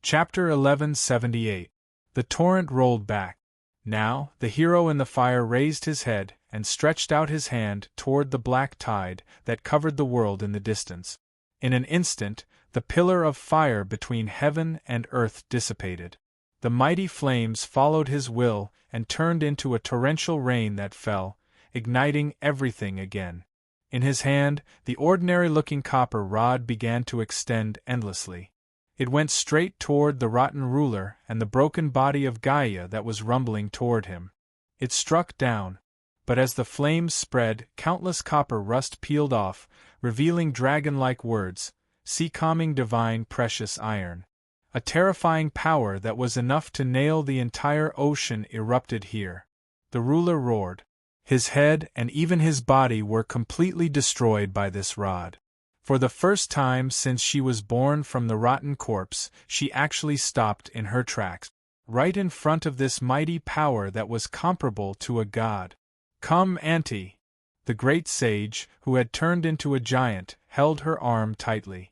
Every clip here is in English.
Chapter 1178. The torrent rolled back. Now, the hero in the fire raised his head and stretched out his hand toward the black tide that covered the world in the distance. In an instant, the pillar of fire between heaven and earth dissipated. The mighty flames followed his will and turned into a torrential rain that fell, igniting everything again. In his hand, the ordinary-looking copper rod began to extend endlessly. It went straight toward the rotten ruler and the broken body of Gaia that was rumbling toward him. It struck down, but as the flames spread, countless copper rust peeled off, revealing dragon-like words, "See calming divine precious iron." A terrifying power that was enough to nail the entire ocean erupted here. The ruler roared. His head and even his body were completely destroyed by this rod. For the first time since she was born from the rotten corpse, she actually stopped in her tracks, right in front of this mighty power that was comparable to a god. "Come, Auntie!" The great sage, who had turned into a giant, held her arm tightly.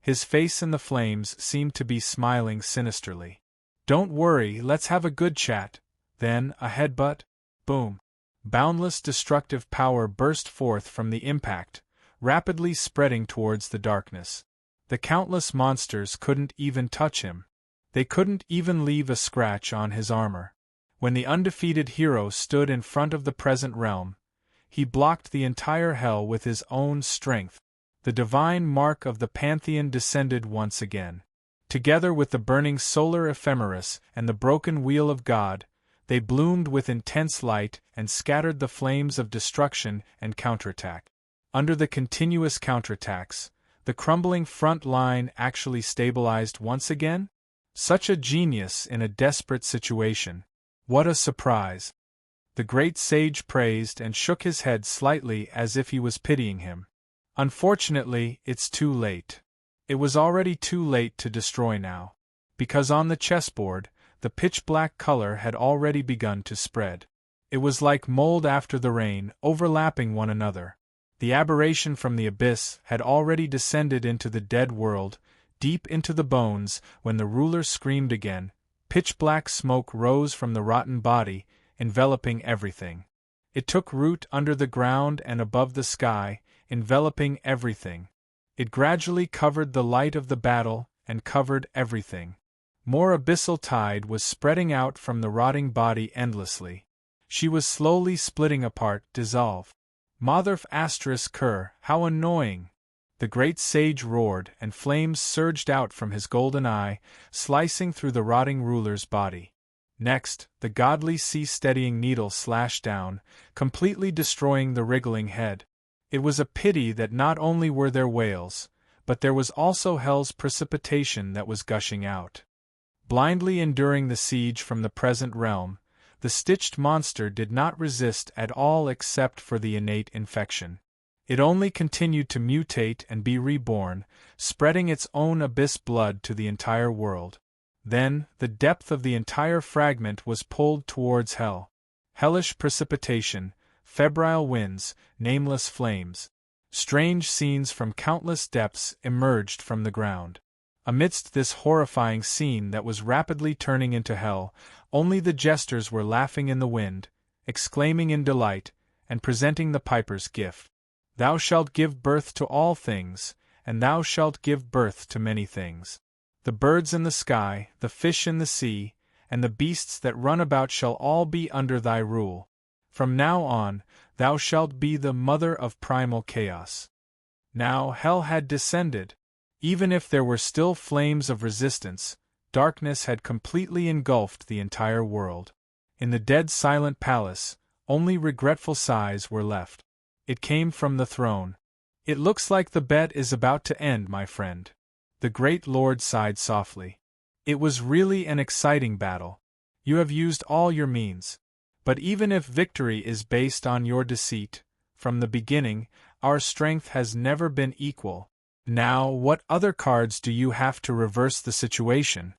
His face in the flames seemed to be smiling sinisterly. "Don't worry, let's have a good chat." Then, a headbutt. Boom. Boundless destructive power burst forth from the impact, rapidly spreading towards the darkness. The countless monsters couldn't even touch him. They couldn't even leave a scratch on his armor. When the undefeated hero stood in front of the present realm, he blocked the entire hell with his own strength. The divine mark of the pantheon descended once again. Together with the burning solar ephemeris and the broken wheel of God, they bloomed with intense light and scattered the flames of destruction and counterattack. Under the continuous counterattacks, the crumbling front line actually stabilized once again? Such a genius in a desperate situation. What a surprise! The great sage praised and shook his head slightly as if he was pitying him. Unfortunately, it's too late. It was already too late to destroy now, because on the chessboard, the pitch-black color had already begun to spread. It was like mold after the rain, overlapping one another. The aberration from the abyss had already descended into the dead world, deep into the bones, when the ruler screamed again. Pitch-black smoke rose from the rotten body, enveloping everything. It took root under the ground and above the sky, enveloping everything. It gradually covered the light of the battle, and covered everything. More abyssal tide was spreading out from the rotting body endlessly. She was slowly splitting apart, dissolve. Mother asterisk cur, how annoying! The great sage roared, and flames surged out from his golden eye, slicing through the rotting ruler's body. Next, the godly sea-steadying needle slashed down, completely destroying the wriggling head. It was a pity that not only were there whales, but there was also hell's precipitation that was gushing out. Blindly enduring the siege from the present realm, the stitched monster did not resist at all except for the innate infection. It only continued to mutate and be reborn, spreading its own abyss blood to the entire world. Then, the depth of the entire fragment was pulled towards hell. Hellish precipitation, febrile winds, nameless flames. Strange scenes from countless depths emerged from the ground. Amidst this horrifying scene that was rapidly turning into hell, only the jesters were laughing in the wind, exclaiming in delight, and presenting the piper's gift. "Thou shalt give birth to all things, and thou shalt give birth to many things. The birds in the sky, the fish in the sea, and the beasts that run about shall all be under thy rule. From now on, thou shalt be the mother of primal chaos." Now hell had descended. Even if there were still flames of resistance, darkness had completely engulfed the entire world. In the dead silent palace, only regretful sighs were left. It came from the throne. "It looks like the bet is about to end, my friend." The great lord sighed softly. "It was really an exciting battle. You have used all your means. But even if victory is based on your deceit, from the beginning, our strength has never been equal. Now, what other cards do you have to reverse the situation?"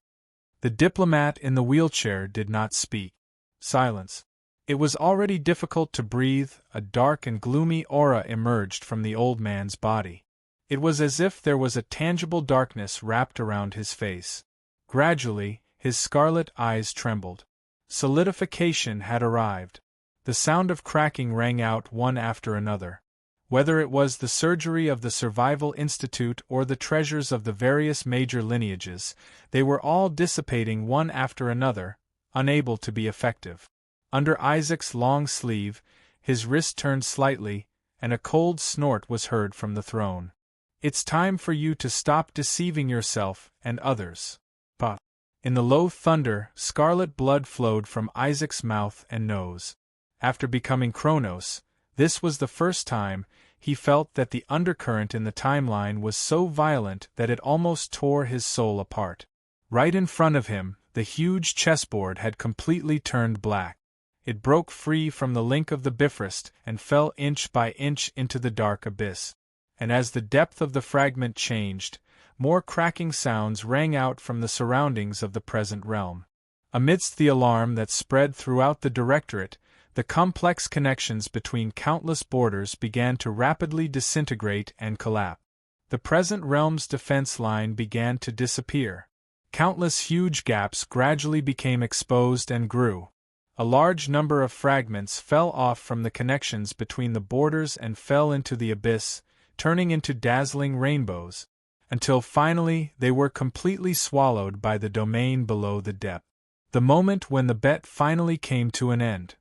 The diplomat in the wheelchair did not speak. Silence. It was already difficult to breathe. A dark and gloomy aura emerged from the old man's body. It was as if there was a tangible darkness wrapped around his face. Gradually, his scarlet eyes trembled. Solidification had arrived. The sound of cracking rang out one after another. Whether it was the surgery of the Survival Institute or the treasures of the various major lineages, they were all dissipating one after another, unable to be effective. Under Isaac's long sleeve, his wrist turned slightly, and a cold snort was heard from the throne. "It's time for you to stop deceiving yourself and others." But in the low thunder, scarlet blood flowed from Isaac's mouth and nose. After becoming Kronos, this was the first time he felt that the undercurrent in the timeline was so violent that it almost tore his soul apart. Right in front of him, the huge chessboard had completely turned black. It broke free from the link of the Bifrost and fell inch by inch into the dark abyss. And as the depth of the fragment changed, more cracking sounds rang out from the surroundings of the present realm. Amidst the alarm that spread throughout the Directorate, the complex connections between countless borders began to rapidly disintegrate and collapse. The present realm's defense line began to disappear. Countless huge gaps gradually became exposed and grew. A large number of fragments fell off from the connections between the borders and fell into the abyss, turning into dazzling rainbows, until finally they were completely swallowed by the domain below the depth. The moment when the bet finally came to an end.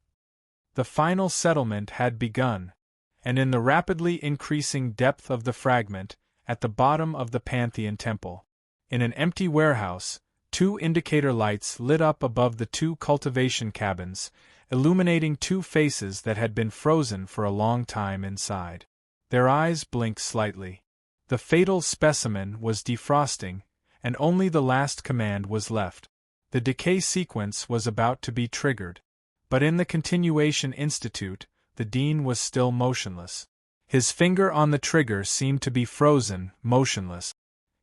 The final settlement had begun, and in the rapidly increasing depth of the fragment, at the bottom of the Pantheon Temple, in an empty warehouse, 2 indicator lights lit up above the 2 cultivation cabins, illuminating 2 faces that had been frozen for a long time inside. Their eyes blinked slightly. The fatal specimen was defrosting, and only the last command was left. The decay sequence was about to be triggered. But in the Continuation Institute, the Dean was still motionless. His finger on the trigger seemed to be frozen, motionless.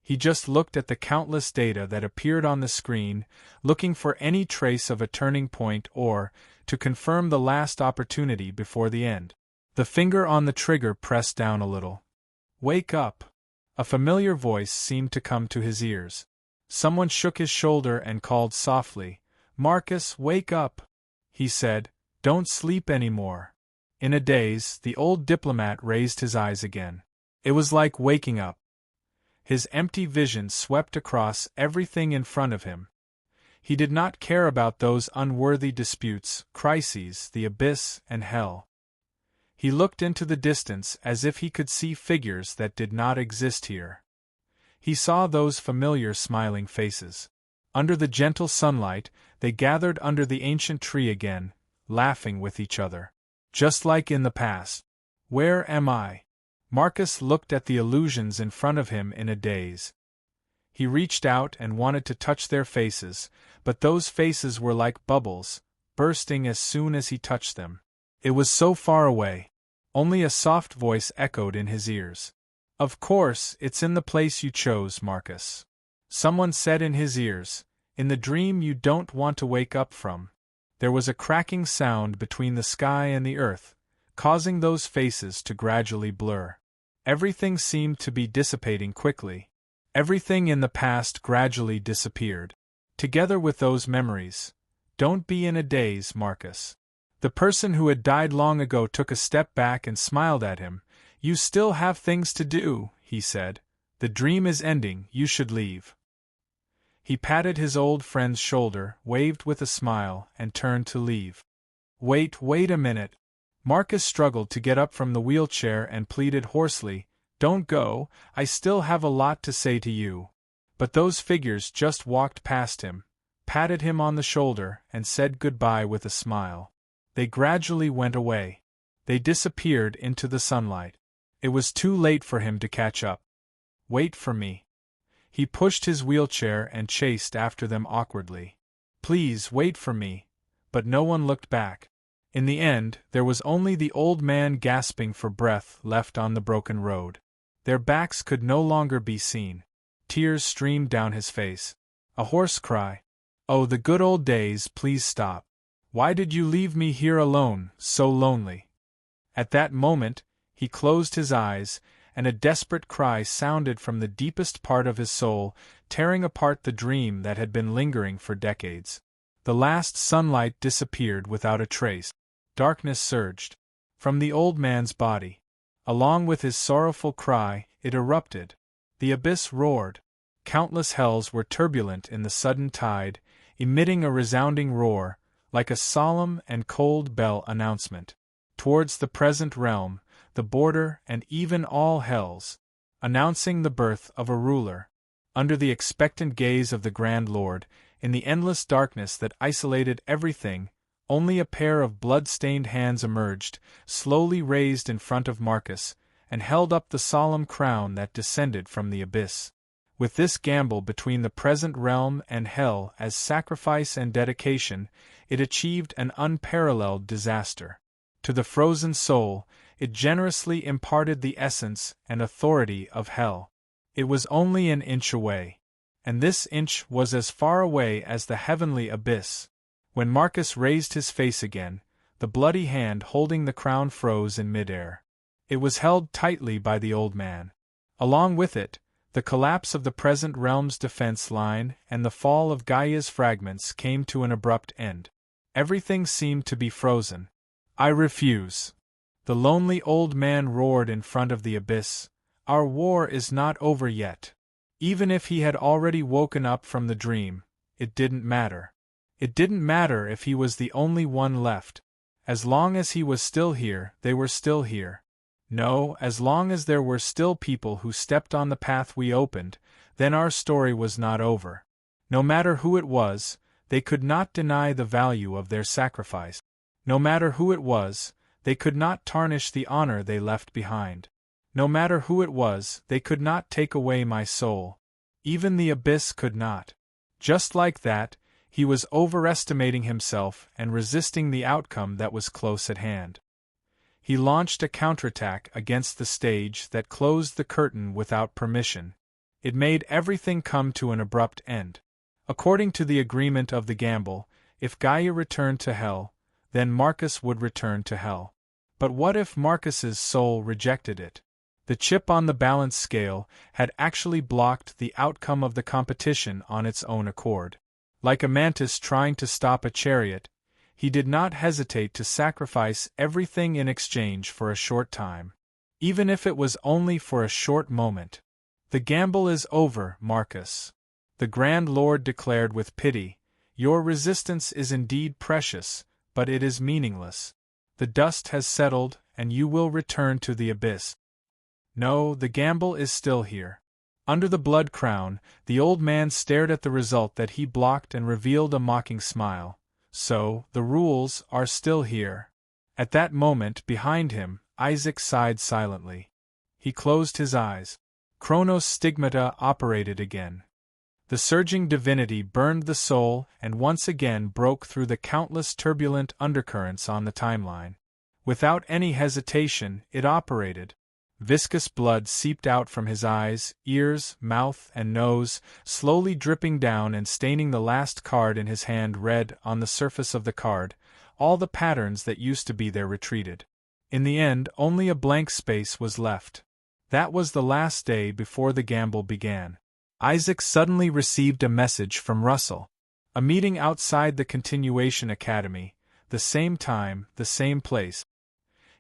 He just looked at the countless data that appeared on the screen, looking for any trace of a turning point or, to confirm the last opportunity before the end. The finger on the trigger pressed down a little. "Wake up!" A familiar voice seemed to come to his ears. Someone shook his shoulder and called softly, "Marcus, wake up!" He said, "Don't sleep anymore." In a daze, the old diplomat raised his eyes again. It was like waking up. His empty vision swept across everything in front of him. He did not care about those unworthy disputes, crises, the abyss, and hell. He looked into the distance as if he could see figures that did not exist here. He saw those familiar smiling faces. Under the gentle sunlight, they gathered under the ancient tree again, laughing with each other. Just like in the past. Where am I? Marcus looked at the illusions in front of him in a daze. He reached out and wanted to touch their faces, but those faces were like bubbles, bursting as soon as he touched them. It was so far away. Only a soft voice echoed in his ears. "Of course, it's in the place you chose, Marcus." Someone said in his ears, "In the dream you don't want to wake up from." There was a cracking sound between the sky and the earth, causing those faces to gradually blur. Everything seemed to be dissipating quickly. Everything in the past gradually disappeared. Together with those memories. Don't be in a daze, Marcus. The person who had died long ago took a step back and smiled at him. "You still have things to do," he said. "The dream is ending, you should leave." He patted his old friend's shoulder, waved with a smile, and turned to leave. Wait a minute." Marcus struggled to get up from the wheelchair and pleaded hoarsely, "Don't go, I still have a lot to say to you." But those figures just walked past him, patted him on the shoulder, and said goodbye with a smile. They gradually went away. They disappeared into the sunlight. It was too late for him to catch up. "Wait for me." He pushed his wheelchair and chased after them awkwardly. "Please wait for me." But no one looked back. In the end, there was only the old man gasping for breath left on the broken road. Their backs could no longer be seen. Tears streamed down his face. A hoarse cry. "Oh, the good old days, please stop. Why did you leave me here alone, so lonely?" At that moment, he closed his eyes, and a desperate cry sounded from the deepest part of his soul, tearing apart the dream that had been lingering for decades. The last sunlight disappeared without a trace. Darkness surged from the old man's body. Along with his sorrowful cry, it erupted. The abyss roared. Countless hells were turbulent in the sudden tide, emitting a resounding roar, like a solemn and cold bell announcement. Towards the present realm, the border, and even all hells, announcing the birth of a ruler. Under the expectant gaze of the Grand Lord, in the endless darkness that isolated everything, only a pair of blood-stained hands emerged, slowly raised in front of Marcus, and held up the solemn crown that descended from the abyss. With this gamble between the present realm and hell as sacrifice and dedication, it achieved an unparalleled disaster. To the frozen soul, it generously imparted the essence and authority of hell. It was only an inch away. And this inch was as far away as the heavenly abyss. When Marcus raised his face again, the bloody hand holding the crown froze in midair. It was held tightly by the old man. Along with it, the collapse of the present realm's defense line and the fall of Gaia's fragments came to an abrupt end. Everything seemed to be frozen. "I refuse," the lonely old man roared in front of the abyss. "Our war is not over yet." Even if he had already woken up from the dream, it didn't matter. It didn't matter if he was the only one left. As long as he was still here, they were still here. No, as long as there were still people who stepped on the path we opened, then our story was not over. No matter who it was, they could not deny the value of their sacrifice. No matter who it was, they could not tarnish the honor they left behind. No matter who it was, they could not take away my soul. Even the abyss could not. Just like that, he was overestimating himself and resisting the outcome that was close at hand. He launched a counterattack against the stage that closed the curtain without permission. It made everything come to an abrupt end. According to the agreement of the gamble, if Gaia returned to hell, then Marcus would return to hell. But what if Marcus's soul rejected it? The chip on the balance scale had actually blocked the outcome of the competition on its own accord. Like a mantis trying to stop a chariot, he did not hesitate to sacrifice everything in exchange for a short time. Even if it was only for a short moment. "The gamble is over, Marcus," the Grand Lord declared with pity. "Your resistance is indeed precious, but it is meaningless. The dust has settled, and you will return to the abyss." No, the gamble is still here. Under the blood crown, the old man stared at the result that he blocked and revealed a mocking smile. So, the rules are still here. At that moment, behind him, Isaac sighed silently. He closed his eyes. Chronos stigmata operated again. The surging divinity burned the soul and once again broke through the countless turbulent undercurrents on the timeline. Without any hesitation, it operated. Viscous blood seeped out from his eyes, ears, mouth, and nose, slowly dripping down and staining the last card in his hand red on the surface of the card. All the patterns that used to be there retreated. In the end, only a blank space was left. That was the last day before the gamble began. Isaac suddenly received a message from Russell. A meeting outside the Continuation Academy, the same time, the same place.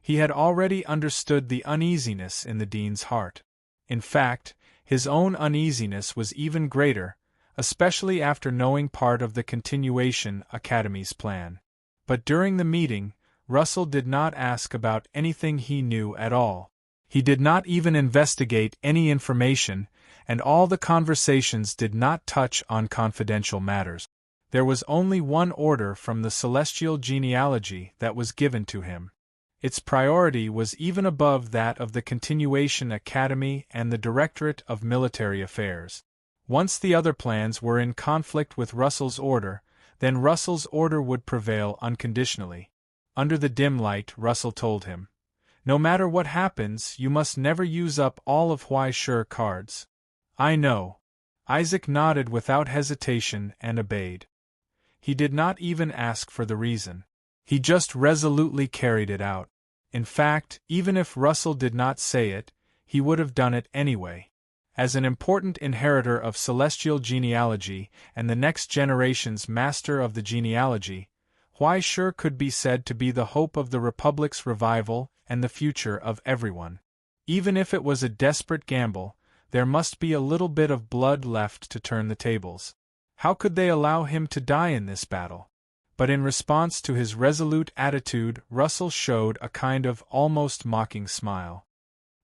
He had already understood the uneasiness in the dean's heart. In fact, his own uneasiness was even greater, especially after knowing part of the Continuation Academy's plan. But during the meeting, Russell did not ask about anything he knew at all. He did not even investigate any information, and all the conversations did not touch on confidential matters. There was only one order from the celestial genealogy that was given to him. Its priority was even above that of the Continuation Academy and the Directorate of Military Affairs. Once the other plans were in conflict with Russell's order, then Russell's order would prevail unconditionally. Under the dim light, Russell told him, "No matter what happens, you must never use up all of Sure cards." "I know." Isaac nodded without hesitation and obeyed. He did not even ask for the reason. He just resolutely carried it out. In fact, even if Russell did not say it, he would have done it anyway. As an important inheritor of celestial genealogy and the next generation's master of the genealogy, Huaishur could be said to be the hope of the Republic's revival and the future of everyone. Even if it was a desperate gamble, there must be a little bit of blood left to turn the tables. How could they allow him to die in this battle? But in response to his resolute attitude, Russell showed a kind of almost mocking smile.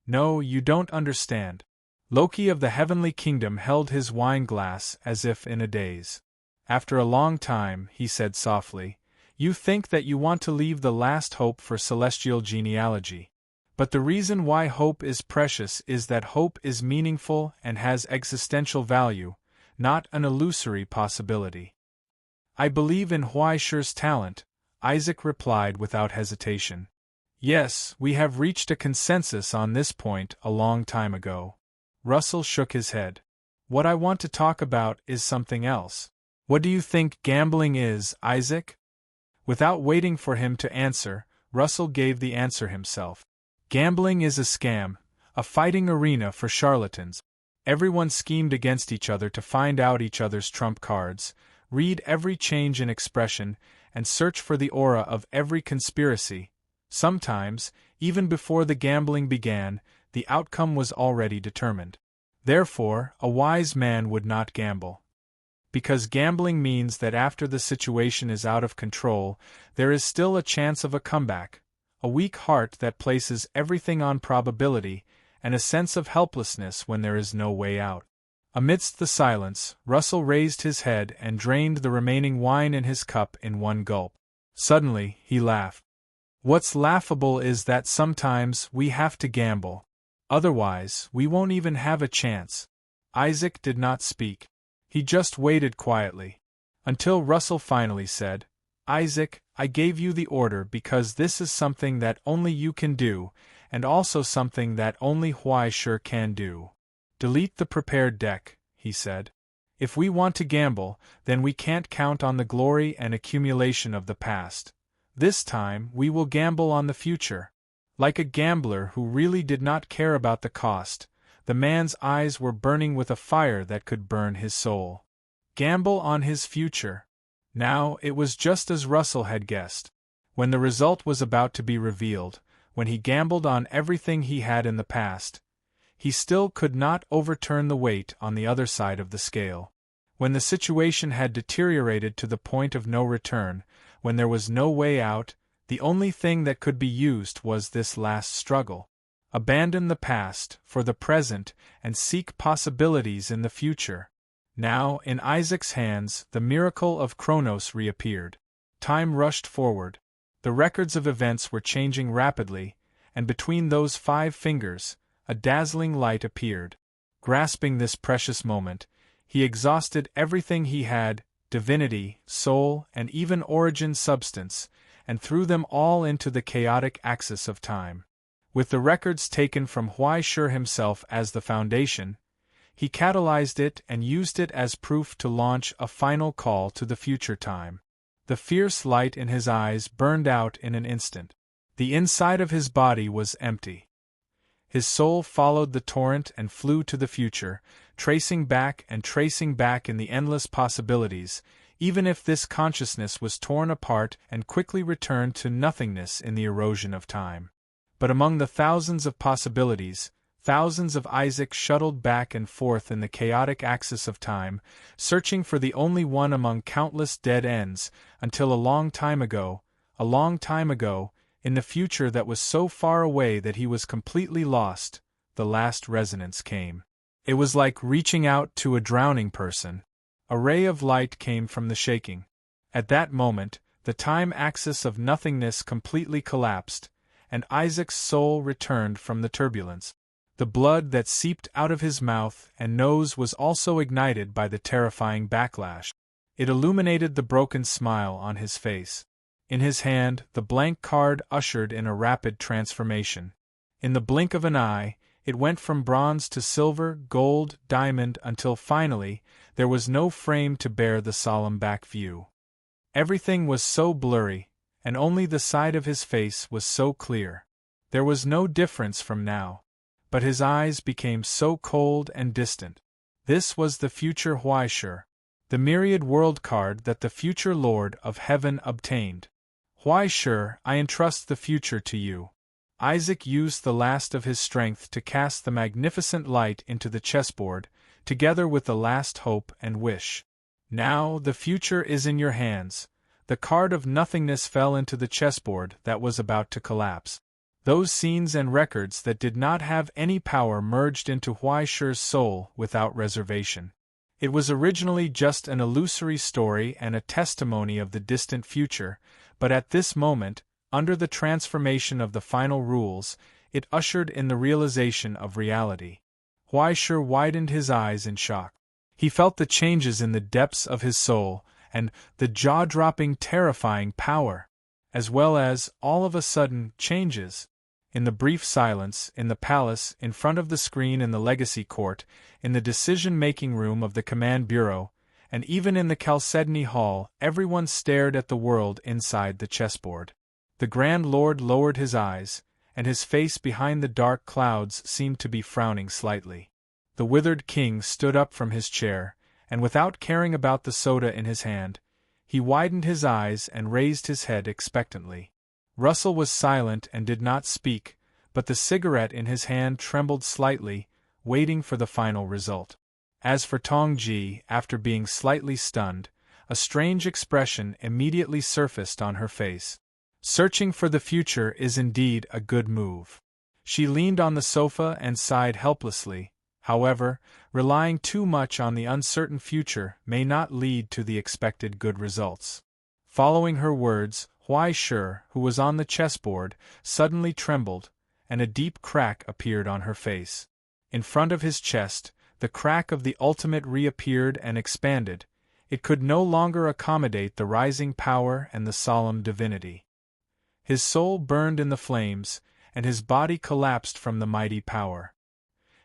No, you don't understand. Loki of the Heavenly Kingdom held his wine glass as if in a daze. After a long time, he said softly, "You think that you want to leave the last hope for celestial genealogy. But the reason why hope is precious is that hope is meaningful and has existential value, not an illusory possibility." "I believe in Huaishur's talent," Isaac replied without hesitation. "Yes, we have reached a consensus on this point a long time ago." Russell shook his head. "What I want to talk about is something else. What do you think gambling is, Isaac?" Without waiting for him to answer, Russell gave the answer himself. "Gambling is a scam, a fighting arena for charlatans. Everyone schemed against each other to find out each other's trump cards, read every change in expression, and search for the aura of every conspiracy. Sometimes, even before the gambling began, the outcome was already determined. Therefore, a wise man would not gamble. Because gambling means that after the situation is out of control, there is still a chance of a comeback, a weak heart that places everything on probability, and a sense of helplessness when there is no way out. Amidst the silence, Russell raised his head and drained the remaining wine in his cup in one gulp. Suddenly, he laughed. "What's laughable is that sometimes we have to gamble. Otherwise, we won't even have a chance." Isaac did not speak. He just waited quietly. Until Russell finally said, "Isaac, I gave you the order because this is something that only you can do, and also something that only Huaishur can do. Delete the prepared deck," he said. "If we want to gamble, then we can't count on the glory and accumulation of the past. This time we will gamble on the future." Like a gambler who really did not care about the cost, the man's eyes were burning with a fire that could burn his soul. Gamble on his future. Now, it was just as Russell had guessed. When the result was about to be revealed, when he gambled on everything he had in the past, he still could not overturn the weight on the other side of the scale. When the situation had deteriorated to the point of no return, when there was no way out, the only thing that could be used was this last struggle. Abandon the past for the present and seek possibilities in the future. Now, in Isaac's hands, the miracle of Chronos reappeared. Time rushed forward. The records of events were changing rapidly, and between those 5 fingers, a dazzling light appeared. Grasping this precious moment, he exhausted everything he had, divinity, soul, and even origin substance, and threw them all into the chaotic axis of time. With the records taken from Huaishur himself as the foundation, he catalyzed it and used it as proof to launch a final call to the future time. The fierce light in his eyes burned out in an instant. The inside of his body was empty. His soul followed the torrent and flew to the future, tracing back in the endless possibilities, even if this consciousness was torn apart and quickly returned to nothingness in the erosion of time. But among the thousands of possibilities, thousands of Isaac shuttled back and forth in the chaotic axis of time, searching for the only one among countless dead ends, until a long time ago, in the future that was so far away that he was completely lost, the last resonance came. It was like reaching out to a drowning person. A ray of light came from the shaking. At that moment, the time axis of nothingness completely collapsed, and Isaac's soul returned from the turbulence. The blood that seeped out of his mouth and nose was also ignited by the terrifying backlash. It illuminated the broken smile on his face. In his hand, the blank card ushered in a rapid transformation. In the blink of an eye, it went from bronze to silver, gold, diamond, until finally, there was no frame to bear the solemn back view. Everything was so blurry, and only the side of his face was so clear. There was no difference from now. but his eyes became so cold and distant. This was the future Huaishur, the myriad world card that the future Lord of Heaven obtained. Huaishur, I entrust the future to you. Isaac used the last of his strength to cast the magnificent light into the chessboard, together with the last hope and wish. Now the future is in your hands. The card of nothingness fell into the chessboard that was about to collapse. Those scenes and records that did not have any power merged into Huaishur's soul without reservation. It was originally just an illusory story and a testimony of the distant future, but at this moment, under the transformation of the final rules, it ushered in the realization of reality. Huaishur widened his eyes in shock. He felt the changes in the depths of his soul, and the jaw-dropping, terrifying power, as well as, all of a sudden, changes. In the brief silence, in the palace, in front of the screen in the legacy court, in the decision-making room of the command bureau, and even in the Chalcedony Hall, everyone stared at the world inside the chessboard. The Grand Lord lowered his eyes, and his face behind the dark clouds seemed to be frowning slightly. The withered king stood up from his chair, and without caring about the soda in his hand, he widened his eyes and raised his head expectantly. Russell was silent and did not speak, but the cigarette in his hand trembled slightly, waiting for the final result. As for Tongji, after being slightly stunned, a strange expression immediately surfaced on her face. Searching for the future is indeed a good move. She leaned on the sofa and sighed helplessly. However, relying too much on the uncertain future may not lead to the expected good results. Following her words, Huaishur, who was on the chessboard, suddenly trembled, and a deep crack appeared on her face. In front of his chest, the crack of the ultimate reappeared and expanded. It could no longer accommodate the rising power and the solemn divinity. His soul burned in the flames, and his body collapsed from the mighty power.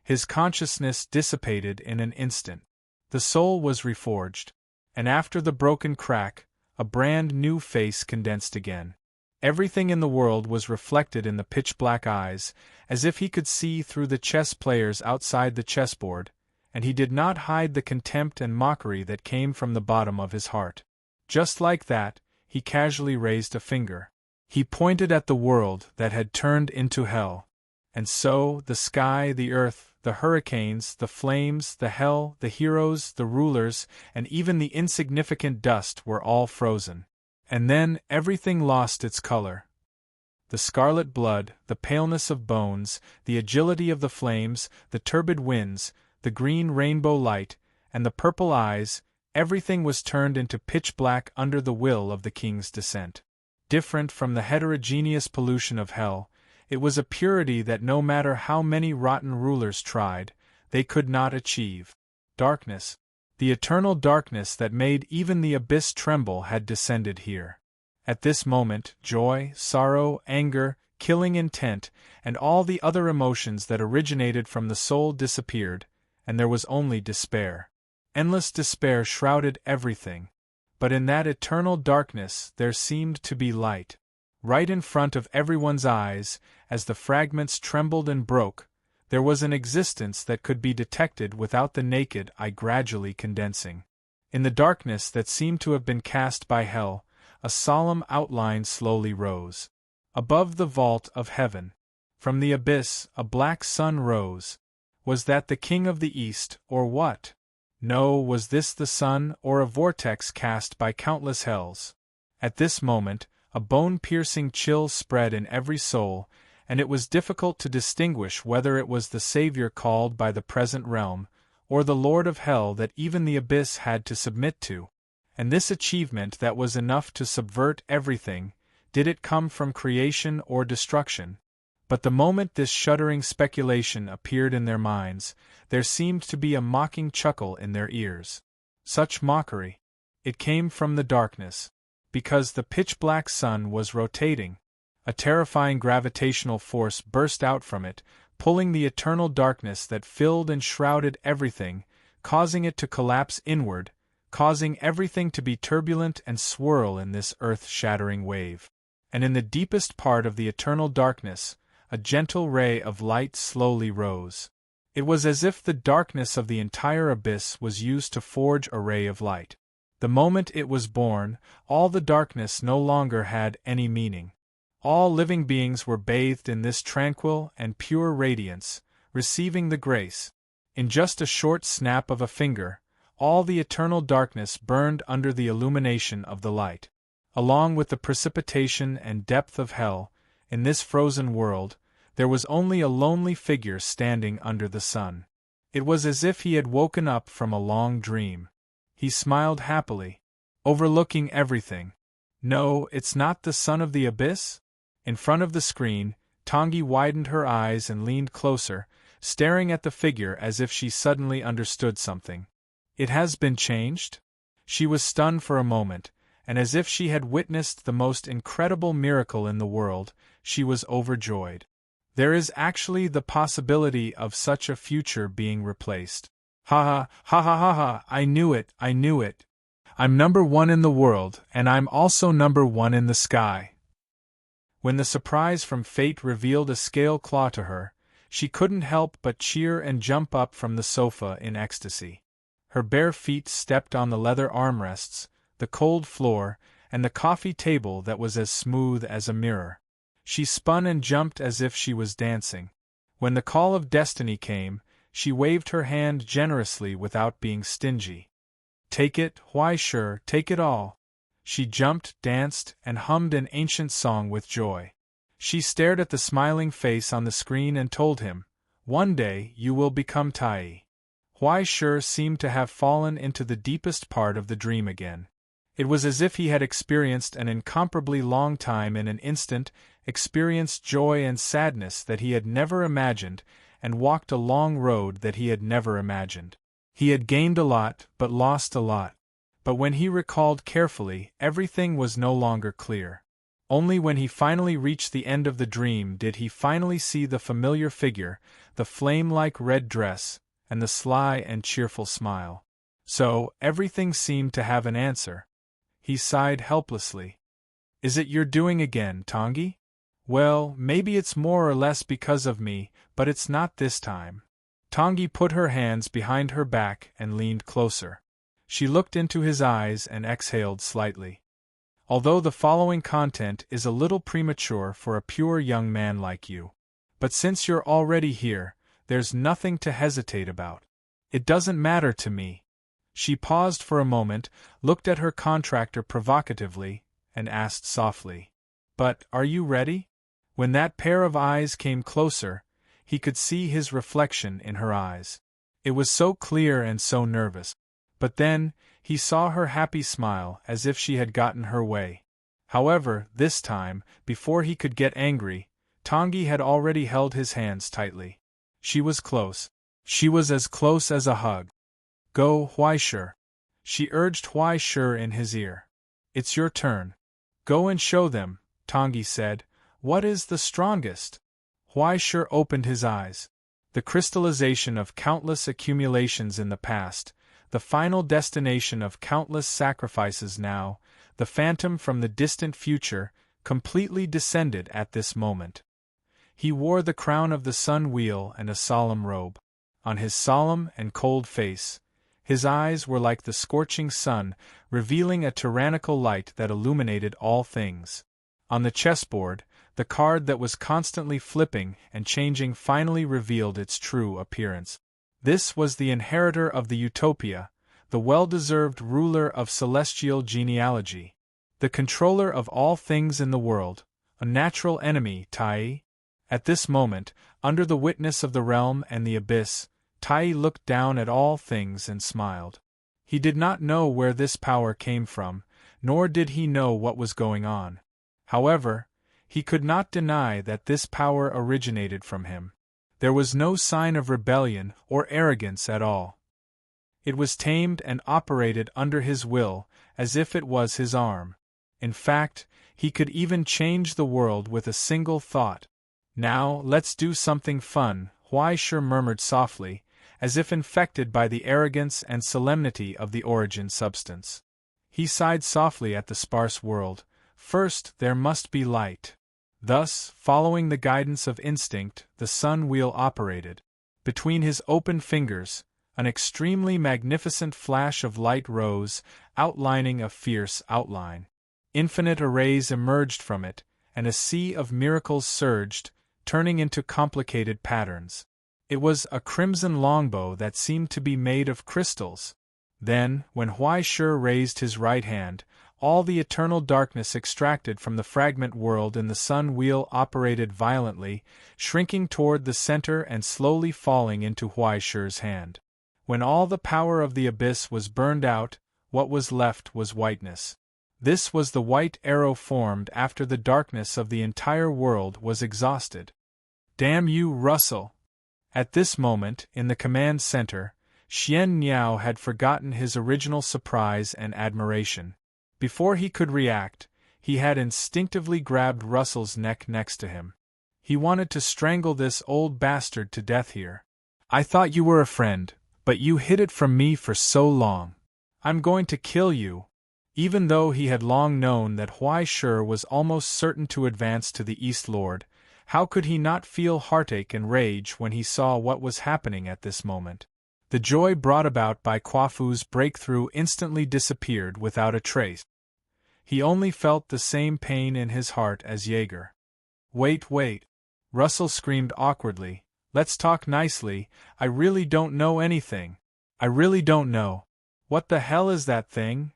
His consciousness dissipated in an instant. The soul was reforged, and after the broken crack, a brand new face condensed again. Everything in the world was reflected in the pitch-black eyes, as if he could see through the chess players outside the chessboard, and he did not hide the contempt and mockery that came from the bottom of his heart. Just like that, he casually raised a finger. He pointed at the world that had turned into hell. And so, the sky, the earth, the hurricanes, the flames, the hell, the heroes, the rulers, and even the insignificant dust were all frozen. And then, everything lost its color. The scarlet blood, the paleness of bones, the agility of the flames, the turbid winds, the green rainbow light, and the purple eyes, everything was turned into pitch black under the will of the king's descent. Different from the heterogeneous pollution of hell, it was a purity that no matter how many rotten rulers tried, they could not achieve. Darkness, the eternal darkness that made even the abyss tremble, had descended here. At this moment, joy, sorrow, anger, killing intent, and all the other emotions that originated from the soul disappeared, and there was only despair. Endless despair shrouded everything. But in that eternal darkness there seemed to be light. Right in front of everyone's eyes, as the fragments trembled and broke, there was an existence that could be detected without the naked eye gradually condensing. In the darkness that seemed to have been cast by hell, a solemn outline slowly rose. Above the vault of heaven, from the abyss, a black sun rose. Was that the King of the East, or what? No, was this the sun, or a vortex cast by countless hells? At this moment, a bone-piercing chill spread in every soul, and it was difficult to distinguish whether it was the Savior called by the present realm, or the Lord of Hell that even the abyss had to submit to. And this achievement that was enough to subvert everything, did it come from creation or destruction? But the moment this shuddering speculation appeared in their minds, there seemed to be a mocking chuckle in their ears. Such mockery! It came from the darkness. Because the pitch-black sun was rotating. A terrifying gravitational force burst out from it, pulling the eternal darkness that filled and shrouded everything, causing it to collapse inward, causing everything to be turbulent and swirl in this earth-shattering wave. And in the deepest part of the eternal darkness, a gentle ray of light slowly rose. It was as if the darkness of the entire abyss was used to forge a ray of light. The moment it was born, all the darkness no longer had any meaning. All living beings were bathed in this tranquil and pure radiance, receiving the grace. In just a short snap of a finger, all the eternal darkness burned under the illumination of the light. Along with the precipitation and depth of hell, in this frozen world, there was only a lonely figure standing under the sun. It was as if he had woken up from a long dream. He smiled happily, overlooking everything. No, it's not the son of the abyss? In front of the screen, Tangi widened her eyes and leaned closer, staring at the figure as if she suddenly understood something. It has been changed? She was stunned for a moment, and as if she had witnessed the most incredible miracle in the world, she was overjoyed. There is actually the possibility of such a future being replaced. Ha ha, I knew it. I'm number one in the world, and I'm also number one in the sky. When the surprise from fate revealed a scale claw to her, she couldn't help but cheer and jump up from the sofa in ecstasy. Her bare feet stepped on the leather armrests, the cold floor, and the coffee table that was as smooth as a mirror. She spun and jumped as if she was dancing. When the call of destiny came, she waved her hand generously without being stingy. Take it, why sure, take it all. She jumped, danced, and hummed an ancient song with joy. She stared at the smiling face on the screen and told him, "One day you will become Tai." Why sure seemed to have fallen into the deepest part of the dream again. It was as if he had experienced an incomparably long time in an instant, experienced joy and sadness that he had never imagined, and walked a long road that he had never imagined. He had gained a lot, but lost a lot. But when he recalled carefully, everything was no longer clear. Only when he finally reached the end of the dream did he finally see the familiar figure, the flame-like red dress, and the sly and cheerful smile. So, everything seemed to have an answer. He sighed helplessly. Is it your doing again, Tangi? Well, maybe it's more or less because of me, but it's not this time. Tangi put her hands behind her back and leaned closer. She looked into his eyes and exhaled slightly. Although the following content is a little premature for a pure young man like you. But since you're already here, there's nothing to hesitate about. It doesn't matter to me. She paused for a moment, looked at her contractor provocatively, and asked softly, "But are you ready?" When that pair of eyes came closer, he could see his reflection in her eyes. It was so clear and so nervous. But then, he saw her happy smile as if she had gotten her way. However, this time, before he could get angry, Tangi had already held his hands tightly. She was close. She was as close as a hug. Go, Huaishe. She urged Huaishe in his ear. It's your turn. Go and show them, Tangi said. What is the strongest? Huaishe opened his eyes. The crystallization of countless accumulations in the past, the final destination of countless sacrifices now, the phantom from the distant future, completely descended at this moment. He wore the crown of the sun wheel and a solemn robe. On his solemn and cold face, his eyes were like the scorching sun, revealing a tyrannical light that illuminated all things. On the chessboard, the card that was constantly flipping and changing finally revealed its true appearance. This was the inheritor of the utopia, the well-deserved ruler of celestial genealogy, the controller of all things in the world, a natural enemy, Tai. At this moment, under the witness of the realm and the abyss, Tai looked down at all things and smiled. He did not know where this power came from, nor did he know what was going on. However, he could not deny that this power originated from him. There was no sign of rebellion or arrogance at all. It was tamed and operated under his will, as if it was his arm. In fact, he could even change the world with a single thought. Now, let's do something fun, Huaishe murmured softly, as if infected by the arrogance and solemnity of the origin substance. He sighed softly at the sparse world. First, there must be light. Thus, following the guidance of instinct, the sun wheel operated. Between his open fingers, an extremely magnificent flash of light rose, outlining a fierce outline. Infinite arrays emerged from it, and a sea of miracles surged, turning into complicated patterns. It was a crimson longbow that seemed to be made of crystals. Then, when Huai-Shi raised his right hand, all the eternal darkness extracted from the fragment world in the sun wheel operated violently, shrinking toward the center and slowly falling into Huai-Shi's hand. When all the power of the abyss was burned out, what was left was whiteness. This was the white arrow formed after the darkness of the entire world was exhausted. Damn you, Russell! At this moment, in the command center, Xian Niao had forgotten his original surprise and admiration. Before he could react, he had instinctively grabbed Russell's neck next to him. He wanted to strangle this old bastard to death here. I thought you were a friend, but you hid it from me for so long. I'm going to kill you. Even though he had long known that Huai-Shi was almost certain to advance to the East Lord, how could he not feel heartache and rage when he saw what was happening at this moment? The joy brought about by Quafu's breakthrough instantly disappeared without a trace. He only felt the same pain in his heart as Jaeger. Wait, Russell screamed awkwardly. Let's talk nicely. I really don't know anything. I really don't know. What the hell is that thing?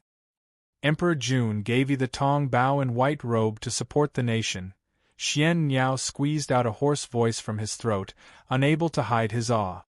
Emperor Jun gave you the Tong Bao in white robe to support the nation. Xian Niao squeezed out a hoarse voice from his throat, unable to hide his awe.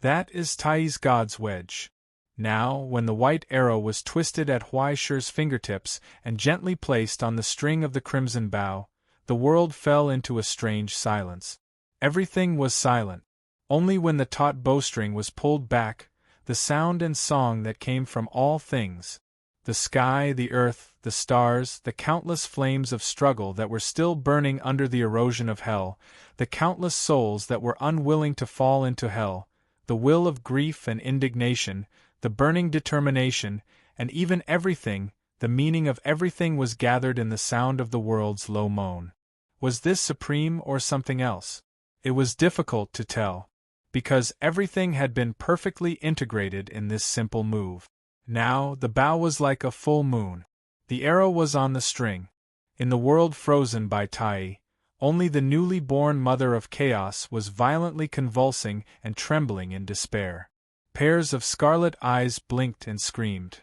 That is Tai's God's wedge. Now, when the white arrow was twisted at Huai-Shi's fingertips and gently placed on the string of the crimson bow, the world fell into a strange silence. Everything was silent. Only when the taut bowstring was pulled back, the sound and song that came from all things, the sky, the earth, the stars, the countless flames of struggle that were still burning under the erosion of hell, the countless souls that were unwilling to fall into hell, the will of grief and indignation, the burning determination, and even everything, the meaning of everything was gathered in the sound of the world's low moan. Was this supreme or something else? It was difficult to tell, because everything had been perfectly integrated in this simple move. Now, the bow was like a full moon. The arrow was on the string. In the world frozen by Tai, only the newly born mother of chaos was violently convulsing and trembling in despair. Pairs of scarlet eyes blinked and screamed.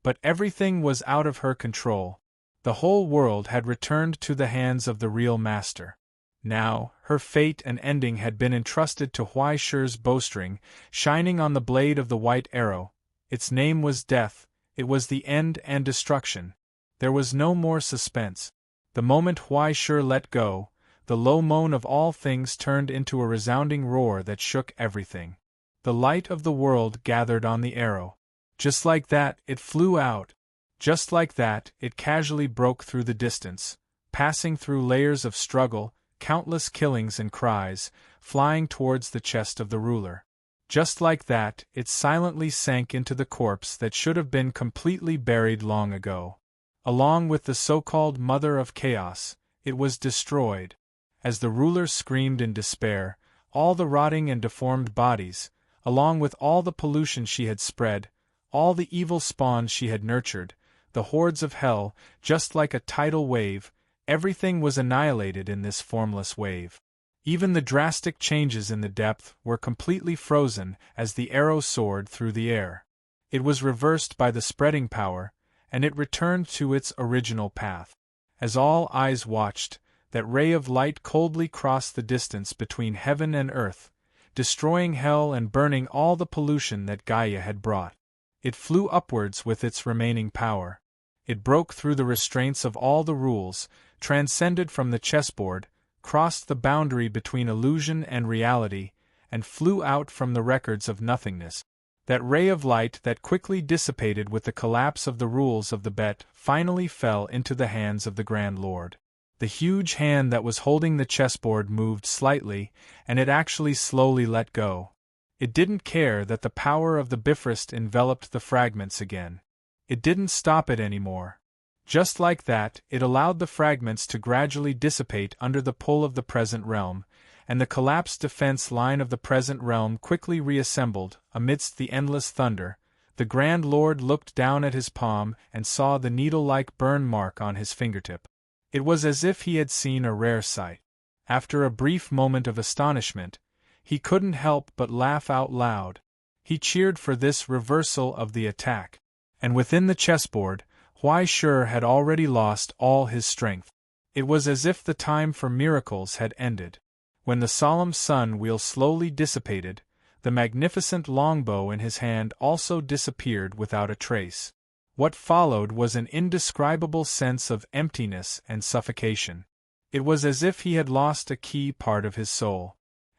But everything was out of her control. The whole world had returned to the hands of the real master. Now, her fate and ending had been entrusted to Huai-Shi's bowstring, shining on the blade of the white arrow. Its name was death, it was the end and destruction. There was no more suspense. The moment Huai-Shi let go, the low moan of all things turned into a resounding roar that shook everything. The light of the world gathered on the arrow. Just like that, it flew out. Just like that, it casually broke through the distance, passing through layers of struggle, countless killings and cries, flying towards the chest of the ruler. Just like that, it silently sank into the corpse that should have been completely buried long ago. Along with the so-called Mother of Chaos, it was destroyed. As the ruler screamed in despair, all the rotting and deformed bodies, along with all the pollution she had spread, all the evil spawns she had nurtured, the hordes of hell, just like a tidal wave, everything was annihilated in this formless wave. Even the drastic changes in the depth were completely frozen as the arrow soared through the air. It was reversed by the spreading power, and it returned to its original path. As all eyes watched, that ray of light coldly crossed the distance between heaven and earth, destroying hell and burning all the pollution that Gaia had brought. It flew upwards with its remaining power. It broke through the restraints of all the rules, transcended from the chessboard, crossed the boundary between illusion and reality, and flew out from the records of nothingness. That ray of light that quickly dissipated with the collapse of the rules of the bet finally fell into the hands of the Grand Lord. The huge hand that was holding the chessboard moved slightly, and it actually slowly let go. It didn't care that the power of the Bifrost enveloped the fragments again. It didn't stop it anymore. Just like that, it allowed the fragments to gradually dissipate under the pull of the present realm, and the collapsed defense line of the present realm quickly reassembled. Amidst the endless thunder, the Grand Lord looked down at his palm and saw the needle-like burn mark on his fingertip. It was as if he had seen a rare sight. After a brief moment of astonishment, he couldn't help but laugh out loud. He cheered for this reversal of the attack. And within the chessboard, Huai Shi had already lost all his strength. It was as if the time for miracles had ended. When the solemn sun wheel slowly dissipated, the magnificent longbow in his hand also disappeared without a trace. What followed was an indescribable sense of emptiness and suffocation. It was as if he had lost a key part of his soul.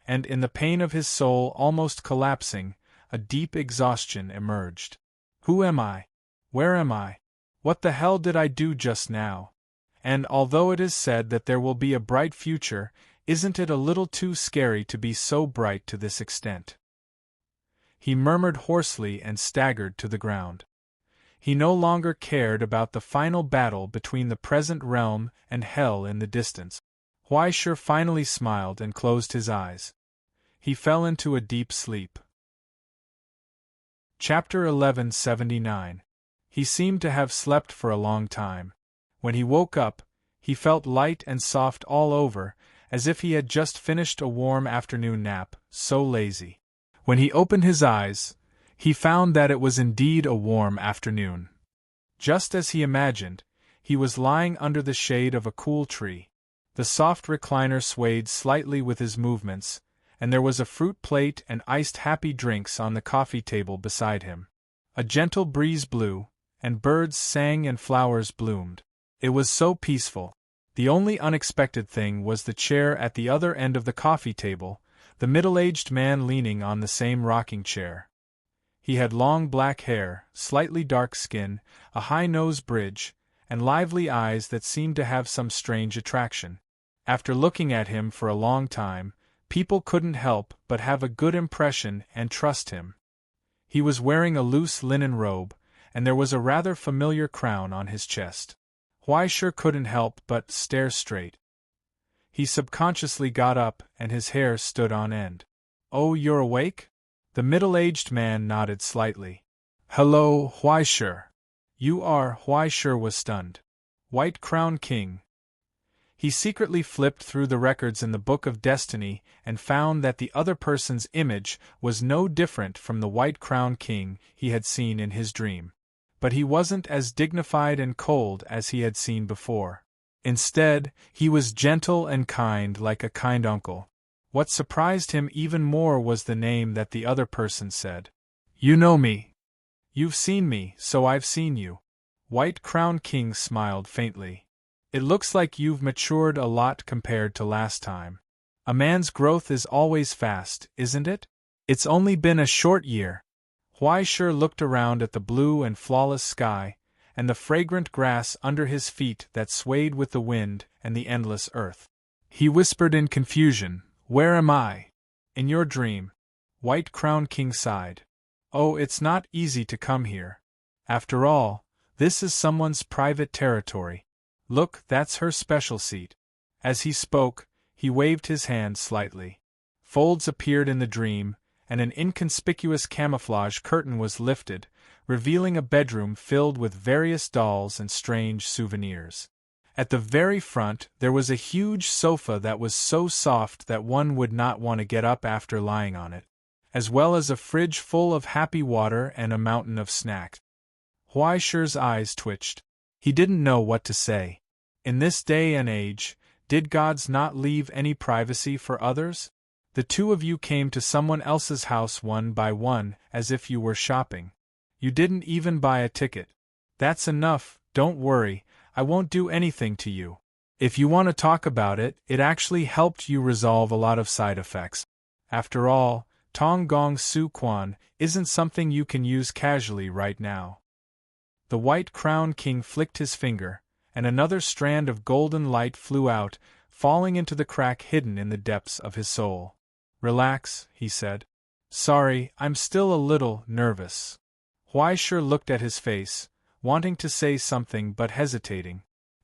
And in the pain of his soul almost collapsing, a deep exhaustion emerged. Who am I? Where am I? What the hell did I do just now? And although it is said that there will be a bright future, isn't it a little too scary to be so bright to this extent? He murmured hoarsely and staggered to the ground. He no longer cared about the final battle between the present realm and hell in the distance. Huai Shi finally smiled and closed his eyes. He fell into a deep sleep. Chapter 1179. He seemed to have slept for a long time. When he woke up, he felt light and soft all over, as if he had just finished a warm afternoon nap, so lazy. When he opened his eyes, he found that it was indeed a warm afternoon. Just as he imagined, he was lying under the shade of a cool tree. The soft recliner swayed slightly with his movements, and there was a fruit plate and iced happy drinks on the coffee table beside him. A gentle breeze blew, and birds sang and flowers bloomed. It was so peaceful. The only unexpected thing was the chair at the other end of the coffee table, the middle-aged man leaning on the same rocking chair. He had long black hair, slightly dark skin, a high nose bridge, and lively eyes that seemed to have some strange attraction. After looking at him for a long time, people couldn't help but have a good impression and trust him. He was wearing a loose linen robe, and there was a rather familiar crown on his chest. Huai Shi couldn't help but stare straight. He subconsciously got up and his hair stood on end. "Oh, you're awake?" The middle-aged man nodded slightly. "Hello, Huai Shi." "You are?" Huai Shi was stunned. "White Crown King." He secretly flipped through the records in the Book of Destiny and found that the other person's image was no different from the White Crown King he had seen in his dream. But he wasn't as dignified and cold as he had seen before. Instead, he was gentle and kind like a kind uncle. What surprised him even more was the name that the other person said. "You know me. You've seen me, so I've seen you." White Crown King smiled faintly. "It looks like you've matured a lot compared to last time. A man's growth is always fast, isn't it? It's only been a short year." Huai Shi looked around at the blue and flawless sky, and the fragrant grass under his feet that swayed with the wind and the endless earth. He whispered in confusion, "Where am I?" "In your dream." White Crown King sighed. "Oh, it's not easy to come here. After all, this is someone's private territory. Look, that's her special seat." As he spoke, he waved his hand slightly. Folds appeared in the dream, and an inconspicuous camouflage curtain was lifted, revealing a bedroom filled with various dolls and strange souvenirs. At the very front there was a huge sofa that was so soft that one would not want to get up after lying on it, as well as a fridge full of happy water and a mountain of snacks. Huai Shi's eyes twitched. He didn't know what to say. In this day and age, did gods not leave any privacy for others? The two of you came to someone else's house one by one, as if you were shopping. You didn't even buy a ticket. That's enough, don't worry, I won't do anything to you. If you want to talk about it, it actually helped you resolve a lot of side effects. After all, Tong Gong Su Quan isn't something you can use casually right now." The White Crown King flicked his finger, and another strand of golden light flew out, falling into the crack hidden in the depths of his soul. "Relax," he said. "Sorry, I'm still a little nervous." Huai Shi looked at his face, wanting to say something but hesitating.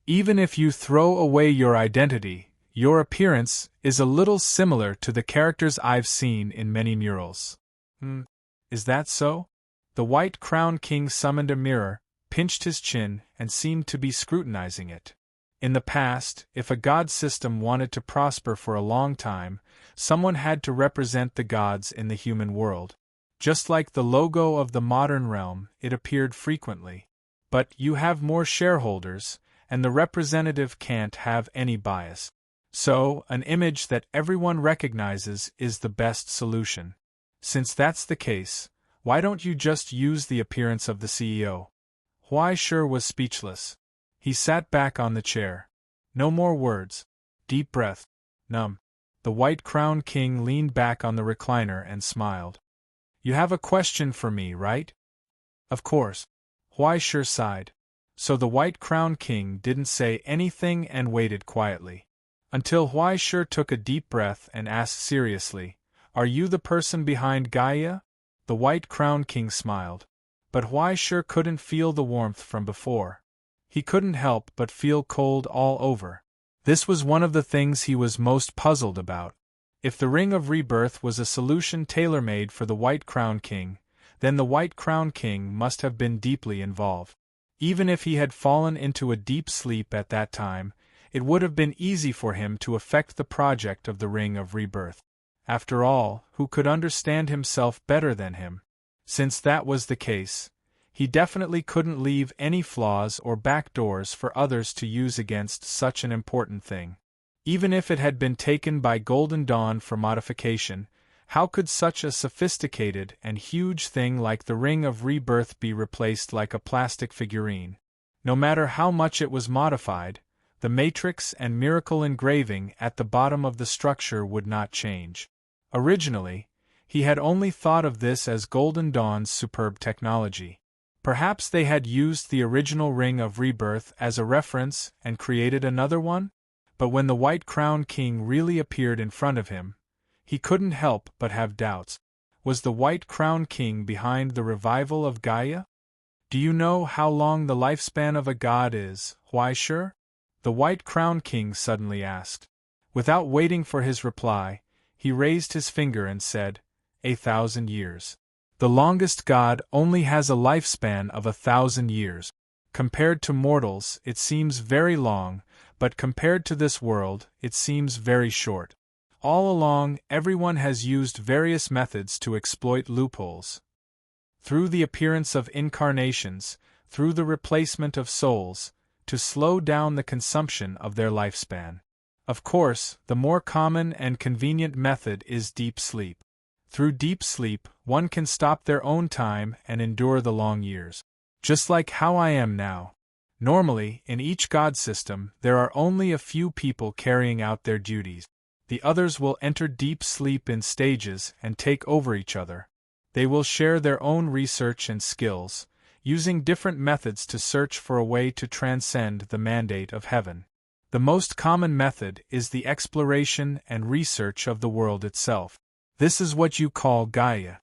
Even if you throw away your identity, your appearance is a little similar to the characters I've seen in many murals. Is that so? The White Crown King summoned a mirror, pinched his chin, and seemed to be scrutinizing it. In the past, if a god system wanted to prosper for a long time, someone had to represent the gods in the human world. Just like the logo of the modern realm, it appeared frequently. But you have more shareholders, and the representative can't have any bias. So, an image that everyone recognizes is the best solution. Since that's the case, why don't you just use the appearance of the CEO? Huai Shi was speechless. He sat back on the chair. No more words. Deep breath. Numb. The White Crown King leaned back on the recliner and smiled. You have a question for me, right? Of course. Huai Shi sighed. So the White Crown King didn't say anything and waited quietly. Until Huai Shi took a deep breath and asked seriously, Are you the person behind Gaia? The White Crown King smiled. But Huai Shi couldn't feel the warmth from before. He couldn't help but feel cold all over. This was one of the things he was most puzzled about. If the Ring of Rebirth was a solution tailor-made for the White Crown King, then the White Crown King must have been deeply involved. Even if he had fallen into a deep sleep at that time, it would have been easy for him to affect the project of the Ring of Rebirth. After all, who could understand himself better than him? Since that was the case, he definitely couldn't leave any flaws or backdoors for others to use against such an important thing. Even if it had been taken by Golden Dawn for modification, how could such a sophisticated and huge thing like the Ring of Rebirth be replaced like a plastic figurine? No matter how much it was modified, the matrix and miracle engraving at the bottom of the structure would not change. Originally, he had only thought of this as Golden Dawn's superb technology. Perhaps they had used the original Ring of Rebirth as a reference and created another one? But when the White Crown King really appeared in front of him, he couldn't help but have doubts. Was the White Crown King behind the revival of Gaia? Do you know how long the lifespan of a god is, Huai Shi? The White Crown King suddenly asked. Without waiting for his reply, he raised his finger and said, 1,000 years. The longest god only has a lifespan of 1,000 years. Compared to mortals, it seems very long, but compared to this world, it seems very short. All along, everyone has used various methods to exploit loopholes. Through the appearance of incarnations, through the replacement of souls, to slow down the consumption of their lifespan. Of course, the more common and convenient method is deep sleep. Through deep sleep, one can stop their own time and endure the long years. Just like how I am now. Normally, in each god system, there are only a few people carrying out their duties. The others will enter deep sleep in stages and take over each other. They will share their own research and skills, using different methods to search for a way to transcend the mandate of heaven. The most common method is the exploration and research of the world itself. This is what you call Gaia.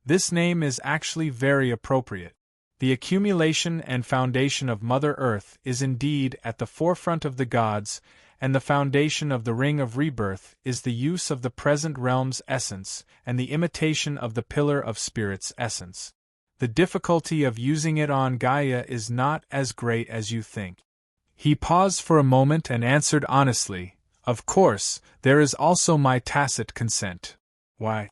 This name is actually very appropriate. The accumulation and foundation of Mother Earth is indeed at the forefront of the gods, and the foundation of the Ring of Rebirth is the use of the present realm's essence and the imitation of the Pillar of Spirit's essence. The difficulty of using it on Gaia is not as great as you think. He paused for a moment and answered honestly, Of course, there is also my tacit consent. Why?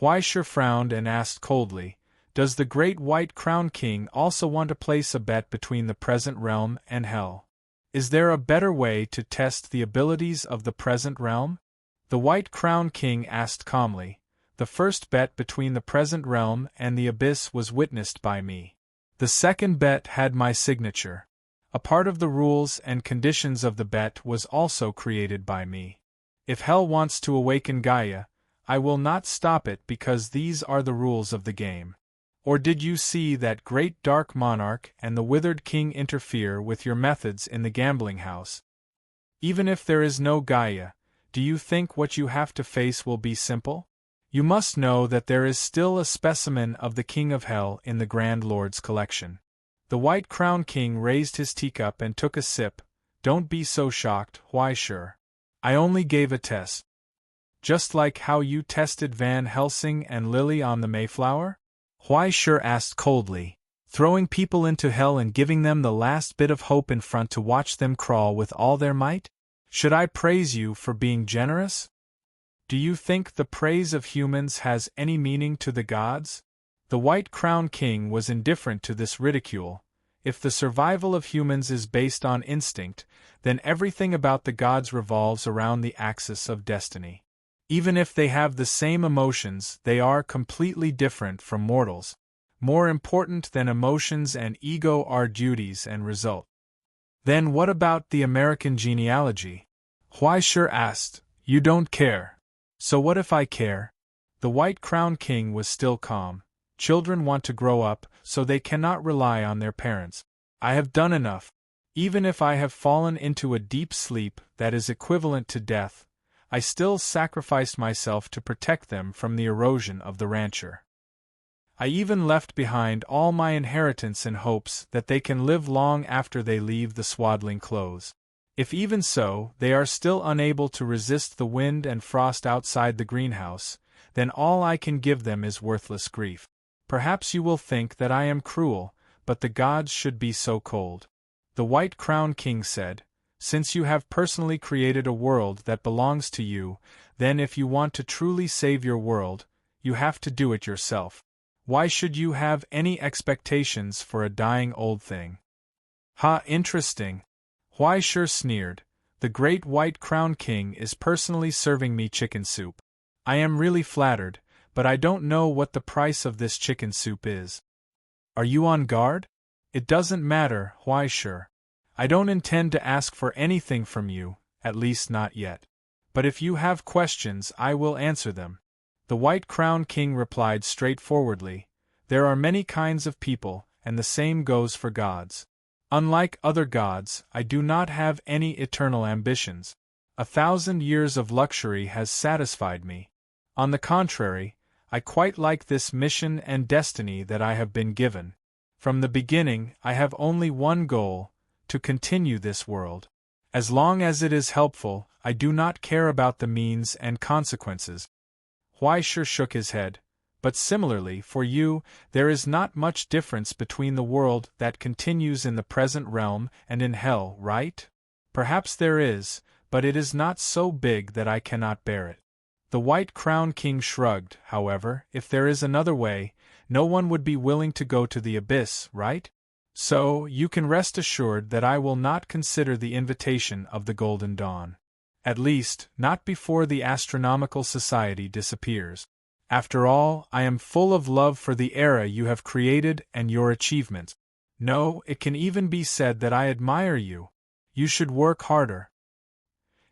Huai Shi frowned and asked coldly, Does the great White Crown King also want to place a bet between the present realm and hell? Is there a better way to test the abilities of the present realm? The White Crown King asked calmly. The first bet between the present realm and the abyss was witnessed by me. The second bet had my signature. A part of the rules and conditions of the bet was also created by me. If hell wants to awaken Gaia, I will not stop it because these are the rules of the game. Or did you see that great dark monarch and the withered king interfere with your methods in the gambling house? Even if there is no Gaia, do you think what you have to face will be simple? You must know that there is still a specimen of the King of Hell in the Grand Lord's collection. The White Crown King raised his teacup and took a sip. Don't be so shocked, why sure. I only gave a test. Just like how you tested Van Helsing and Lily on the Mayflower? Why sure asked coldly, throwing people into hell and giving them the last bit of hope in front to watch them crawl with all their might? Should I praise you for being generous? Do you think the praise of humans has any meaning to the gods? The White Crown King was indifferent to this ridicule. If the survival of humans is based on instinct, then everything about the gods revolves around the axis of destiny. Even if they have the same emotions, they are completely different from mortals. More important than emotions and ego are duties and result. Then what about the American genealogy? Why sure asked, you don't care. So what if I care? The White Crown King was still calm. Children want to grow up, so they cannot rely on their parents. I have done enough. Even if I have fallen into a deep sleep that is equivalent to death, I still sacrificed myself to protect them from the erosion of the rancher. I even left behind all my inheritance in hopes that they can live long after they leave the swaddling clothes. If even so, they are still unable to resist the wind and frost outside the greenhouse, then all I can give them is worthless grief. Perhaps you will think that I am cruel, but the gods should be so cold. The White Crown King said, since you have personally created a world that belongs to you, then if you want to truly save your world, you have to do it yourself. Why should you have any expectations for a dying old thing? Ha, interesting. Why sure sneered. The great White Crown King is personally serving me chicken soup. I am really flattered, but I don't know what the price of this chicken soup is. Are you on guard? It doesn't matter, why sure. I don't intend to ask for anything from you, at least not yet. But if you have questions, I will answer them. The White Crown King replied straightforwardly, there are many kinds of people, and the same goes for gods. Unlike other gods, I do not have any eternal ambitions. 1,000 years of luxury has satisfied me. On the contrary, I quite like this mission and destiny that I have been given. From the beginning, I have only one goal, to continue this world. As long as it is helpful, I do not care about the means and consequences. Huaisher shook his head. But similarly, for you, there is not much difference between the world that continues in the present realm and in hell, right? Perhaps there is, but it is not so big that I cannot bear it. The White Crown King shrugged, however, if there is another way, no one would be willing to go to the abyss, right? So, you can rest assured that I will not consider the invitation of the Golden Dawn. At least, not before the Astronomical Society disappears. After all, I am full of love for the era you have created and your achievements. No, it can even be said that I admire you. You should work harder.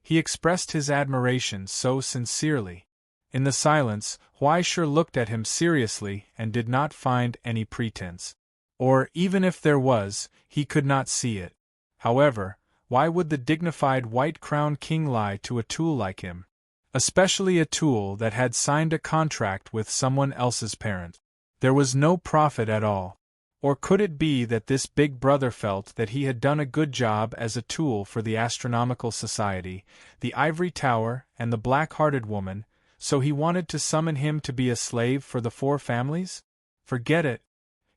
He expressed his admiration so sincerely. In the silence, Huaisher looked at him seriously and did not find any pretense. Or, even if there was, he could not see it. However, why would the dignified White Crown King lie to a tool like him? Especially a tool that had signed a contract with someone else's parent. There was no profit at all. Or could it be that this big brother felt that he had done a good job as a tool for the Astronomical Society, the Ivory Tower, and the black-hearted woman, so he wanted to summon him to be a slave for the 4 families? Forget it.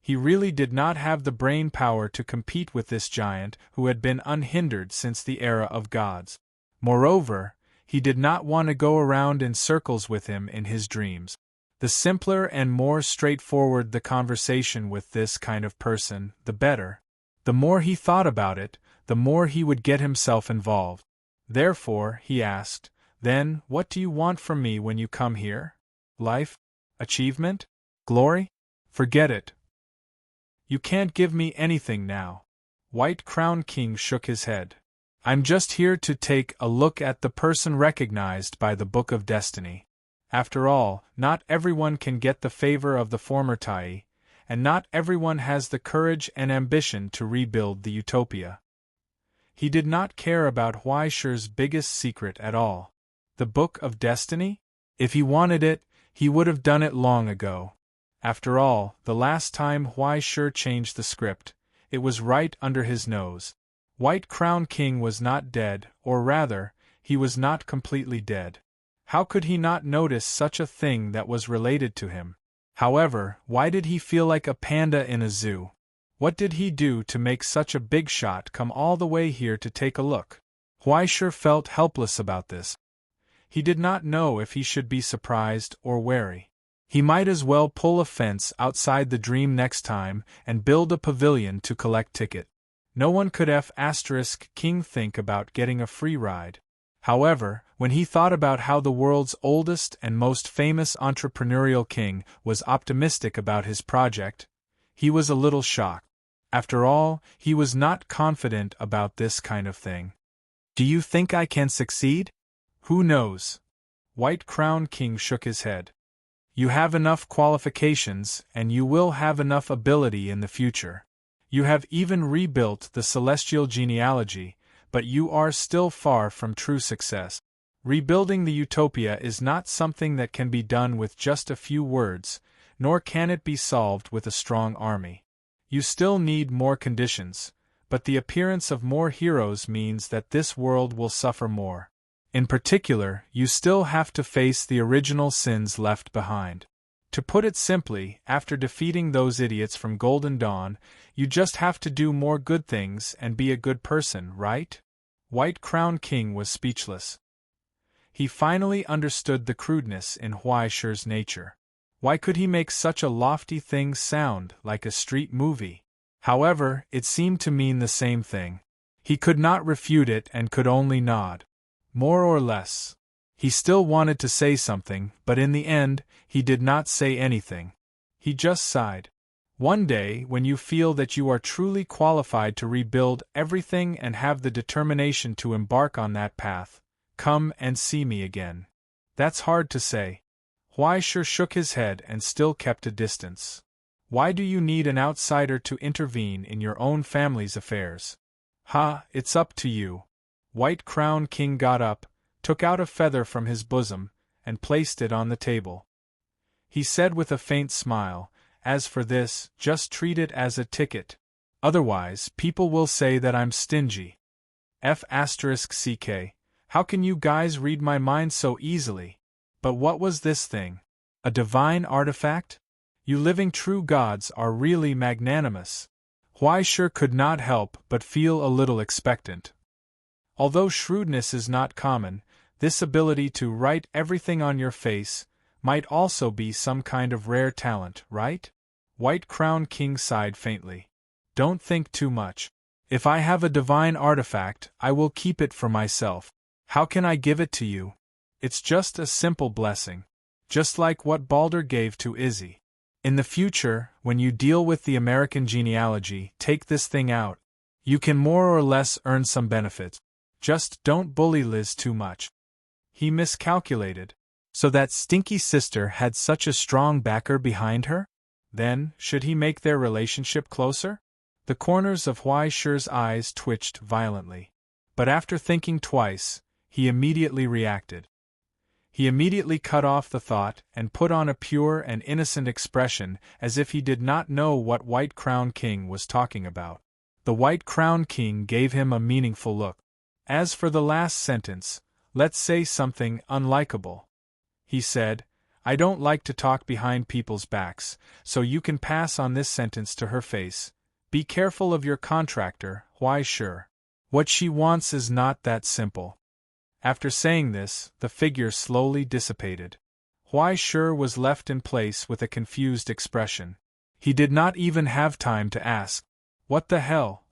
He really did not have the brain power to compete with this giant who had been unhindered since the era of gods. Moreover, he did not want to go around in circles with him in his dreams. The simpler and more straightforward the conversation with this kind of person, the better. The more he thought about it, the more he would get himself involved. Therefore, he asked, then, what do you want from me when you come here? Life? Achievement? Glory? Forget it. You can't give me anything now. White Crown King shook his head. I'm just here to take a look at the person recognized by the Book of Destiny. After all, not everyone can get the favor of the former Tai, and not everyone has the courage and ambition to rebuild the utopia. He did not care about Huaisher's biggest secret at all. The Book of Destiny? If he wanted it, he would have done it long ago. After all, the last time Huaisher changed the script, it was right under his nose. White Crown King was not dead, or rather, he was not completely dead. How could he not notice such a thing that was related to him? However, why did he feel like a panda in a zoo? What did he do to make such a big shot come all the way here to take a look? Huaishir felt helpless about this. He did not know if he should be surprised or wary. He might as well pull a fence outside the dream next time and build a pavilion to collect ticket. No one could King think about getting a free ride. However, when he thought about how the world's oldest and most famous entrepreneurial king was optimistic about his project, he was a little shocked. After all, he was not confident about this kind of thing. "Do you think I can succeed?" "Who knows?" White Crown King shook his head. "You have enough qualifications, and you will have enough ability in the future. You have even rebuilt the celestial genealogy, but you are still far from true success. Rebuilding the utopia is not something that can be done with just a few words, nor can it be solved with a strong army. You still need more conditions, but the appearance of more heroes means that this world will suffer more. In particular, you still have to face the original sins left behind. To put it simply, after defeating those idiots from Golden Dawn, you just have to do more good things and be a good person, right?" White Crown King was speechless. He finally understood the crudeness in Huaishir's nature. Why could he make such a lofty thing sound like a street movie? However, it seemed to mean the same thing. He could not refute it and could only nod. More or less. He still wanted to say something, but in the end, he did not say anything. He just sighed. "One day, when you feel that you are truly qualified to rebuild everything and have the determination to embark on that path, come and see me again." "That's hard to say." Huaishir shook his head and still kept a distance. "Why do you need an outsider to intervene in your own family's affairs?" It's up to you." White Crown King got up, took out a feather from his bosom, and placed it on the table. He said with a faint smile, "As for this, just treat it as a ticket. Otherwise, people will say that I'm stingy." How can you guys read my mind so easily? But what was this thing? A divine artifact? You living true gods are really magnanimous. Huaishir could not help but feel a little expectant. Although shrewdness is not common, this ability to write everything on your face might also be some kind of rare talent, right? White Crown King sighed faintly. "Don't think too much. If I have a divine artifact, I will keep it for myself. How can I give it to you? It's just a simple blessing. Just like what Balder gave to Izzy. In the future, when you deal with the American genealogy, take this thing out. You can more or less earn some benefit. Just don't bully Liz too much." He miscalculated. So that stinky sister had such a strong backer behind her? Then, should he make their relationship closer? The corners of Huaishir's eyes twitched violently. But after thinking twice, he immediately reacted. He immediately cut off the thought and put on a pure and innocent expression as if he did not know what White Crown King was talking about. The White Crown King gave him a meaningful look. "As for the last sentence, let's say something unlikable," he said. "I don't like to talk behind people's backs, so you can pass on this sentence to her face. Be careful of your contractor, Huaishir. What she wants is not that simple." After saying this, the figure slowly dissipated. Huaishir was left in place with a confused expression. He did not even have time to ask, "What the hell?"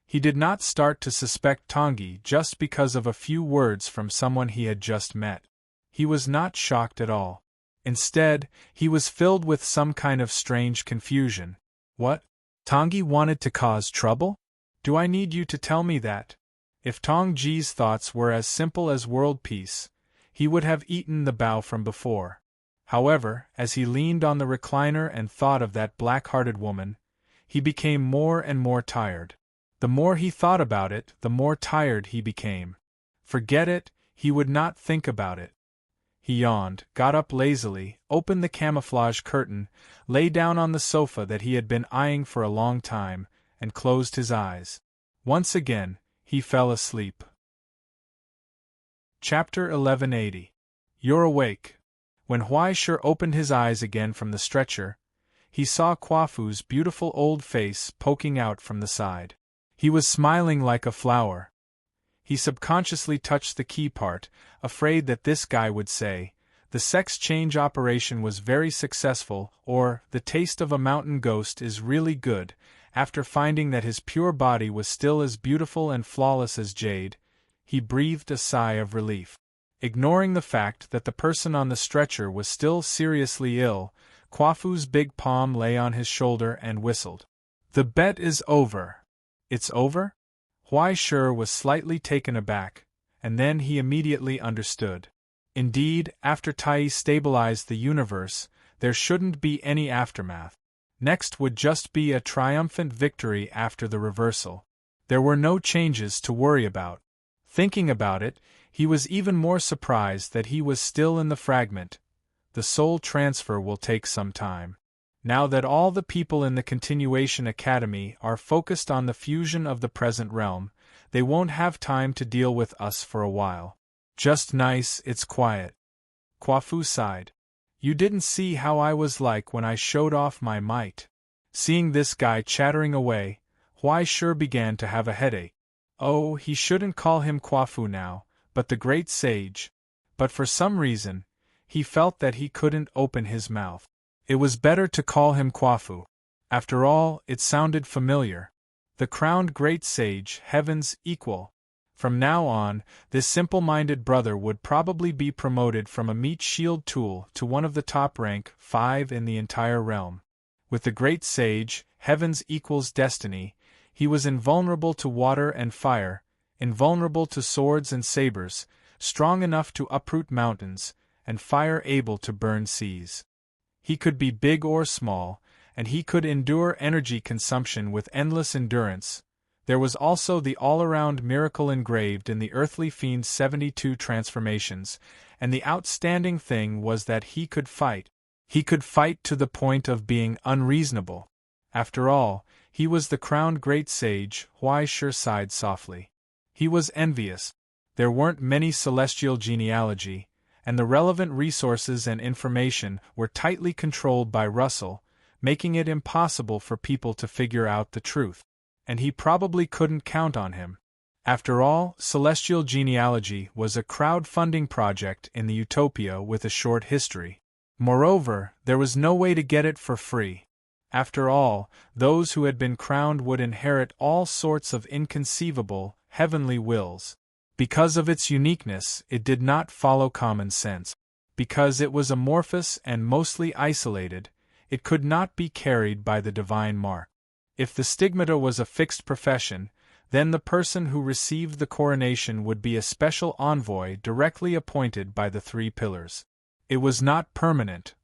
He did not start to suspect Tongi just because of a few words from someone he had just met. He was not shocked at all. Instead, he was filled with some kind of strange confusion. What? Tongi wanted to cause trouble? Do I need you to tell me that? If Tongji's thoughts were as simple as world peace, he would have eaten the bow from before. However, as he leaned on the recliner and thought of that black-hearted woman, he became more and more tired. The more he thought about it, the more tired he became. Forget it, he would not think about it. He yawned, got up lazily, opened the camouflage curtain, lay down on the sofa that he had been eyeing for a long time, and closed his eyes. Once again, he fell asleep. Chapter 1180. You're awake. When Huai-Shur opened his eyes again from the stretcher, he saw Quafu's beautiful old face poking out from the side. He was smiling like a flower. He subconsciously touched the key part, afraid that this guy would say, "The sex change operation was very successful," or "The taste of a mountain ghost is really good." After finding that his pure body was still as beautiful and flawless as jade, he breathed a sigh of relief. Ignoring the fact that the person on the stretcher was still seriously ill, Quafu's big palm lay on his shoulder and whistled. "The bet is over." "It's over?" Huai-Shur was slightly taken aback, and then he immediately understood. Indeed, after Tai stabilized the universe, there shouldn't be any aftermath. Next would just be a triumphant victory after the reversal. There were no changes to worry about. Thinking about it, he was even more surprised that he was still in the fragment. The soul transfer will take some time. Now that all the people in the Continuation Academy are focused on the fusion of the present realm, they won't have time to deal with us for a while. Just nice it's quiet. Quafu sighed. You didn't see how I was like when I showed off my might. Seeing this guy chattering away, Huai-Shur began to have a headache. Oh, he shouldn't call him Quafu now, but the great sage. But for some reason, he felt that he couldn't open his mouth. It was better to call him Quafu. After all, it sounded familiar. The crowned great sage, heaven's equal. From now on, this simple-minded brother would probably be promoted from a meat shield tool to one of the top rank 5 in the entire realm. With the great sage, heaven's equal's destiny, he was invulnerable to water and fire, invulnerable to swords and sabers, strong enough to uproot mountains, and fire able to burn seas. He could be big or small, and he could endure energy consumption with endless endurance. There was also the all-around miracle engraved in the earthly fiend's 72 transformations, and the outstanding thing was that he could fight. He could fight to the point of being unreasonable. After all, he was the crowned great sage. Huai-Shur sighed softly. He was envious. There weren't many celestial genealogy, and the relevant resources and information were tightly controlled by Russell, making it impossible for people to figure out the truth. And he probably couldn't count on him. After all, celestial genealogy was a crowdfunding project in the Utopia with a short history. Moreover, there was no way to get it for free. After all, those who had been crowned would inherit all sorts of inconceivable, heavenly wills. Because of its uniqueness, it did not follow common sense. Because it was amorphous and mostly isolated, it could not be carried by the divine mark. If the stigmata was a fixed profession, then the person who received the coronation would be a special envoy directly appointed by the 3 pillars. It was not permanent.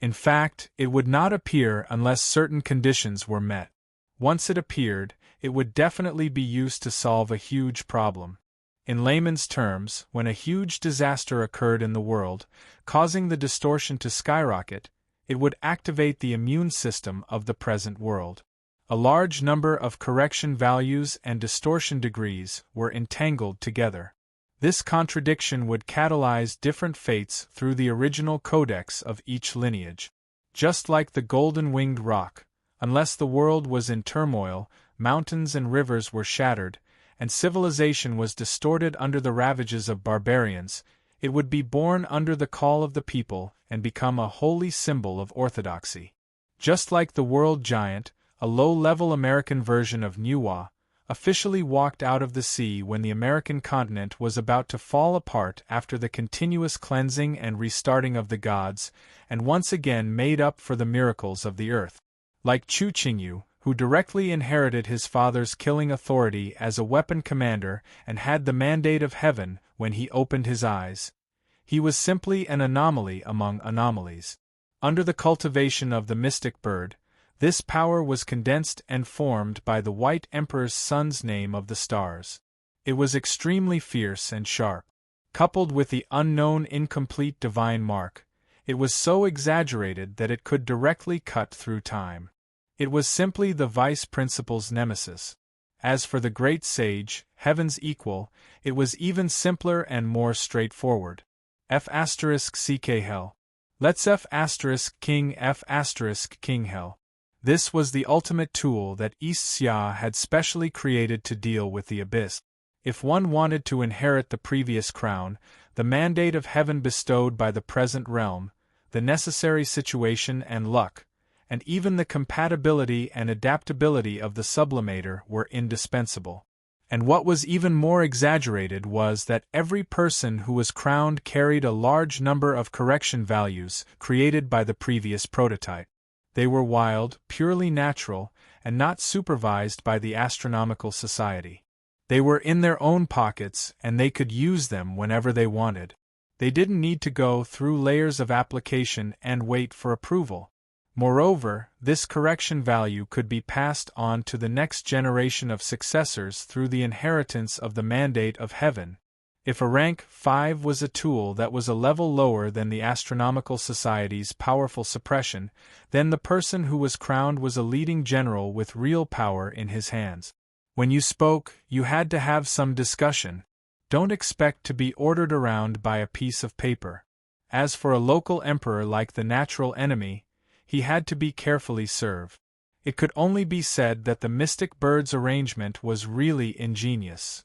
In fact, it would not appear unless certain conditions were met. Once it appeared, it would definitely be used to solve a huge problem. In layman's terms, when a huge disaster occurred in the world, causing the distortion to skyrocket, it would activate the immune system of the present world. A large number of correction values and distortion degrees were entangled together. This contradiction would catalyze different fates through the original codex of each lineage. Just like the golden-winged rock, unless the world was in turmoil, mountains and rivers were shattered, and civilization was distorted under the ravages of barbarians, it would be born under the call of the people and become a holy symbol of orthodoxy. Just like the world giant, a low-level American version of Nuwa, officially walked out of the sea when the American continent was about to fall apart after the continuous cleansing and restarting of the gods, and once again made up for the miracles of the earth. Like Chu Qingyu, who directly inherited his father's killing authority as a weapon commander and had the mandate of heaven when he opened his eyes, he was simply an anomaly among anomalies. Under the cultivation of the mystic bird, this power was condensed and formed by the White Emperor's son's name of the stars. It was extremely fierce and sharp. Coupled with the unknown incomplete divine mark, it was so exaggerated that it could directly cut through time. It was simply the vice principal's nemesis. As for the great sage, heaven's equal, it was even simpler and more straightforward. F*ck hell. Let's F*king F*king hell. This was the ultimate tool that East Xia had specially created to deal with the abyss. If one wanted to inherit the previous crown, the mandate of heaven bestowed by the present realm, the necessary situation and luck, and even the compatibility and adaptability of the sublimator were indispensable. And what was even more exaggerated was that every person who was crowned carried a large number of correction values created by the previous prototype. They were wild, purely natural, and not supervised by the Astronomical Society. They were in their own pockets, and they could use them whenever they wanted. They didn't need to go through layers of application and wait for approval. Moreover, this correction value could be passed on to the next generation of successors through the inheritance of the mandate of heaven. If a rank 5 was a tool that was a level lower than the Astronomical Society's powerful suppression, then the person who was crowned was a leading general with real power in his hands. When you spoke, you had to have some discussion. Don't expect to be ordered around by a piece of paper. As for a local emperor like the natural enemy, he had to be carefully served. It could only be said that the mystic bird's arrangement was really ingenious.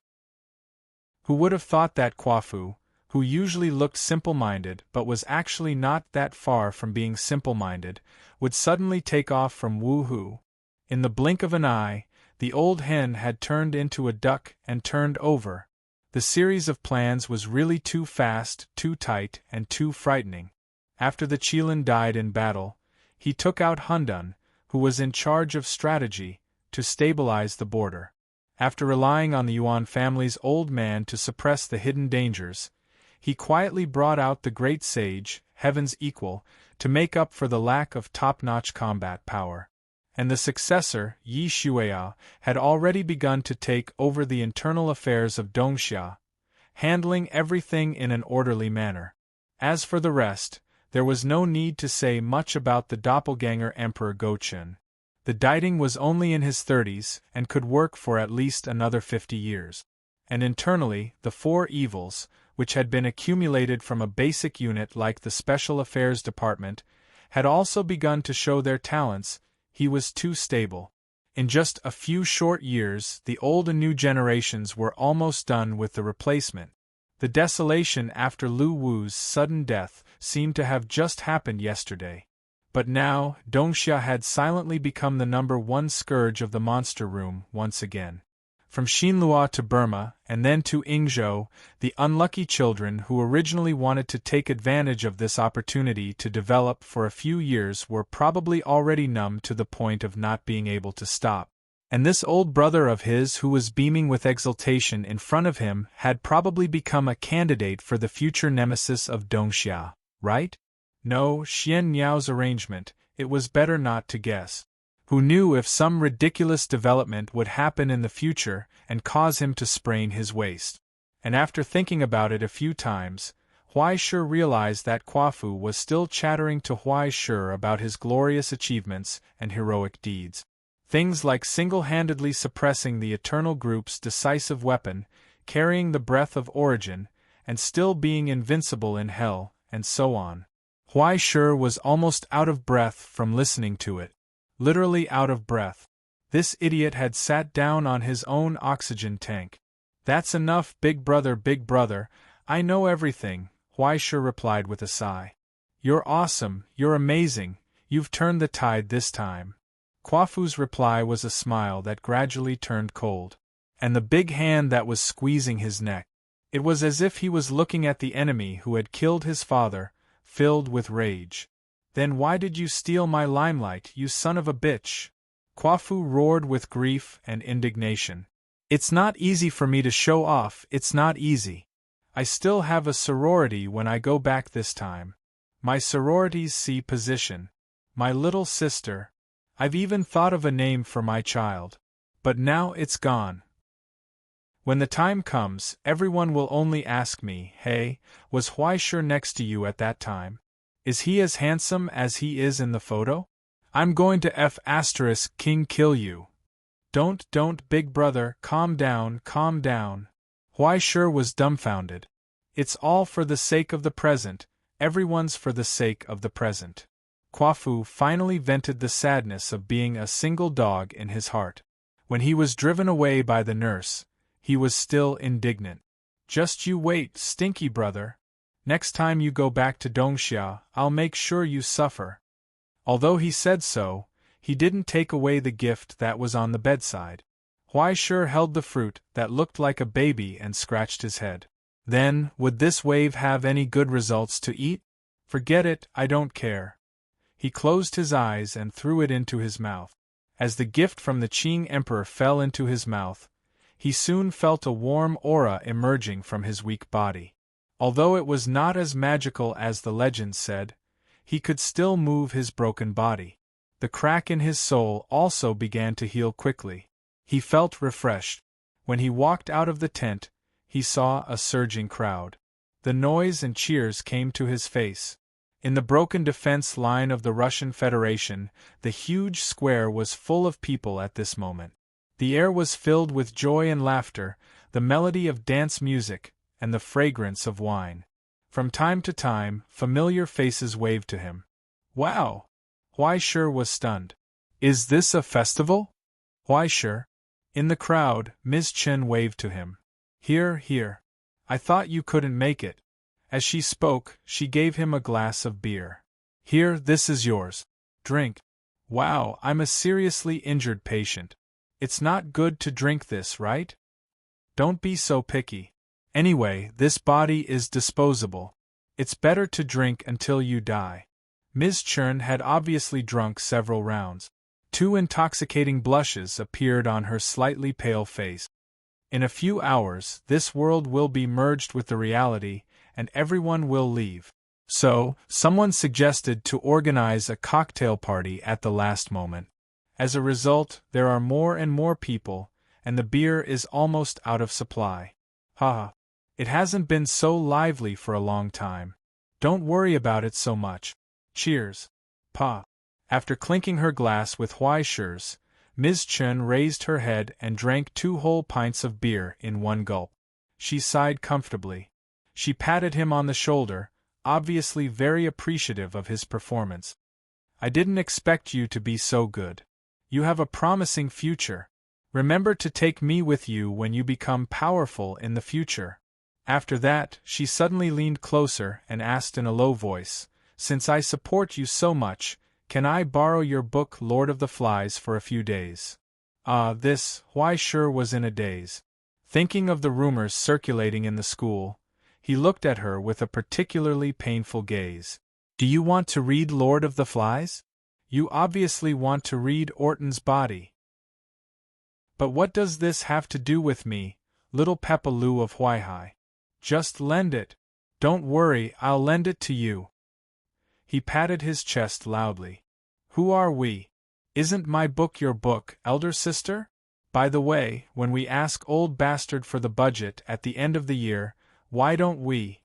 Who would have thought that Quafu, who usually looked simple-minded but was actually not that far from being simple-minded, would suddenly take off from Wu-Hu? In the blink of an eye, the old hen had turned into a duck and turned over. The series of plans was really too fast, too tight, and too frightening. After the Qilin died in battle, he took out Hundun, who was in charge of strategy, to stabilize the border. After relying on the Yuan family's old man to suppress the hidden dangers, he quietly brought out the great sage, heaven's equal, to make up for the lack of top-notch combat power. And the successor, Yi Xueya, had already begun to take over the internal affairs of Dongxia, handling everything in an orderly manner. As for the rest, there was no need to say much about the doppelganger Emperor Gochen. The Diding was only in his 30s and could work for at least another 50 years. And internally, the four evils, which had been accumulated from a basic unit like the Special Affairs Department, had also begun to show their talents. He was too stable. In just a few short years, the old and new generations were almost done with the replacement. The desolation after Lu Wu's sudden death seemed to have just happened yesterday. But now, Dongxia had silently become the #1 scourge of the monster room once again. From Xinlua to Burma, and then to Yingzhou, the unlucky children who originally wanted to take advantage of this opportunity to develop for a few years were probably already numb to the point of not being able to stop. And this old brother of his who was beaming with exultation in front of him had probably become a candidate for the future nemesis of Dongxia, right? No, Xian Niao's arrangement, it was better not to guess. Who knew if some ridiculous development would happen in the future and cause him to sprain his waist? And after thinking about it a few times, Huai Shi realized that Quafu was still chattering to Huai Shi about his glorious achievements and heroic deeds. Things like single-handedly suppressing the Eternal Group's decisive weapon, carrying the breath of origin, and still being invincible in hell, and so on. Huai Shi was almost out of breath from listening to it. Literally out of breath. This idiot had sat down on his own oxygen tank. "That's enough, big brother, I know everything," Huai Shi replied with a sigh. "You're awesome, you're amazing, you've turned the tide this time." Quafu's reply was a smile that gradually turned cold. And the big hand that was squeezing his neck. It was as if he was looking at the enemy who had killed his father, filled with rage. "Then why did you steal my limelight, you son of a bitch?" Quafu roared with grief and indignation. "It's not easy for me to show off, it's not easy. I still have a sorority when I go back this time. My sorority's C position. My little sister. I've even thought of a name for my child. But now it's gone. When the time comes, everyone will only ask me, hey, was Huai Shi next to you at that time? Is he as handsome as he is in the photo? I'm going to F asterisk king kill you. Don't, big brother, calm down, calm down. Huaishir was dumbfounded. It's all for the sake of the present, everyone's for the sake of the present. Quafu finally vented the sadness of being a single dog in his heart. When he was driven away by the nurse, he was still indignant. Just you wait, stinky brother. Next time you go back to Dongxia, I'll make sure you suffer. Although he said so, he didn't take away the gift that was on the bedside. Huaishir held the fruit that looked like a baby and scratched his head. Then, would this wave have any good results to eat? Forget it, I don't care. He closed his eyes and threw it into his mouth. As the gift from the Qing Emperor fell into his mouth, he soon felt a warm aura emerging from his weak body. Although it was not as magical as the legends said, he could still move his broken body. The crack in his soul also began to heal quickly. He felt refreshed. When he walked out of the tent, he saw a surging crowd. The noise and cheers came to his face. In the broken defense line of the Russian Federation, the huge square was full of people at this moment. The air was filled with joy and laughter, the melody of dance music, and the fragrance of wine. From time to time, familiar faces waved to him. Wow! Huaishir was stunned. Is this a festival? Huaishir? In the crowd, Ms. Chen waved to him. Here. I thought you couldn't make it. As she spoke, she gave him a glass of beer. Here, this is yours. Drink. Wow, I'm a seriously injured patient. It's not good to drink this, right? Don't be so picky. Anyway, this body is disposable. It's better to drink until you die. Ms. Chen had obviously drunk several rounds. 2 intoxicating blushes appeared on her slightly pale face. In a few hours, this world will be merged with the reality, and everyone will leave. So, someone suggested to organize a cocktail party at the last moment. As a result, there are more and more people, and the beer is almost out of supply. Haha. It hasn't been so lively for a long time. Don't worry about it so much. Cheers. Pa. After clinking her glass with Huaishir's, Ms. Chen raised her head and drank 2 whole pints of beer in one gulp. She sighed comfortably. She patted him on the shoulder, obviously very appreciative of his performance. I didn't expect you to be so good. You have a promising future. Remember to take me with you when you become powerful in the future. After that, she suddenly leaned closer and asked in a low voice, Since I support you so much, can I borrow your book Lord of the Flies for a few days? Huaishir was in a daze. Thinking of the rumors circulating in the school, he looked at her with a particularly painful gaze. Do you want to read Lord of the Flies? You obviously want to read Orton's Body. But what does this have to do with me, little Pepaloo of Huaihai? Just lend it. Don't worry, I'll lend it to you. He patted his chest loudly. Who are we? Isn't my book your book, elder sister? By the way, when we ask old bastard for the budget at the end of the year, why don't we?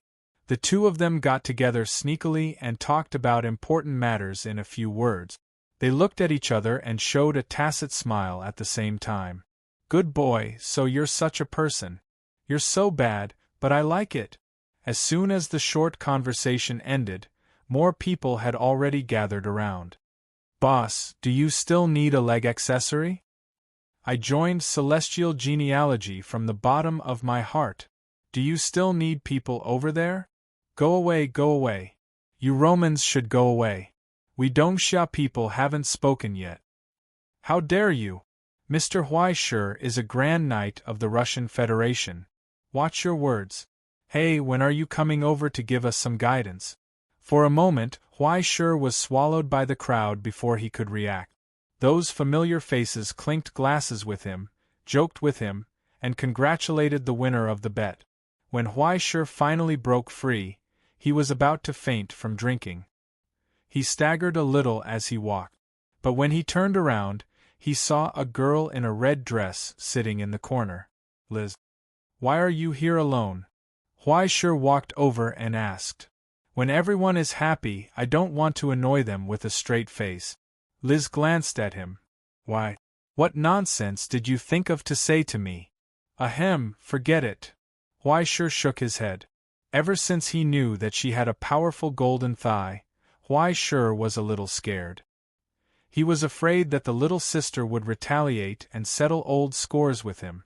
The two of them got together sneakily and talked about important matters in a few words. They looked at each other and showed a tacit smile at the same time. Good boy, so you're such a person. You're so bad, but I like it. As soon as the short conversation ended, more people had already gathered around. Boss, do you still need a leg accessory? I joined Celestial Genealogy from the bottom of my heart. Do you still need people over there? Go away, go away. You Romans should go away. We Dongxia people haven't spoken yet. How dare you? Mr. Huaishir is a Grand Knight of the Russian Federation. Watch your words. Hey, when are you coming over to give us some guidance? For a moment, Huaishir was swallowed by the crowd before he could react. Those familiar faces clinked glasses with him, joked with him, and congratulated the winner of the bet. When Huaishir finally broke free, he was about to faint from drinking. He staggered a little as he walked. But when he turned around, he saw a girl in a red dress sitting in the corner. Liz. Why are you here alone? Huaishir walked over and asked. When everyone is happy, I don't want to annoy them with a straight face. Liz glanced at him. Why? What nonsense did you think of to say to me? Ahem, forget it. Huaisher shook his head. Ever since he knew that she had a powerful golden thigh, Huaisher was a little scared. He was afraid that the little sister would retaliate and settle old scores with him.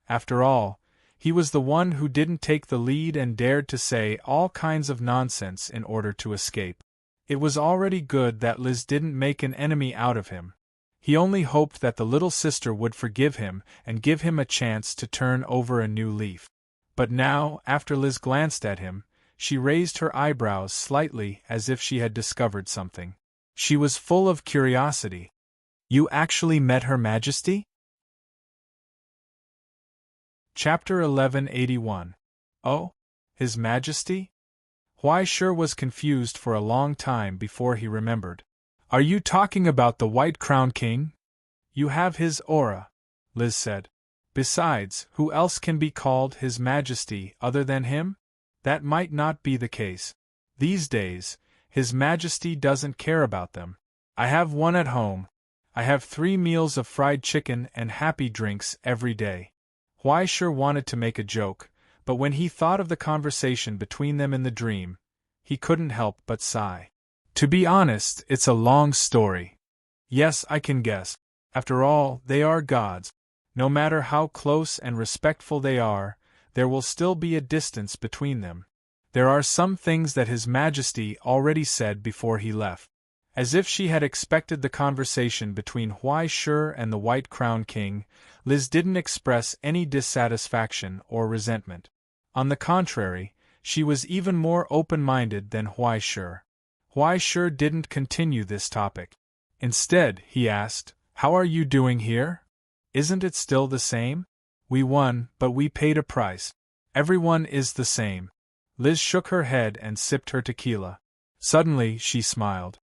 After all, he was the one who didn't take the lead and dared to say all kinds of nonsense in order to escape. It was already good that Liz didn't make an enemy out of him. He only hoped that the little sister would forgive him and give him a chance to turn over a new leaf. But now, after Liz glanced at him, she raised her eyebrows slightly as if she had discovered something. She was full of curiosity. You actually met Her Majesty? Chapter 1181. Oh? His Majesty? Huaisher was confused for a long time before he remembered. Are you talking about the White Crown King? You have his aura, Liz said. Besides, who else can be called His Majesty other than him? That might not be the case. These days, His Majesty doesn't care about them. I have one at home. I have 3 meals of fried chicken and happy drinks every day. Huaisher wanted to make a joke, but when he thought of the conversation between them in the dream, he couldn't help but sigh. To be honest, it's a long story. Yes, I can guess. After all, they are gods. No matter how close and respectful they are, there will still be a distance between them. There are some things that His Majesty already said before he left. As if she had expected the conversation between Huaisher and the White Crown King, Liz didn't express any dissatisfaction or resentment. On the contrary, she was even more open-minded than Huaisher. Huaisher didn't continue this topic. Instead, he asked, How are you doing here? Isn't it still the same? We won, but we paid a price. Everyone is the same. Liz shook her head and sipped her tequila. Suddenly, she smiled.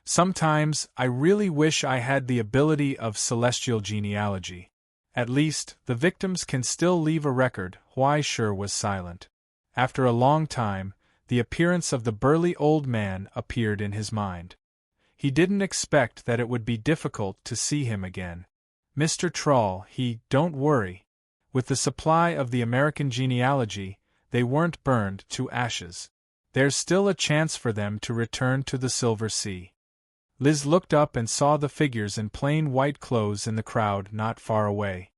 Sometimes, I really wish I had the ability of celestial genealogy. At least, the victims can still leave a record. Huaisher was silent. After a long time, the appearance of the burly old man appeared in his mind. He didn't expect that it would be difficult to see him again. Mr. Trull, don't worry. With the supply of the American genealogy, they weren't burned to ashes. There's still a chance for them to return to the Silver Sea. Liz looked up and saw the figures in plain white clothes in the crowd not far away.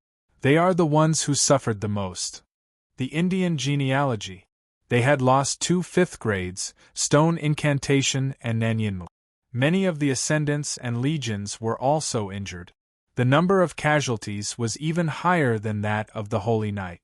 They are the ones who suffered the most. The Indian genealogy. They had lost 2 5th grades, Stone Incantation and Nanyinmu. Many of the ascendants and legions were also injured. The number of casualties was even higher than that of the Holy Knight.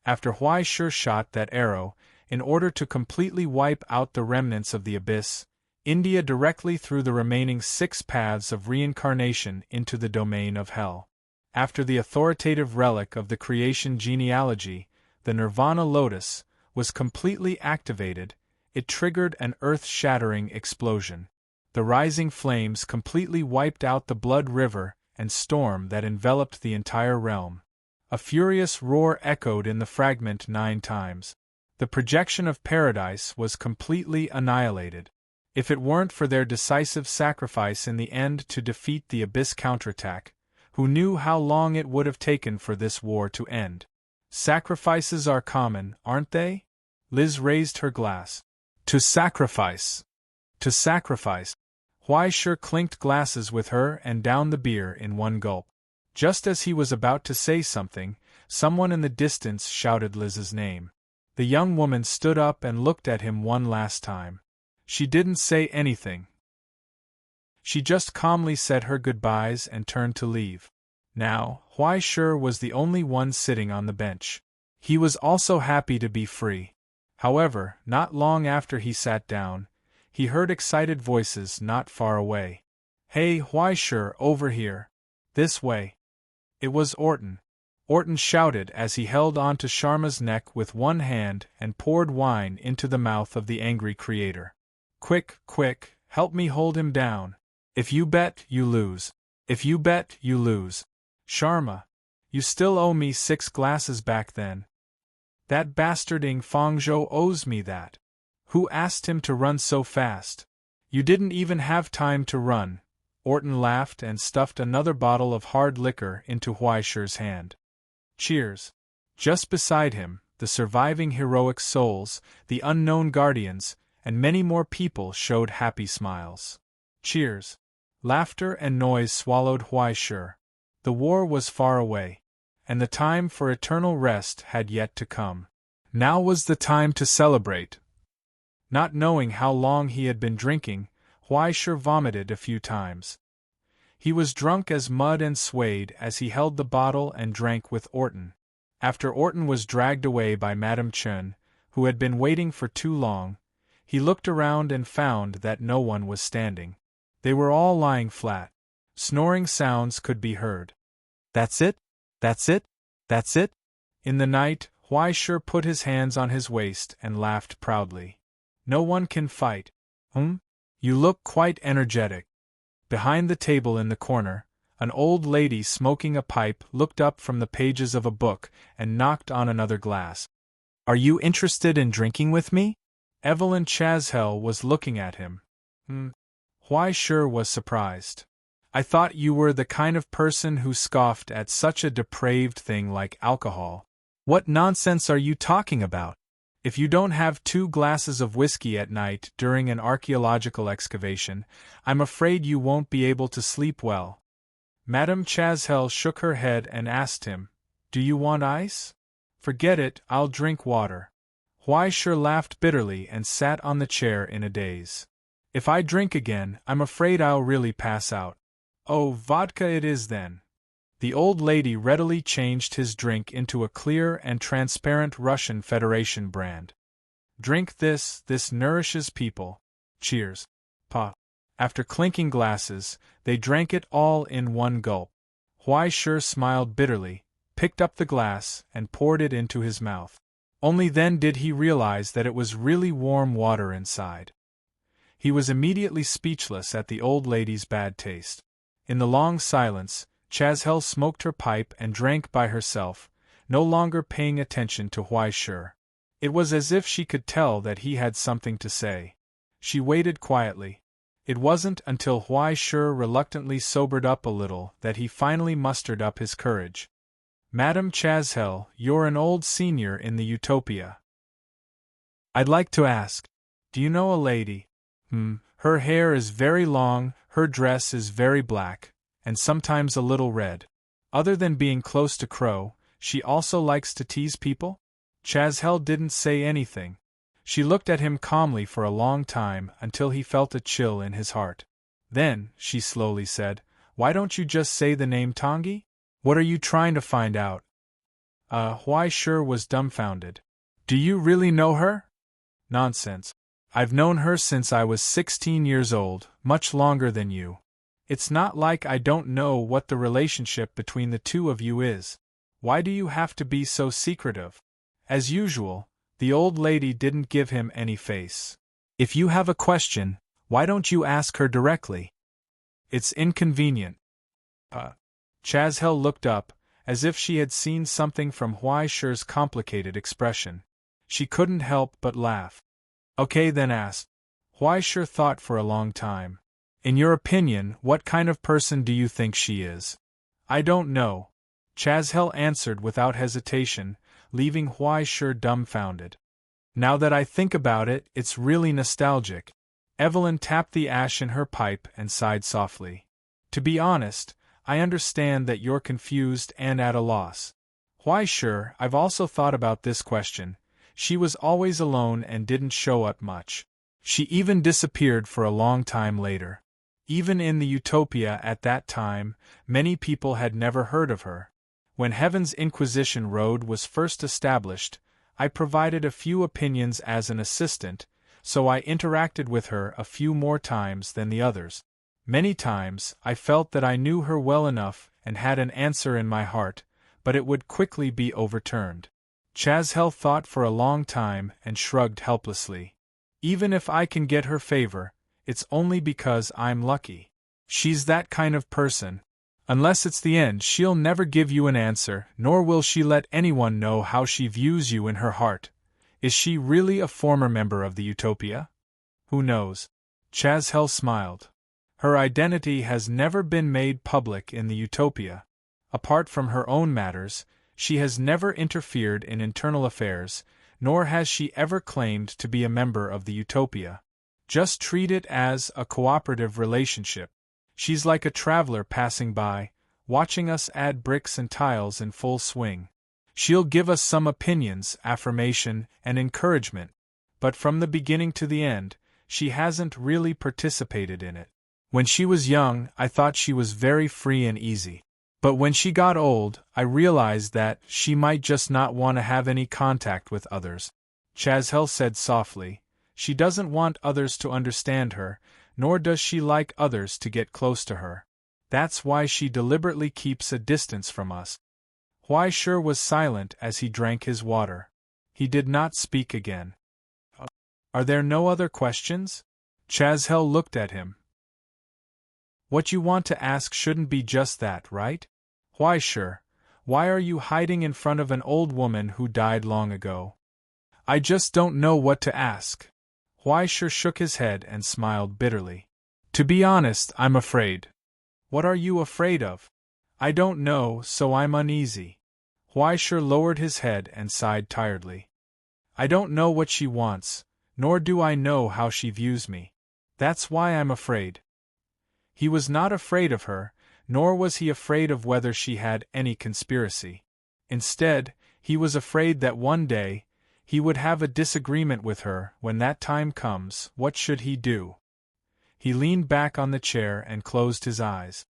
After Huaisher shot that arrow, in order to completely wipe out the remnants of the abyss, India directly threw the remaining 6 paths of reincarnation into the domain of hell. After the authoritative relic of the creation genealogy, the Nirvana Lotus, was completely activated, it triggered an earth-shattering explosion. The rising flames completely wiped out the blood river and storm that enveloped the entire realm. A furious roar echoed in the fragment 9 times. The projection of paradise was completely annihilated. If it weren't for their decisive sacrifice in the end to defeat the Abyss counterattack, who knew how long it would have taken for this war to end? Sacrifices are common, aren't they? Liz raised her glass. To sacrifice. To sacrifice. Huaisher clinked glasses with her and downed the beer in one gulp. Just as he was about to say something, someone in the distance shouted Liz's name. The young woman stood up and looked at him one last time. She didn't say anything. She just calmly said her goodbyes and turned to leave. Now, Huaisher was the only one sitting on the bench. He was also happy to be free. However, not long after he sat down, he heard excited voices not far away. Hey, Huaisher, over here. This way. It was Orton. Orton shouted as he held onto Sharma's neck with one hand and poured wine into the mouth of the angry creator. Quick, quick, help me hold him down. If you bet, you lose. If you bet, you lose. Sharma, you still owe me 6 glasses back then. That bastard Ing Fangzhou owes me that. Who asked him to run so fast? You didn't even have time to run. Orton laughed and stuffed another bottle of hard liquor into Huaisher's hand. Cheers. Just beside him, the surviving heroic souls, the unknown guardians, and many more people showed happy smiles. Cheers. Laughter and noise swallowed Huaisher. The war was far away, and the time for eternal rest had yet to come. Now was the time to celebrate. Not knowing how long he had been drinking, Huaisher vomited a few times. He was drunk as mud and swayed as he held the bottle and drank with Orton. After Orton was dragged away by Madame Chen, who had been waiting for too long, he looked around and found that no one was standing. They were all lying flat. Snoring sounds could be heard. That's it? That's it? That's it? In the night, Huaisher put his hands on his waist and laughed proudly. No one can fight. You look quite energetic. Behind the table in the corner, an old lady smoking a pipe looked up from the pages of a book and knocked on another glass. Are you interested in drinking with me? Evelyn Chashel was looking at him. Huaisher was surprised. I thought you were the kind of person who scoffed at such a depraved thing like alcohol. What nonsense are you talking about? If you don't have 2 glasses of whiskey at night during an archaeological excavation, I'm afraid you won't be able to sleep well. Madame Chashel shook her head and asked him, Do you want ice? Forget it, I'll drink water. Huaisher laughed bitterly and sat on the chair in a daze. If I drink again, I'm afraid I'll really pass out. Oh, vodka it is then. The old lady readily changed his drink into a clear and transparent Russian Federation brand. Drink this nourishes people. Cheers. Pa. After clinking glasses, they drank it all in one gulp. Huaisher smiled bitterly, picked up the glass, and poured it into his mouth. Only then did he realize that it was really warm water inside. He was immediately speechless at the old lady's bad taste. In the long silence, Chashel smoked her pipe and drank by herself, no longer paying attention to Huaisher. It was as if she could tell that he had something to say. She waited quietly. It wasn't until Huaisher reluctantly sobered up a little that he finally mustered up his courage. Madame Chashel, you're an old senior in the Utopia. I'd like to ask, do you know a lady? Her hair is very long, her dress is very black, and sometimes a little red. Other than being close to Crow, she also likes to tease people? Chashel didn't say anything. She looked at him calmly for a long time until he felt a chill in his heart. Then, she slowly said, Why don't you just say the name Tanguy? What are you trying to find out? Huaisher was dumbfounded. Do you really know her? Nonsense. I've known her since I was 16 years old, much longer than you. It's not like I don't know what the relationship between the two of you is. Why do you have to be so secretive? As usual, the old lady didn't give him any face. If you have a question, why don't you ask her directly? It's inconvenient. Chashel looked up, as if she had seen something from Huaisher's complicated expression. She couldn't help but laugh. Okay, then ask. Huaisher thought for a long time. In your opinion, what kind of person do you think she is? I don't know. Chashel answered without hesitation, leaving Huaisher dumbfounded. Now that I think about it, it's really nostalgic. Evelyn tapped the ash in her pipe and sighed softly. To be honest, I understand that you're confused and at a loss. Huaisher, I've also thought about this question. She was always alone and didn't show up much. She even disappeared for a long time later. Even in the Utopia at that time, many people had never heard of her. When Heaven's Inquisition Road was first established, I provided a few opinions as an assistant, so I interacted with her a few more times than the others. Many times, I felt that I knew her well enough and had an answer in my heart, but it would quickly be overturned. Chashel thought for a long time and shrugged helplessly. Even if I can get her favor, it's only because I'm lucky. She's that kind of person. Unless it's the end, she'll never give you an answer, nor will she let anyone know how she views you in her heart. Is she really a former member of the Utopia? Who knows? Chashel smiled. Her identity has never been made public in the utopia. Apart from her own matters, she has never interfered in internal affairs, nor has she ever claimed to be a member of the utopia. Just treat it as a cooperative relationship. She's like a traveler passing by, watching us add bricks and tiles in full swing. She'll give us some opinions, affirmation, and encouragement, but from the beginning to the end, she hasn't really participated in it. When she was young, I thought she was very free and easy. But when she got old, I realized that she might just not want to have any contact with others. Chazhel said softly, she doesn't want others to understand her, nor does she like others to get close to her. That's why she deliberately keeps a distance from us. Huaishur was silent as he drank his water. He did not speak again. Are there no other questions? Chazhel looked at him. What you want to ask shouldn't be just that, right? Huaishur, why are you hiding in front of an old woman who died long ago? I just don't know what to ask. Huaishur shook his head and smiled bitterly. To be honest, I'm afraid. What are you afraid of? I don't know, so I'm uneasy. Huaishur lowered his head and sighed tiredly. I don't know what she wants, nor do I know how she views me. That's why I'm afraid. He was not afraid of her, nor was he afraid of whether she had any conspiracy. Instead, he was afraid that one day, he would have a disagreement with her. When that time comes, what should he do? He leaned back on the chair and closed his eyes.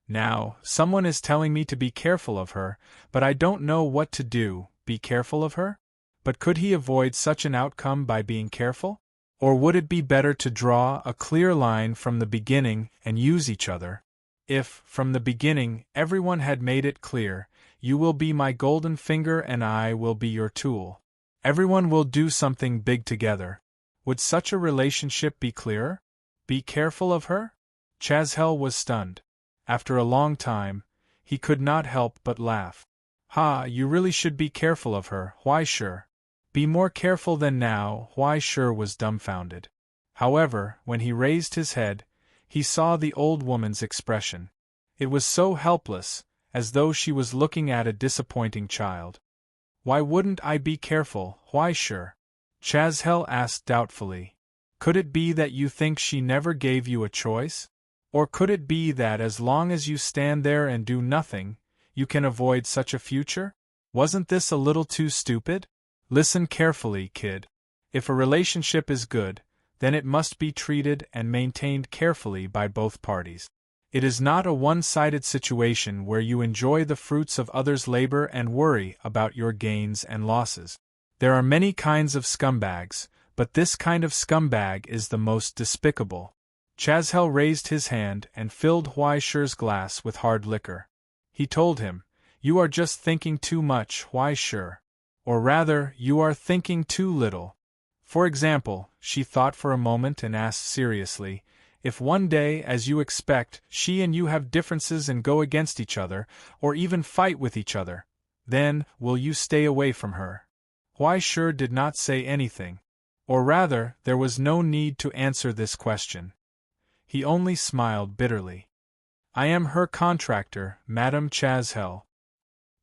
Now, someone is telling me to be careful of her, but I don't know what to do. Be careful of her? But could he avoid such an outcome by being careful? Or would it be better to draw a clear line from the beginning and use each other? If, from the beginning, everyone had made it clear, you will be my golden finger and I will be your tool. Everyone will do something big together. Would such a relationship be clearer? Be careful of her? Chazhel was stunned. After a long time, he could not help but laugh. Ha, you really should be careful of her, Huaishur. Be more careful than now. Huaishur was dumbfounded. However, when he raised his head, he saw the old woman's expression. It was so helpless, as though she was looking at a disappointing child. Why wouldn't I be careful, Huaishur? Chazhel asked doubtfully. Could it be that you think she never gave you a choice? Or could it be that as long as you stand there and do nothing, you can avoid such a future? Wasn't this a little too stupid? Listen carefully, kid. If a relationship is good, then it must be treated and maintained carefully by both parties. It is not a one-sided situation where you enjoy the fruits of others' labor and worry about your gains and losses. There are many kinds of scumbags, but this kind of scumbag is the most despicable. Chazhel raised his hand and filled Huaishur's glass with hard liquor. He told him, You are just thinking too much, Huaishur. Or rather, you are thinking too little. For example, she thought for a moment and asked seriously, if one day, as you expect, she and you have differences and go against each other, or even fight with each other, then, will you stay away from her? Huaishur did not say anything. Or rather, there was no need to answer this question. He only smiled bitterly. I am her contractor, Madame Chazhel.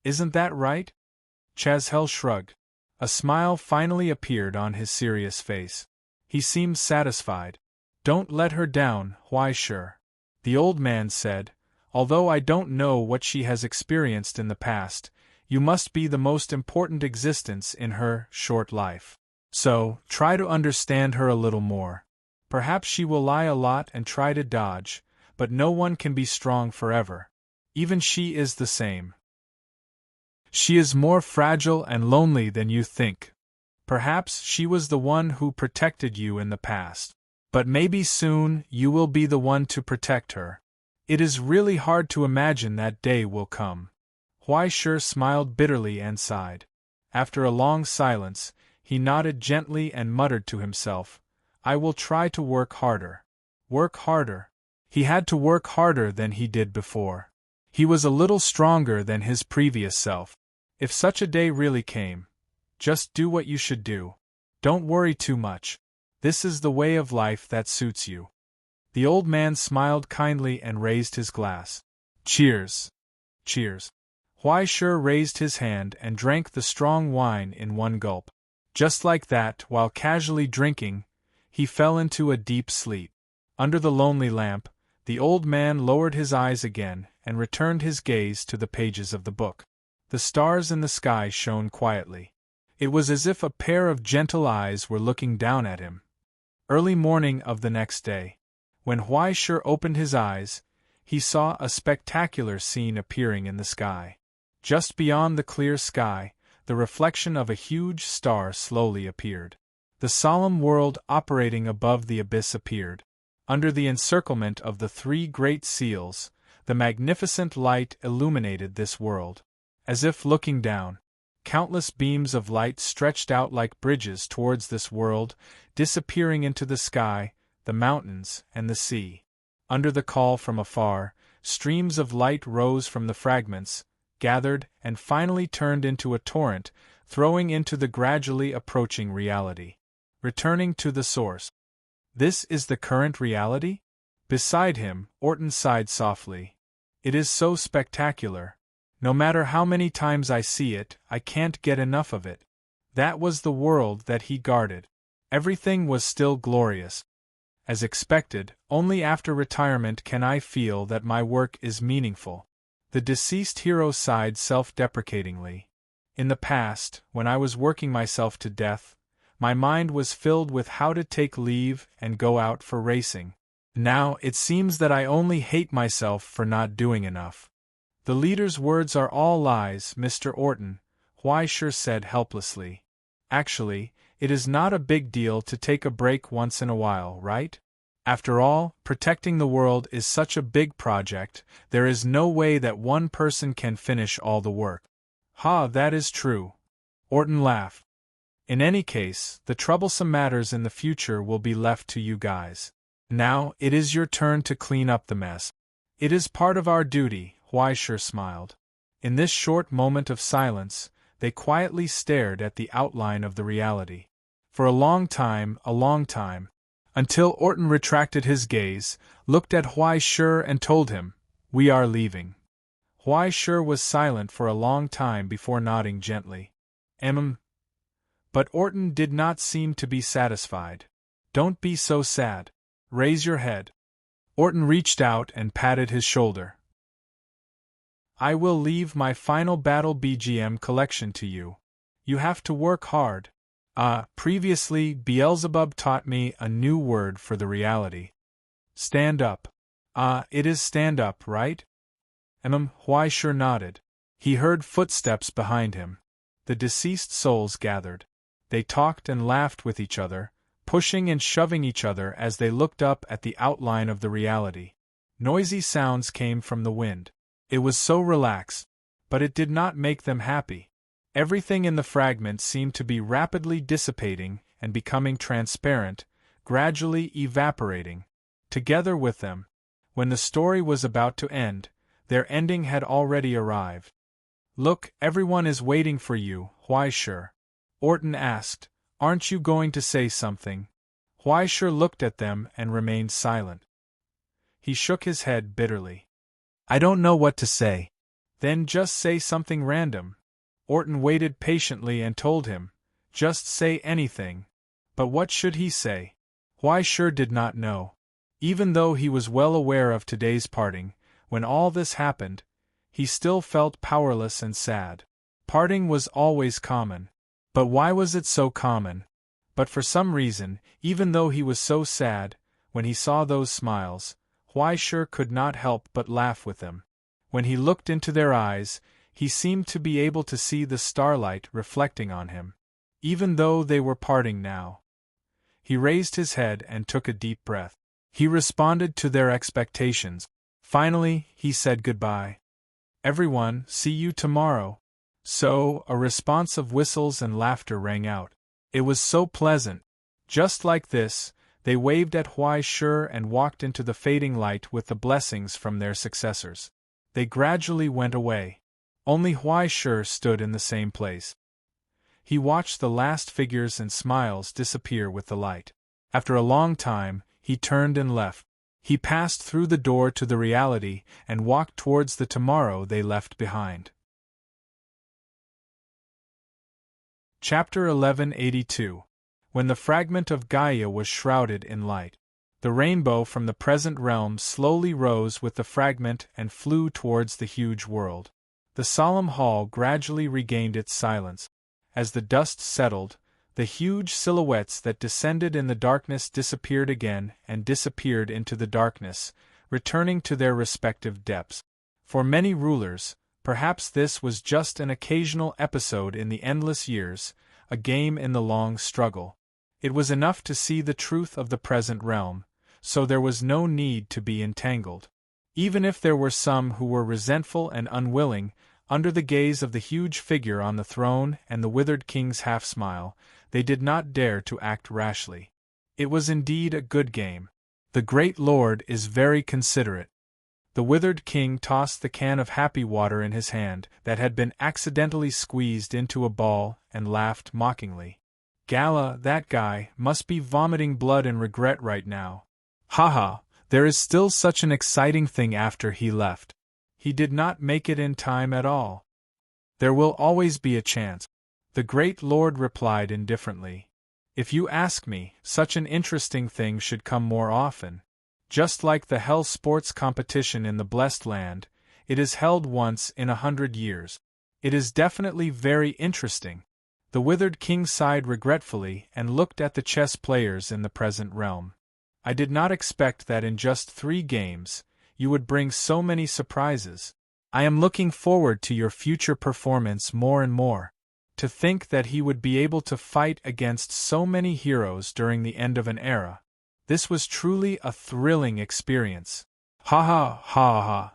Isn't that right? Chazhel shrugged. A smile finally appeared on his serious face. He seemed satisfied. Don't let her down, Huaishur. The old man said, although I don't know what she has experienced in the past, you must be the most important existence in her short life. So, try to understand her a little more. Perhaps she will lie a lot and try to dodge, but no one can be strong forever. Even she is the same. She is more fragile and lonely than you think. Perhaps she was the one who protected you in the past. But maybe soon you will be the one to protect her. It is really hard to imagine that day will come. Huaishur smiled bitterly and sighed. After a long silence, he nodded gently and muttered to himself, I will try to work harder. Work harder. He had to work harder than he did before. He was a little stronger than his previous self. If such a day really came, just do what you should do. Don't worry too much. This is the way of life that suits you. The old man smiled kindly and raised his glass. Cheers! Cheers! Huai-Shi raised his hand and drank the strong wine in one gulp. Just like that, while casually drinking, he fell into a deep sleep. Under the lonely lamp, the old man lowered his eyes again and returned his gaze to the pages of the book. The stars in the sky shone quietly. It was as if a pair of gentle eyes were looking down at him. Early morning of the next day, when Huai-Shi opened his eyes, he saw a spectacular scene appearing in the sky. Just beyond the clear sky, the reflection of a huge star slowly appeared. The solemn world operating above the abyss appeared. Under the encirclement of the three great seals, the magnificent light illuminated this world. As if looking down, countless beams of light stretched out like bridges towards this world, disappearing into the sky, the mountains, and the sea. Under the call from afar, streams of light rose from the fragments, gathered, and finally turned into a torrent, throwing into the gradually approaching reality. Returning to the source. This is the current reality? Beside him, Orton sighed softly. It is so spectacular. No matter how many times I see it, I can't get enough of it. That was the world that he guarded. Everything was still glorious. As expected, only after retirement can I feel that my work is meaningful. The deceased hero sighed self-deprecatingly. In the past, when I was working myself to death, my mind was filled with how to take leave and go out for racing. Now it seems that I only hate myself for not doing enough. The leader's words are all lies, Mr. Orton, Huai-Shi said helplessly. Actually, it is not a big deal to take a break once in a while, right? After all, protecting the world is such a big project, there is no way that one person can finish all the work. Ha, that is true. Orton laughed. In any case, the troublesome matters in the future will be left to you guys. Now, it is your turn to clean up the mess. It is part of our duty, Huai-Shi smiled. In this short moment of silence, they quietly stared at the outline of the reality. For a long time, until Orton retracted his gaze, looked at Huai-Shi and told him, "We are leaving." Huai-Shi was silent for a long time before nodding gently. But Orton did not seem to be satisfied. Don't be so sad. Raise your head. Orton reached out and patted his shoulder. I will leave my final battle BGM collection to you. You have to work hard. Previously Beelzebub taught me a new word for the reality. Stand up. It is stand up, right? Huai-Shi nodded. He heard footsteps behind him. The deceased souls gathered. They talked and laughed with each other, pushing and shoving each other as they looked up at the outline of the reality. Noisy sounds came from the wind. It was so relaxed, but it did not make them happy. Everything in the fragment seemed to be rapidly dissipating and becoming transparent, gradually evaporating. Together with them, when the story was about to end, their ending had already arrived. Look, everyone is waiting for you, Huai-Shi. Orton asked, aren't you going to say something? Huai-Shi looked at them and remained silent. He shook his head bitterly. I don't know what to say. Then just say something random. Orton waited patiently and told him, just say anything. But what should he say? Huai-Shi did not know. Even though he was well aware of today's parting, when all this happened, he still felt powerless and sad. Parting was always common. But why was it so common? But for some reason, even though he was so sad, when he saw those smiles, Huai-Shi could not help but laugh with them. When he looked into their eyes, he seemed to be able to see the starlight reflecting on him. Even though they were parting now. He raised his head and took a deep breath. He responded to their expectations. Finally, he said goodbye. Everyone, see you tomorrow. So, a response of whistles and laughter rang out. It was so pleasant. Just like this, they waved at Huai-Shi and walked into the fading light with the blessings from their successors. They gradually went away. Only Huai-Shi stood in the same place. He watched the last figures and smiles disappear with the light. After a long time, he turned and left. He passed through the door to the reality and walked towards the tomorrow they left behind. Chapter 1182. When the fragment of Gaia was shrouded in light. The rainbow from the present realm slowly rose with the fragment and flew towards the huge world. The solemn hall gradually regained its silence. As the dust settled, the huge silhouettes that descended in the darkness disappeared again and disappeared into the darkness, returning to their respective depths. For many rulers, perhaps this was just an occasional episode in the endless years, a game in the long struggle. It was enough to see the truth of the present realm, so there was no need to be entangled. Even if there were some who were resentful and unwilling, under the gaze of the huge figure on the throne and the withered king's half-smile, they did not dare to act rashly. It was indeed a good game. The great lord is very considerate. The withered king tossed the can of happy water in his hand that had been accidentally squeezed into a ball and laughed mockingly. Gala, that guy, must be vomiting blood and regret right now. Haha, there is still such an exciting thing after he left. He did not make it in time at all. There will always be a chance. The great lord replied indifferently. If you ask me, such an interesting thing should come more often. Just like the Hell Sports competition in the Blessed Land, it is held once in 100 years. It is definitely very interesting. The withered king sighed regretfully and looked at the chess players in the present realm. I did not expect that in just 3 games, you would bring so many surprises. I am looking forward to your future performance more and more. To think that he would be able to fight against so many heroes during the end of an era. This was truly a thrilling experience. Ha ha ha ha.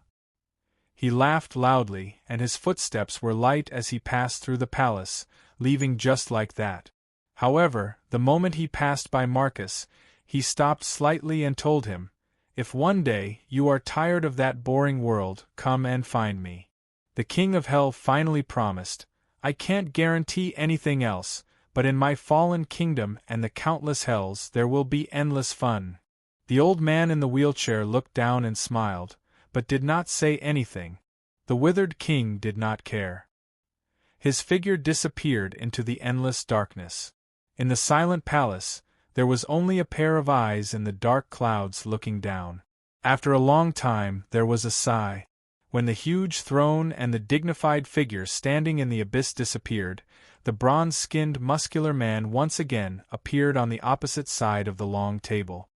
He laughed loudly, and his footsteps were light as he passed through the palace, leaving just like that. However, the moment he passed by Marcus, he stopped slightly and told him, "If one day you are tired of that boring world, come and find me." The King of Hell finally promised, "I can't guarantee anything else, but in my fallen kingdom and the countless hells there will be endless fun." The old man in the wheelchair looked down and smiled, but did not say anything. The withered king did not care. His figure disappeared into the endless darkness. In the silent palace, there was only a pair of eyes in the dark clouds looking down. After a long time, there was a sigh. When the huge throne and the dignified figure standing in the abyss disappeared, the bronze-skinned muscular man once again appeared on the opposite side of the long table.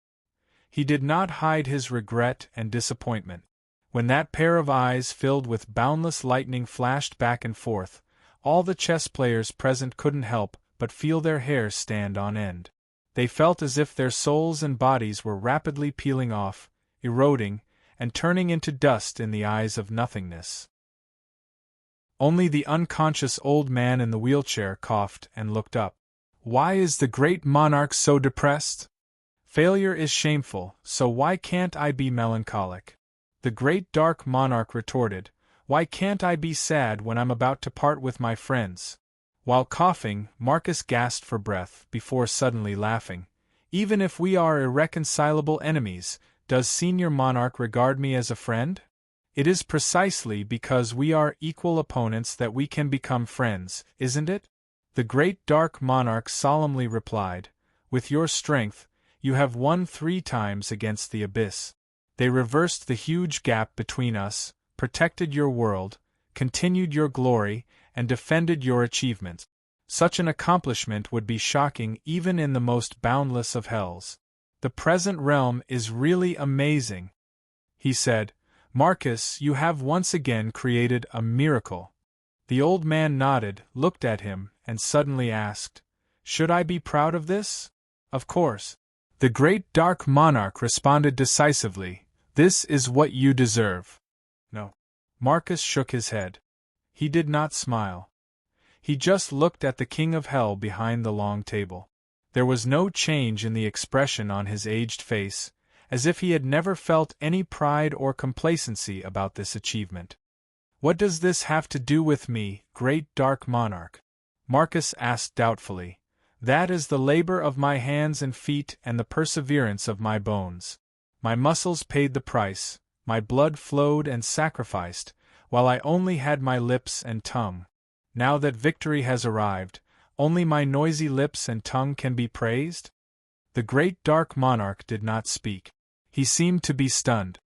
He did not hide his regret and disappointment. When that pair of eyes filled with boundless lightning flashed back and forth, all the chess players present couldn't help but feel their hair stand on end. They felt as if their souls and bodies were rapidly peeling off, eroding, and turning into dust in the eyes of nothingness. Only the unconscious old man in the wheelchair coughed and looked up. "Why is the great monarch so depressed? Failure is shameful, so why can't I be melancholic?" The great dark monarch retorted, "Why can't I be sad when I'm about to part with my friends?" While coughing, Marcus gasped for breath before suddenly laughing. "Even if we are irreconcilable enemies, does Senior Monarch regard me as a friend? It is precisely because we are equal opponents that we can become friends, isn't it?" The great dark monarch solemnly replied, "With your strength, you have won 3 times against the abyss. They reversed the huge gap between us, protected your world, continued your glory, and defended your achievements. Such an accomplishment would be shocking even in the most boundless of hells. The present realm is really amazing," he said. "Marcus, you have once again created a miracle." The old man nodded, looked at him, and suddenly asked, "Should I be proud of this?" "Of course." The great dark monarch responded decisively, "This is what you deserve." "No." Marcus shook his head. He did not smile. He just looked at the King of Hell behind the long table. There was no change in the expression on his aged face, as if he had never felt any pride or complacency about this achievement. "What does this have to do with me, great dark monarch?" Marcus asked doubtfully. "That is the labor of my hands and feet and the perseverance of my bones. My muscles paid the price, my blood flowed and sacrificed, while I only had my lips and tongue. Now that victory has arrived, only my noisy lips and tongue can be praised?" The great dark monarch did not speak. He seemed to be stunned.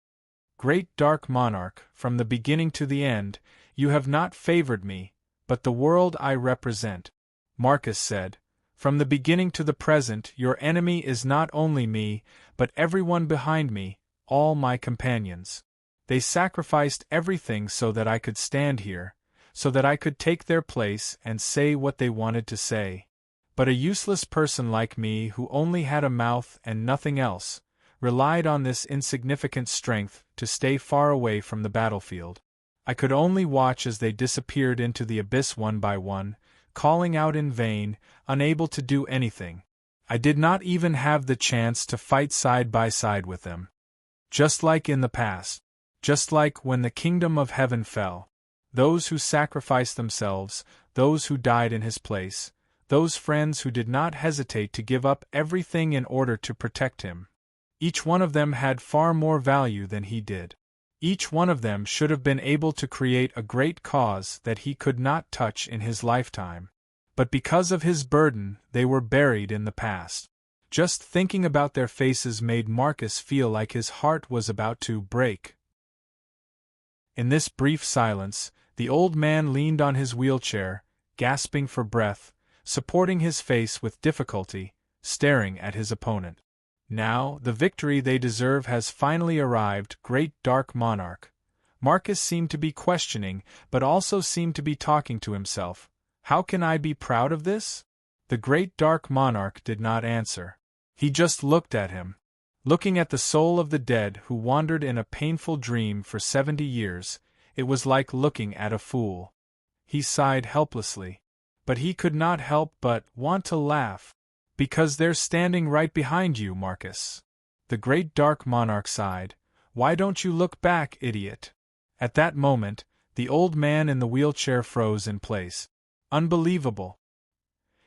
"Great dark monarch, from the beginning to the end, you have not favored me, but the world I represent," Marcus said. "From the beginning to the present, your enemy is not only me, but everyone behind me, all my companions. They sacrificed everything so that I could stand here, so that I could take their place and say what they wanted to say. But a useless person like me, who only had a mouth and nothing else, relied on this insignificant strength to stay far away from the battlefield. I could only watch as they disappeared into the abyss one by one, calling out in vain, unable to do anything. I did not even have the chance to fight side by side with them. Just like in the past. Just like when the kingdom of heaven fell. Those who sacrificed themselves, those who died in his place, those friends who did not hesitate to give up everything in order to protect him. Each one of them had far more value than he did. Each one of them should have been able to create a great cause that he could not touch in his lifetime. But because of his burden, they were buried in the past. Just thinking about their faces made Marcus feel like his heart was about to break. In this brief silence, the old man leaned on his wheelchair, gasping for breath, supporting his face with difficulty, staring at his opponent. "Now, the victory they deserve has finally arrived, great dark monarch." Marcus seemed to be questioning, but also seemed to be talking to himself. "How can I be proud of this?" The great dark monarch did not answer. He just looked at him. Looking at the soul of the dead who wandered in a painful dream for 70 years, it was like looking at a fool. He sighed helplessly. But he could not help but want to laugh. "Because they're standing right behind you, Marcus." The great dark monarch sighed. "Why don't you look back, idiot?" At that moment, the old man in the wheelchair froze in place. Unbelievable.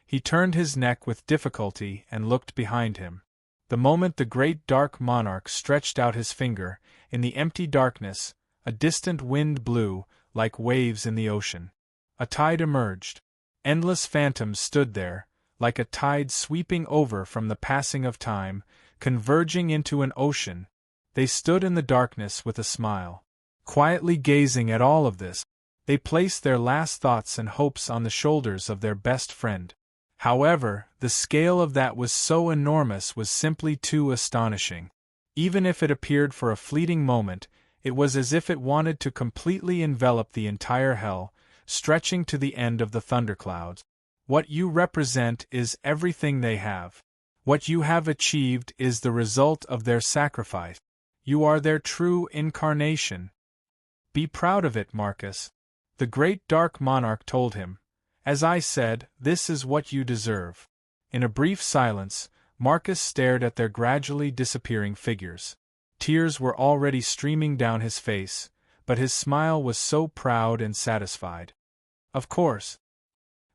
He turned his neck with difficulty and looked behind him. The moment the great dark monarch stretched out his finger, in the empty darkness, a distant wind blew, like waves in the ocean. A tide emerged. Endless phantoms stood there, like a tide sweeping over from the passing of time, converging into an ocean. They stood in the darkness with a smile. Quietly gazing at all of this, they placed their last thoughts and hopes on the shoulders of their best friend. However, the scale of that was so enormous was simply too astonishing. Even if it appeared for a fleeting moment, it was as if it wanted to completely envelop the entire hell, stretching to the end of the thunderclouds. What you represent is everything they have. What you have achieved is the result of their sacrifice. You are their true incarnation. Be proud of it, Marcus. The great dark monarch told him. As I said, this is what you deserve. In a brief silence, Marcus stared at their gradually disappearing figures. Tears were already streaming down his face, but his smile was so proud and satisfied. Of course.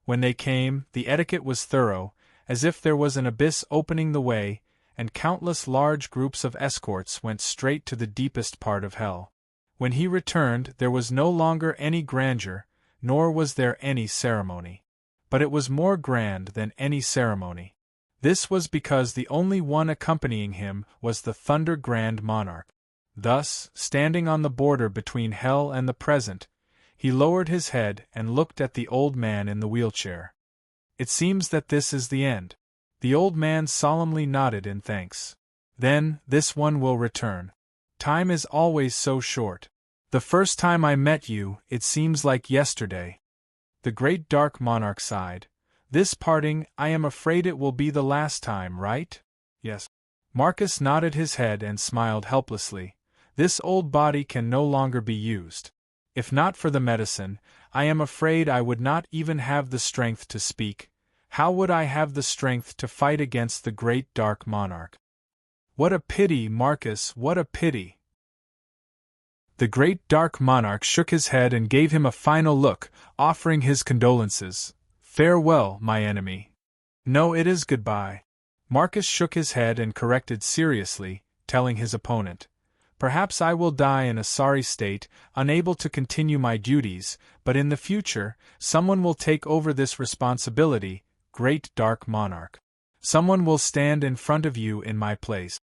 When they came, the etiquette was thorough, as if there was an abyss opening the way, and countless large groups of escorts went straight to the deepest part of hell. When he returned, there was no longer any grandeur, nor was there any ceremony. But it was more grand than any ceremony. This was because the only one accompanying him was the Thunder Grand Monarch. Thus, standing on the border between hell and the present, he lowered his head and looked at the old man in the wheelchair. "It seems that this is the end." The old man solemnly nodded in thanks. "Then, this one will return. Time is always so short. The first time I met you, it seems like yesterday." The great dark monarch sighed. "This parting, I am afraid it will be the last time, right?" "Yes." Marcus nodded his head and smiled helplessly. "This old body can no longer be used. If not for the medicine, I am afraid I would not even have the strength to speak. How would I have the strength to fight against the great dark monarch?" "What a pity, Marcus, what a pity!" The great dark monarch shook his head and gave him a final look, offering his condolences. "Farewell, my enemy." "No, it is goodbye." Marcus shook his head and corrected seriously, telling his opponent, "Perhaps I will die in a sorry state, unable to continue my duties, but in the future, someone will take over this responsibility, great dark monarch. Someone will stand in front of you in my place."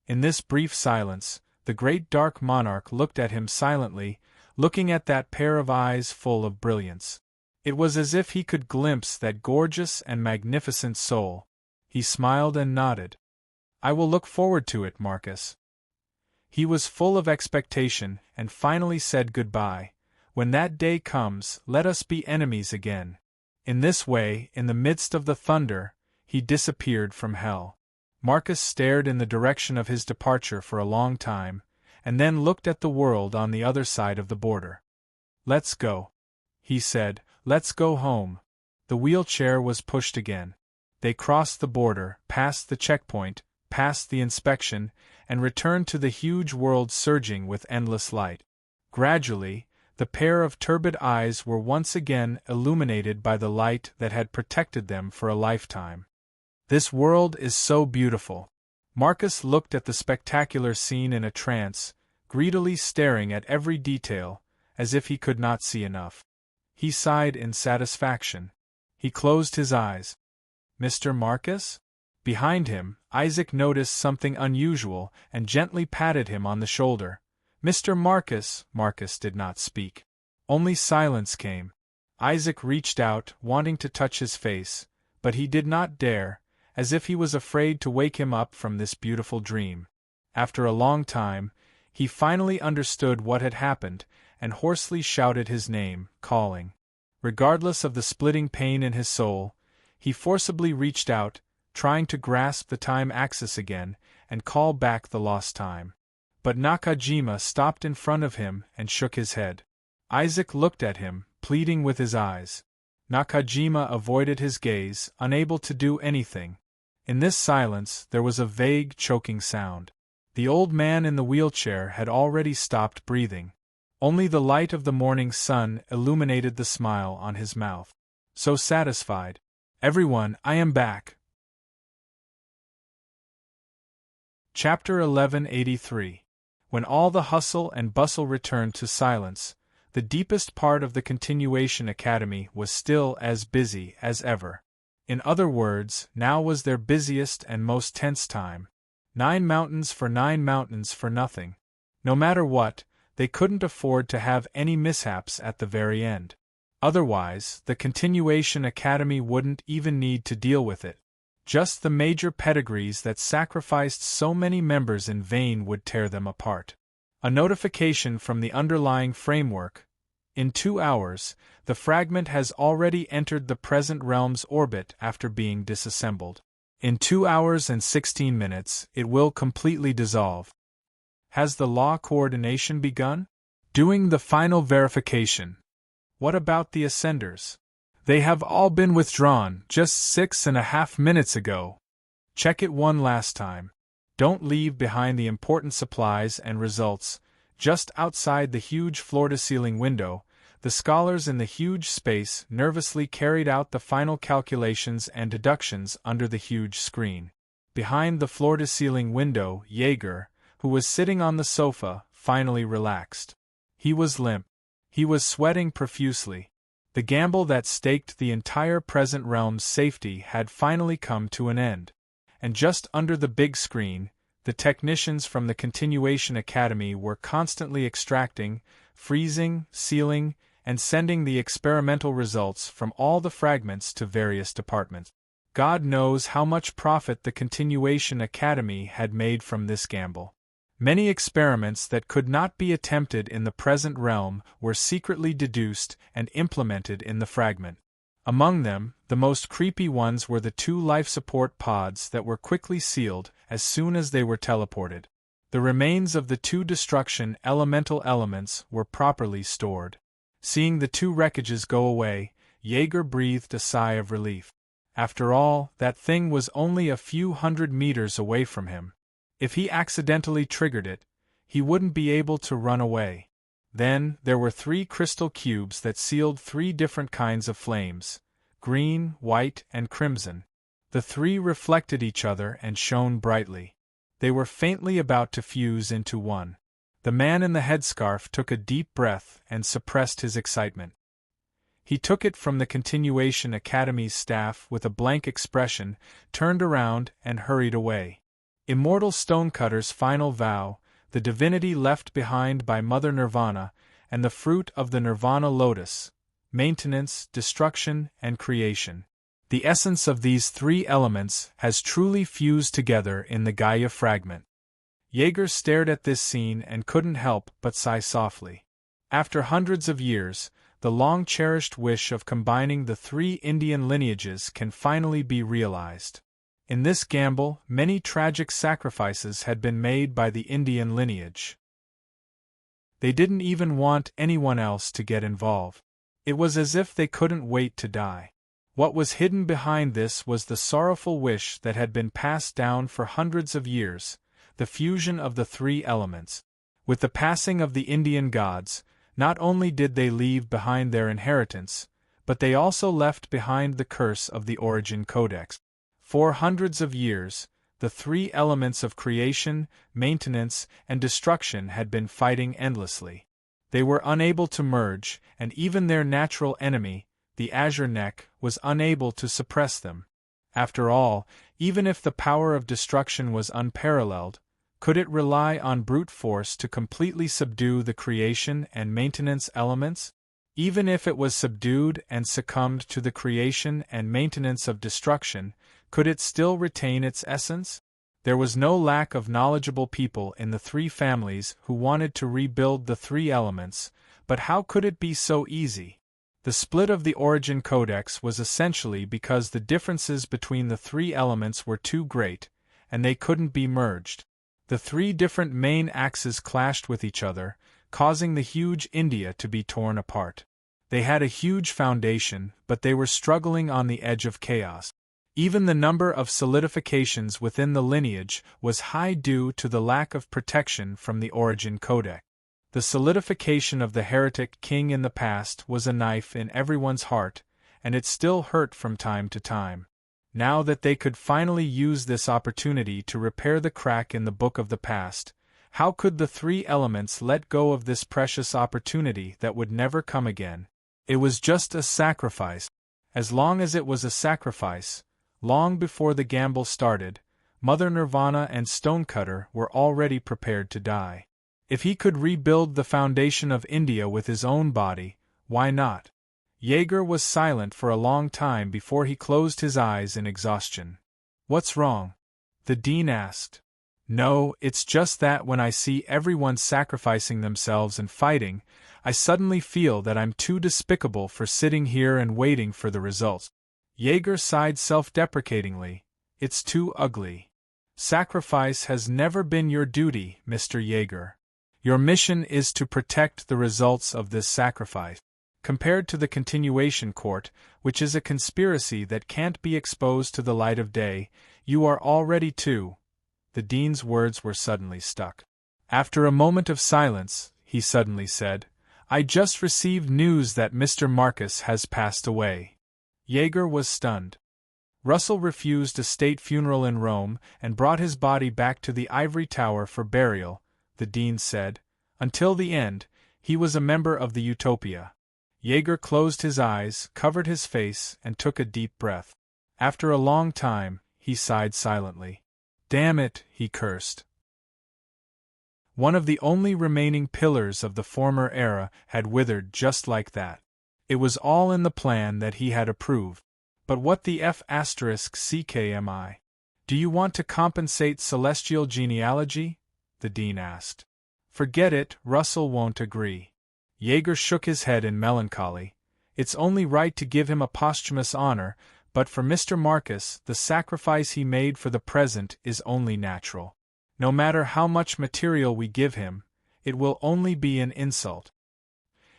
In this brief silence, the great dark monarch looked at him silently, looking at that pair of eyes full of brilliance. It was as if he could glimpse that gorgeous and magnificent soul. He smiled and nodded. "I will look forward to it, Marcus." He was full of expectation, and finally said goodbye. "When that day comes, let us be enemies again." In this way, in the midst of the thunder, he disappeared from hell. Marcus stared in the direction of his departure for a long time, and then looked at the world on the other side of the border. "Let's go," he said, "let's go home." The wheelchair was pushed again. They crossed the border, passed the checkpoint, passed the inspection, and returned to the huge world surging with endless light. Gradually, the pair of turbid eyes were once again illuminated by the light that had protected them for a lifetime. This world is so beautiful. Marcus looked at the spectacular scene in a trance, greedily staring at every detail, as if he could not see enough. He sighed in satisfaction. He closed his eyes. "Mr. Marcus?" Behind him, Isaac noticed something unusual and gently patted him on the shoulder. "Mr. Marcus." Marcus did not speak. Only silence came. Isaac reached out, wanting to touch his face, but he did not dare, as if he was afraid to wake him up from this beautiful dream. After a long time, he finally understood what had happened, and hoarsely shouted his name, calling. Regardless of the splitting pain in his soul, he forcibly reached out, trying to grasp the time axis again, and call back the lost time. But Nakajima stopped in front of him and shook his head. Isaac looked at him, pleading with his eyes. Nakajima avoided his gaze, unable to do anything. In this silence there was a vague choking sound. The old man in the wheelchair had already stopped breathing. Only the light of the morning sun illuminated the smile on his mouth. So satisfied. "Everyone, I am back." Chapter 1183. When all the hustle and bustle returned to silence, the deepest part of the Continuation Academy was still as busy as ever. In other words, now was their busiest and most tense time. 9 mountains for nothing. No matter what, they couldn't afford to have any mishaps at the very end. Otherwise, the Continuation Academy wouldn't even need to deal with it. Just the major pedigrees that sacrificed so many members in vain would tear them apart. A notification from the underlying framework. In 2 hours, the fragment has already entered the present realm's orbit after being disassembled. In 2 hours and 16 minutes, it will completely dissolve. Has the law coordination begun? Doing the final verification. What about the ascenders? They have all been withdrawn just 6.5 minutes ago. Check it one last time. Don't leave behind the important supplies and results. Just outside the huge floor-to-ceiling window, the scholars in the huge space nervously carried out the final calculations and deductions under the huge screen. Behind the floor-to-ceiling window, Jaeger, who was sitting on the sofa, finally relaxed. He was limp. He was sweating profusely. The gamble that staked the entire present realm's safety had finally come to an end. And just under the big screen, the technicians from the Continuation Academy were constantly extracting, freezing, sealing, and sending the experimental results from all the fragments to various departments. God knows how much profit the Continuation Academy had made from this gamble. Many experiments that could not be attempted in the present realm were secretly deduced and implemented in the fragment. Among them, the most creepy ones were the 2 life support pods that were quickly sealed as soon as they were teleported. The remains of the 2 destruction elemental elements were properly stored. Seeing the 2 wreckages go away, Jaeger breathed a sigh of relief. After all, that thing was only a few hundred meters away from him. If he accidentally triggered it, he wouldn't be able to run away. Then, there were 3 crystal cubes that sealed 3 different kinds of flames: green, white, and crimson. The 3 reflected each other and shone brightly. They were faintly about to fuse into one. The man in the headscarf took a deep breath and suppressed his excitement. He took it from the Continuation Academy's staff with a blank expression, turned around, and hurried away. Immortal Stonecutter's final vow, the divinity left behind by Mother Nirvana, and the fruit of the Nirvana lotus, maintenance, destruction, and creation. The essence of these three elements has truly fused together in the Gaia fragment. Jaeger stared at this scene and couldn't help but sigh softly. After hundreds of years, the long-cherished wish of combining the three Indian lineages can finally be realized. In this gamble, many tragic sacrifices had been made by the Indian lineage. They didn't even want anyone else to get involved. It was as if they couldn't wait to die. What was hidden behind this was the sorrowful wish that had been passed down for hundreds of years, the fusion of the three elements. With the passing of the Indian gods, not only did they leave behind their inheritance, but they also left behind the curse of the Origin Codex. For hundreds of years, the three elements of creation, maintenance, and destruction had been fighting endlessly. They were unable to merge, and even their natural enemy, the Azure Neck, was unable to suppress them. After all, even if the power of destruction was unparalleled, could it rely on brute force to completely subdue the creation and maintenance elements? Even if it was subdued and succumbed to the creation and maintenance of destruction, could it still retain its essence? There was no lack of knowledgeable people in the three families who wanted to rebuild the three elements, but how could it be so easy? The split of the Origin Codex was essentially because the differences between the three elements were too great, and they couldn't be merged. The three different main axes clashed with each other, causing the huge India to be torn apart. They had a huge foundation, but they were struggling on the edge of chaos. Even the number of solidifications within the lineage was high due to the lack of protection from the Origin Codex. The solidification of the heretic king in the past was a knife in everyone's heart, and it still hurt from time to time. Now that they could finally use this opportunity to repair the crack in the book of the past, how could the three elements let go of this precious opportunity that would never come again? It was just a sacrifice. As long as it was a sacrifice, long before the gamble started, Mother Nirvana and Stonecutter were already prepared to die. If he could rebuild the foundation of India with his own body, why not? Jaeger was silent for a long time before he closed his eyes in exhaustion. "What's wrong?" the dean asked. "No, it's just that when I see everyone sacrificing themselves and fighting, I suddenly feel that I'm too despicable for sitting here and waiting for the results." Jaeger sighed self-deprecatingly. "It's too ugly. Sacrifice has never been your duty, Mr. Jaeger. Your mission is to protect the results of this sacrifice. Compared to the Continuation Court, which is a conspiracy that can't be exposed to the light of day, you are already too." The dean's words were suddenly stuck. After a moment of silence, he suddenly said, "I just received news that Mr. Marcus has passed away." Jaeger was stunned. Russell refused a state funeral in Rome and brought his body back to the ivory tower for burial, the dean said. Until the end, he was a member of the Utopia. Jaeger closed his eyes, covered his face, and took a deep breath. After a long time, he sighed silently. "Damn it," he cursed. One of the only remaining pillars of the former era had withered just like that. It was all in the plan that he had approved. But what the F***CKMI? "Do you want to compensate celestial genealogy?" the dean asked. "Forget it, Russell won't agree." Jaeger shook his head in melancholy. "It's only right to give him a posthumous honor, but for Mr. Marcus, the sacrifice he made for the present is only natural. No matter how much material we give him, it will only be an insult."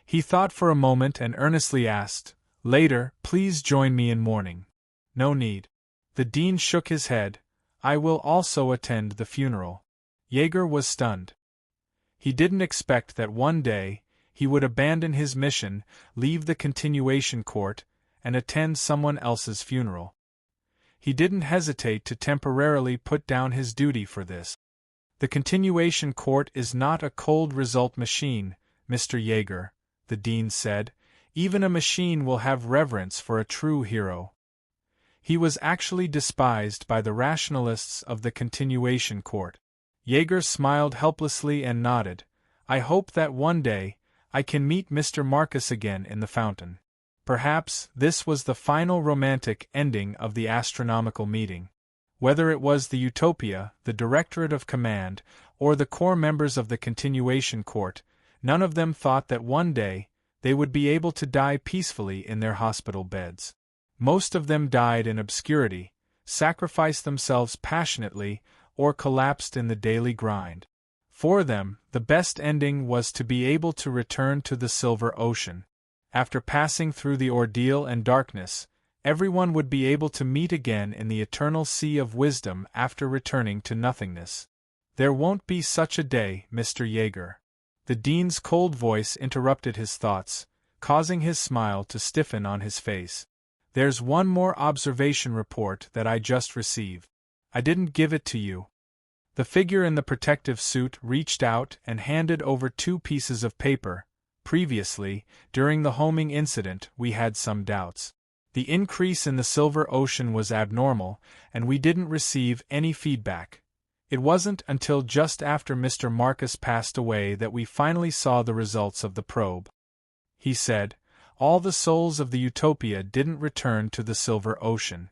He thought for a moment and earnestly asked, "Later, please join me in mourning." "No need." The dean shook his head. "I will also attend the funeral." Jaeger was stunned. He didn't expect that one day, he would abandon his mission, leave the Continuation Court, and attend someone else's funeral. He didn't hesitate to temporarily put down his duty for this. The continuation court is not a cold result machine, Mr. Jaeger, the dean said. Even a machine will have reverence for a true hero. He was actually despised by the rationalists of the continuation court. Jaeger smiled helplessly and nodded. I hope that one day, I can meet Mr. Marcus again in the fountain. Perhaps this was the final romantic ending of the astronomical meeting. Whether it was the Utopia, the Directorate of Command, or the core members of the Continuation Court, none of them thought that one day, they would be able to die peacefully in their hospital beds. Most of them died in obscurity, sacrificed themselves passionately, or collapsed in the daily grind. For them, the best ending was to be able to return to the Silver Ocean. After passing through the ordeal and darkness, everyone would be able to meet again in the eternal sea of wisdom after returning to nothingness. There won't be such a day, Mr. Jaeger. The dean's cold voice interrupted his thoughts, causing his smile to stiffen on his face. There's one more observation report that I just received. I didn't give it to you. The figure in the protective suit reached out and handed over 2 pieces of paper. Previously, during the homing incident, we had some doubts. The increase in the Silver Ocean was abnormal, and we didn't receive any feedback. It wasn't until just after Mr. Marcus passed away that we finally saw the results of the probe. He said, all the souls of the Utopia didn't return to the Silver Ocean.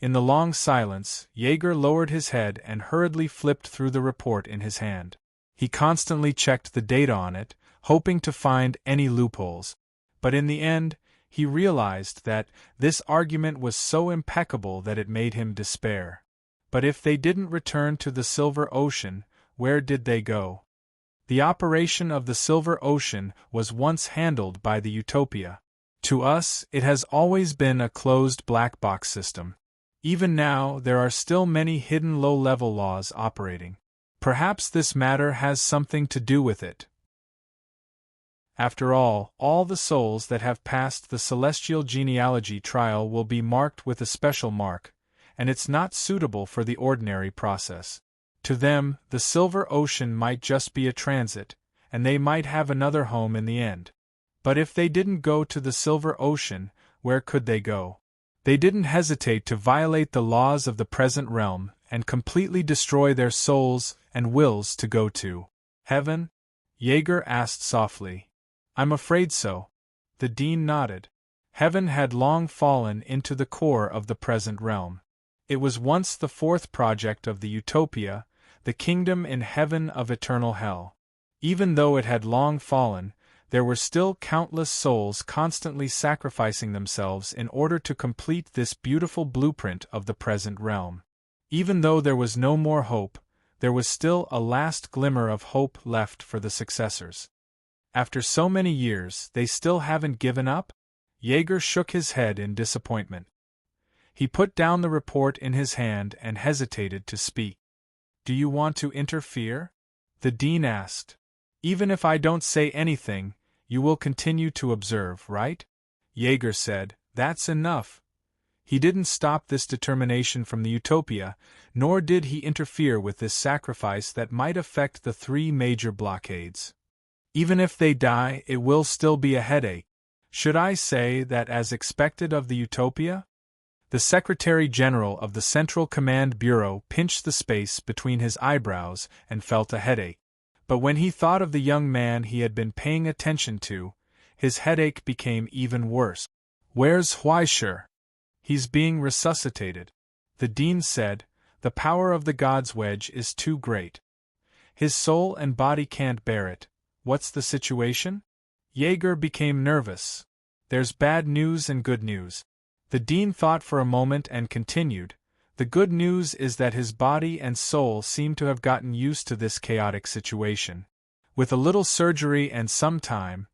In the long silence, Jaeger lowered his head and hurriedly flipped through the report in his hand. He constantly checked the data on it, hoping to find any loopholes. But in the end, he realized that this argument was so impeccable that it made him despair. But if they didn't return to the Silver Ocean, where did they go? The operation of the Silver Ocean was once handled by the Utopia. To us, it has always been a closed black box system. Even now, there are still many hidden low-level laws operating. Perhaps this matter has something to do with it. After all the souls that have passed the celestial genealogy trial will be marked with a special mark, and it's not suitable for the ordinary process. To them, the Silver Ocean might just be a transit, and they might have another home in the end. But if they didn't go to the Silver Ocean, where could they go? They didn't hesitate to violate the laws of the present realm and completely destroy their souls and wills to go to heaven? Jaeger asked softly. I'm afraid so. The dean nodded. Heaven had long fallen into the core of the present realm. It was once the 4th project of the Utopia, the kingdom in heaven of eternal hell. Even though it had long fallen, there were still countless souls constantly sacrificing themselves in order to complete this beautiful blueprint of the present realm. Even though there was no more hope, there was still a last glimmer of hope left for the successors. After so many years, they still haven't given up? Jaeger shook his head in disappointment. He put down the report in his hand and hesitated to speak. Do you want to interfere? The dean asked. Even if I don't say anything, you will continue to observe, right? Jaeger said, that's enough. He didn't stop this determination from the Utopia, nor did he interfere with this sacrifice that might affect the 3 major blockades. Even if they die, it will still be a headache. Should I say that as expected of the Utopia? The Secretary-General of the Central Command Bureau pinched the space between his eyebrows and felt a headache. But when he thought of the young man he had been paying attention to, his headache became even worse. Where's Huaisher? He's being resuscitated. The dean said, the power of the God's wedge is too great. His soul and body can't bear it. What's the situation? Jaeger became nervous. There's bad news and good news. The dean thought for a moment and continued. The good news is that his body and soul seem to have gotten used to this chaotic situation. With a little surgery and some time,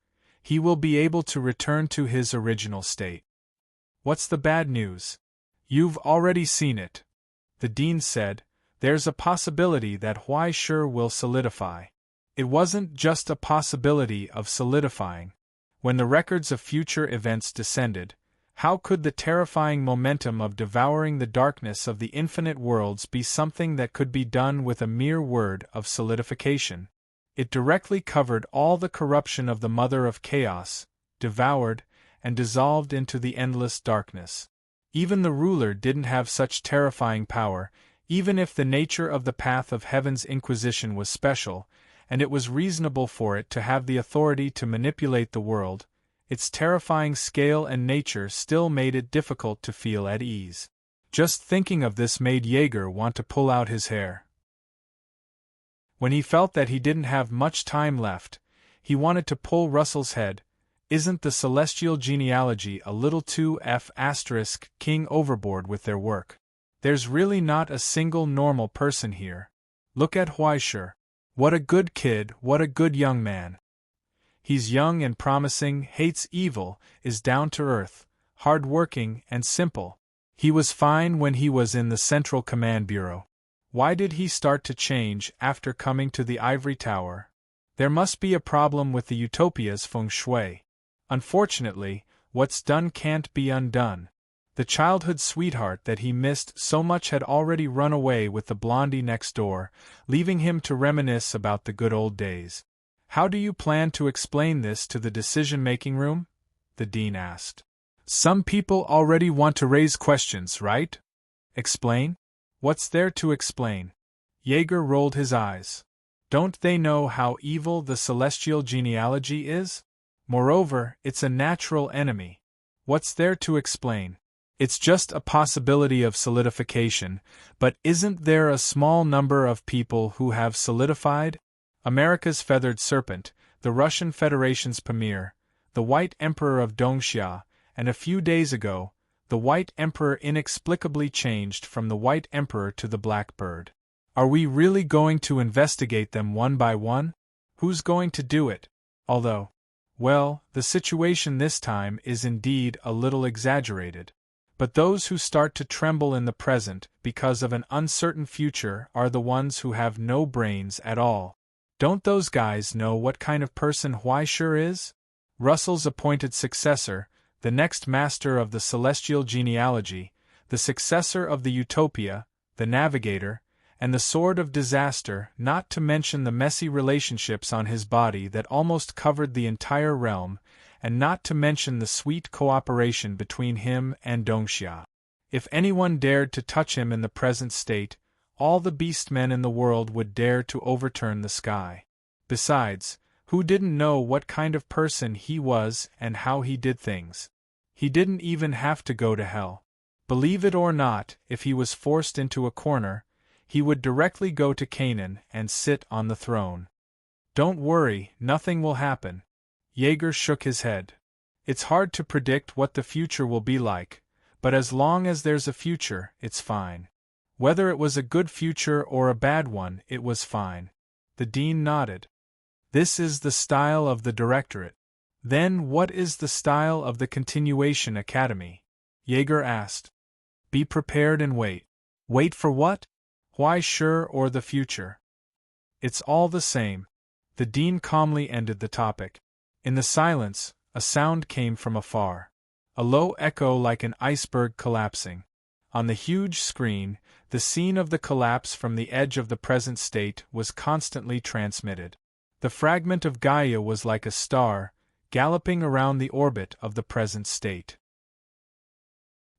he will be able to return to his original state. What's the bad news? You've already seen it. The dean said, there's a possibility that Huaisher will solidify. It wasn't just a possibility of solidifying. When the records of future events descended, How could the terrifying momentum of devouring the darkness of the infinite worlds be something that could be done with a mere word of solidification? It directly covered all the corruption of the mother of chaos, devoured, and dissolved into the endless darkness. Even the ruler didn't have such terrifying power, even if the nature of the path of heaven's inquisition was special, and it was reasonable for it to have the authority to manipulate the world. Its terrifying scale and nature still made it difficult to feel at ease. Just thinking of this made Jaeger want to pull out his hair. When he felt that he didn't have much time left, he wanted to pull Russell's head. Isn't the celestial genealogy a little too king overboard with their work? There's really not a single normal person here. Look at Huaishur. What a good kid, what a good young man. He's young and promising, hates evil, is down to earth, hard-working, and simple. He was fine when he was in the Central Command Bureau. Why did he start to change after coming to the Ivory Tower? There must be a problem with the Utopia's feng shui. Unfortunately, what's done can't be undone. The childhood sweetheart that he missed so much had already run away with the blondie next door, leaving him to reminisce about the good old days. How do you plan to explain this to the decision-making room? The dean asked. Some people already want to raise questions, right? Explain? What's there to explain? Jaeger rolled his eyes. Don't they know how evil the celestial genealogy is? Moreover, it's a natural enemy. What's there to explain? It's just a possibility of solidification, but isn't there a small number of people who have solidified? America's feathered serpent, the Russian Federation's Pamir, the White Emperor of Dongxia, and a few days ago, the White Emperor inexplicably changed from the White Emperor to the Black Bird. Are we really going to investigate them one by one? Who's going to do it? Although, well, the situation this time is indeed a little exaggerated. But those who start to tremble in the present because of an uncertain future are the ones who have no brains at all. Don't those guys know what kind of person Huaishur is? Russell's appointed successor, the next master of the celestial genealogy, the successor of the Utopia, the navigator, and the sword of disaster, not to mention the messy relationships on his body that almost covered the entire realm, and not to mention the sweet cooperation between him and Dongxia. If anyone dared to touch him in the present state, all the beastmen in the world would dare to overturn the sky. Besides, who didn't know what kind of person he was and how he did things? He didn't even have to go to hell. Believe it or not, if he was forced into a corner, he would directly go to Canaan and sit on the throne. Don't worry, nothing will happen. Jaeger shook his head. It's hard to predict what the future will be like, but as long as there's a future, it's fine. Whether it was a good future or a bad one, it was fine. The dean nodded. This is the style of the directorate. Then what is the style of the continuation academy? Jaeger asked. Be prepared and wait. Wait for what? Huaishur or the future? It's all the same. The dean calmly ended the topic. In the silence, a sound came from afar. A low echo like an iceberg collapsing. On the huge screen, the scene of the collapse from the edge of the present state was constantly transmitted. The fragment of Gaia was like a star, galloping around the orbit of the present state.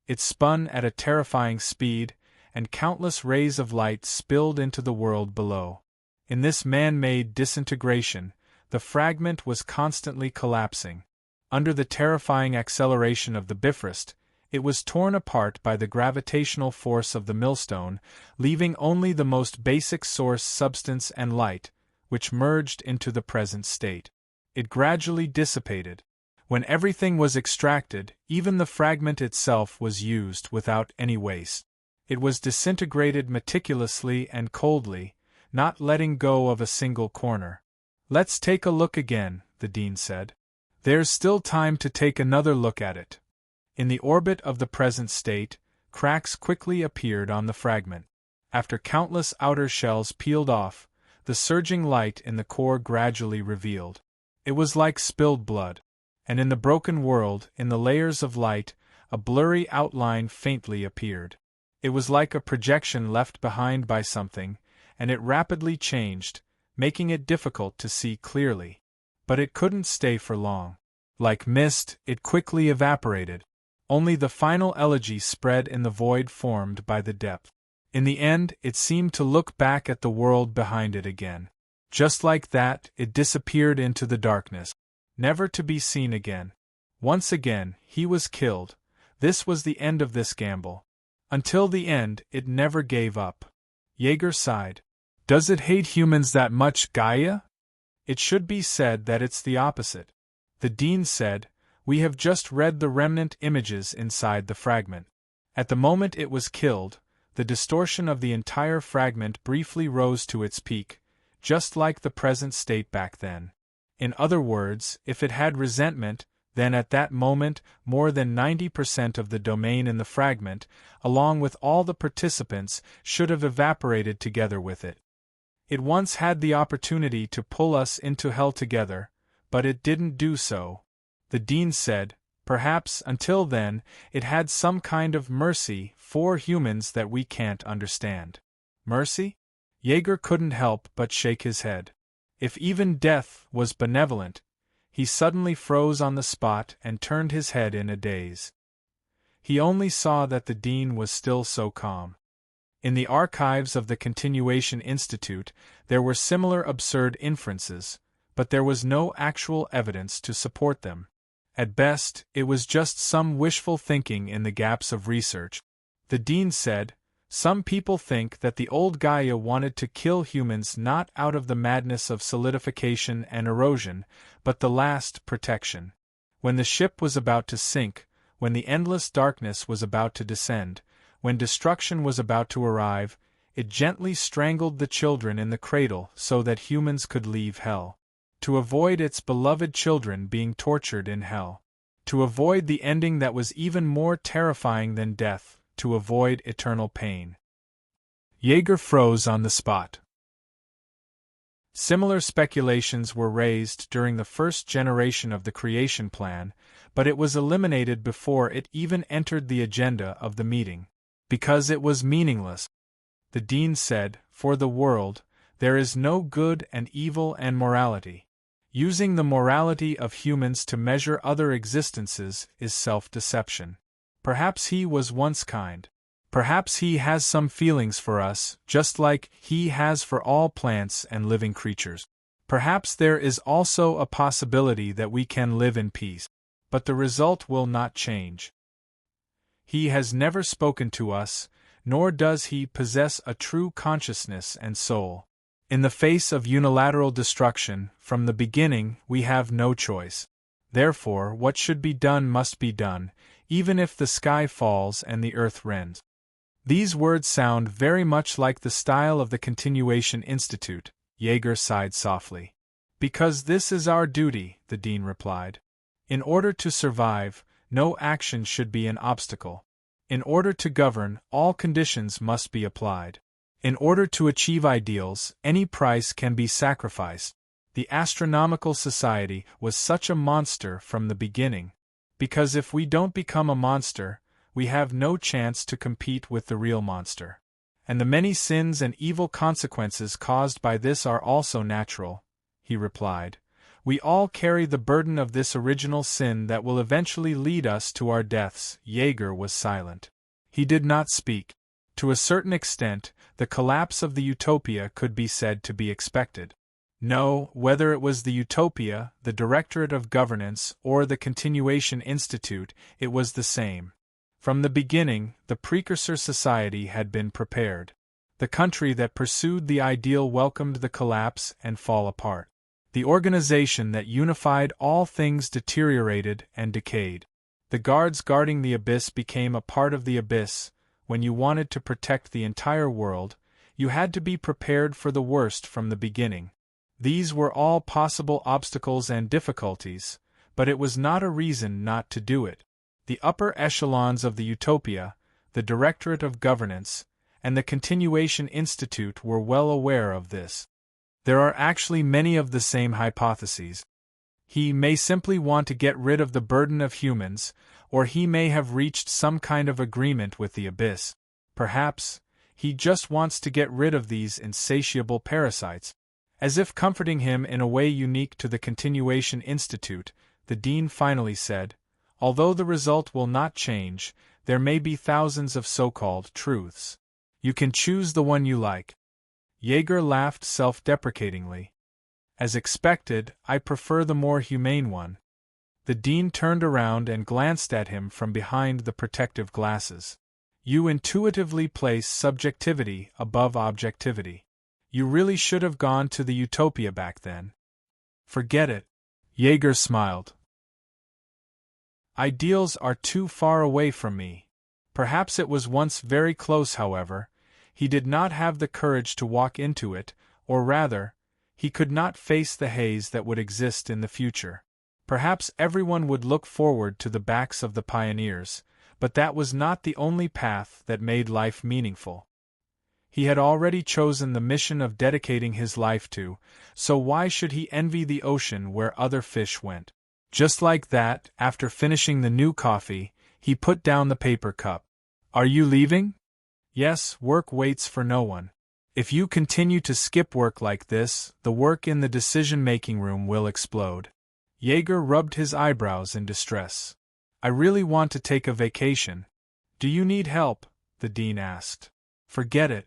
It spun at a terrifying speed, and countless rays of light spilled into the world below. In this man-made disintegration, the fragment was constantly collapsing. Under the terrifying acceleration of the Bifrost, it was torn apart by the gravitational force of the millstone, leaving only the most basic source substance and light, which merged into the present state. It gradually dissipated. When everything was extracted, even the fragment itself was used without any waste. It was disintegrated meticulously and coldly, not letting go of a single corner. Let's take a look again, the dean said. There's still time to take another look at it. In the orbit of the present state, cracks quickly appeared on the fragment. After countless outer shells peeled off, the surging light in the core gradually revealed. It was like spilled blood. And in the broken world, in the layers of light, a blurry outline faintly appeared. It was like a projection left behind by something, and it rapidly changed, making it difficult to see clearly. But it couldn't stay for long. Like mist, it quickly evaporated. Only the final elegy spread in the void formed by the depth. In the end, it seemed to look back at the world behind it again. Just like that, it disappeared into the darkness, never to be seen again. Once again, he was killed. This was the end of this gamble. Until the end, it never gave up. Jaeger sighed. Does it hate humans that much, Gaia? It should be said that it's the opposite. The Dean said, we have just read the remnant images inside the fragment. At the moment it was killed, the distortion of the entire fragment briefly rose to its peak, just like the present state back then. In other words, if it had resentment, then at that moment more than 90% of the domain in the fragment, along with all the participants, should have evaporated together with it. It once had the opportunity to pull us into hell together, but it didn't do so. The Dean said, perhaps until then, it had some kind of mercy for humans that we can't understand. Mercy? Jaeger couldn't help but shake his head. If even death was benevolent. He suddenly froze on the spot and turned his head in a daze. He only saw that the Dean was still so calm. In the archives of the Continuation Institute, there were similar absurd inferences, but there was no actual evidence to support them. At best, it was just some wishful thinking in the gaps of research. The Dean said, some people think that the old Gaia wanted to kill humans not out of the madness of solidification and erosion, but the last protection. When the ship was about to sink, when the endless darkness was about to descend, when destruction was about to arrive, it gently strangled the children in the cradle so that humans could leave hell. To avoid its beloved children being tortured in hell. To avoid the ending that was even more terrifying than death. To avoid eternal pain. Jaeger froze on the spot. Similar speculations were raised during the first generation of the creation plan, but it was eliminated before it even entered the agenda of the meeting. Because it was meaningless. The Dean said, for the world, there is no good and evil and morality. Using the morality of humans to measure other existences is self-deception. Perhaps he was once kind. Perhaps he has some feelings for us, just like he has for all plants and living creatures. Perhaps there is also a possibility that we can live in peace. But the result will not change. He has never spoken to us, nor does he possess a true consciousness and soul. In the face of unilateral destruction, from the beginning, we have no choice. Therefore, what should be done must be done, even if the sky falls and the earth rends. These words sound very much like the style of the Continuation Institute, Jaeger sighed softly. Because this is our duty, the Dean replied. In order to survive, no action should be an obstacle. In order to govern, all conditions must be applied. In order to achieve ideals, any price can be sacrificed. The Astronomical Society was such a monster from the beginning. Because if we don't become a monster, we have no chance to compete with the real monster. And the many sins and evil consequences caused by this are also natural, he replied. We all carry the burden of this original sin that will eventually lead us to our deaths. Jaeger was silent. He did not speak. To a certain extent, the collapse of the utopia could be said to be expected. No, whether it was the Utopia, the Directorate of Governance, or the Continuation Institute, it was the same. From the beginning, the precursor society had been prepared. The country that pursued the ideal welcomed the collapse and fall apart. The organization that unified all things deteriorated and decayed. The guards guarding the abyss became a part of the abyss. When you wanted to protect the entire world, you had to be prepared for the worst from the beginning. These were all possible obstacles and difficulties, but it was not a reason not to do it. The upper echelons of the Utopia, the Directorate of Governance, and the Continuation Institute were well aware of this. There are actually many of the same hypotheses. He may simply want to get rid of the burden of humans, or he may have reached some kind of agreement with the abyss. Perhaps, he just wants to get rid of these insatiable parasites. As if comforting him in a way unique to the Continuation Institute, the dean finally said, although the result will not change, there may be thousands of so-called truths. You can choose the one you like. Jaeger laughed self-deprecatingly. As expected, I prefer the more humane one. The dean turned around and glanced at him from behind the protective glasses. You intuitively place subjectivity above objectivity. You really should have gone to the utopia back then. Forget it. Jaeger smiled. Ideals are too far away from me. Perhaps it was once very close, however. He did not have the courage to walk into it, or rather, he could not face the haze that would exist in the future. Perhaps everyone would look forward to the backs of the pioneers, but that was not the only path that made life meaningful. He had already chosen the mission of dedicating his life to, so why should he envy the ocean where other fish went? Just like that, after finishing the new coffee, he put down the paper cup. Are you leaving? Yes, work waits for no one. If you continue to skip work like this, the work in the decision-making room will explode. Jaeger rubbed his eyebrows in distress. I really want to take a vacation. Do you need help? The dean asked. Forget it.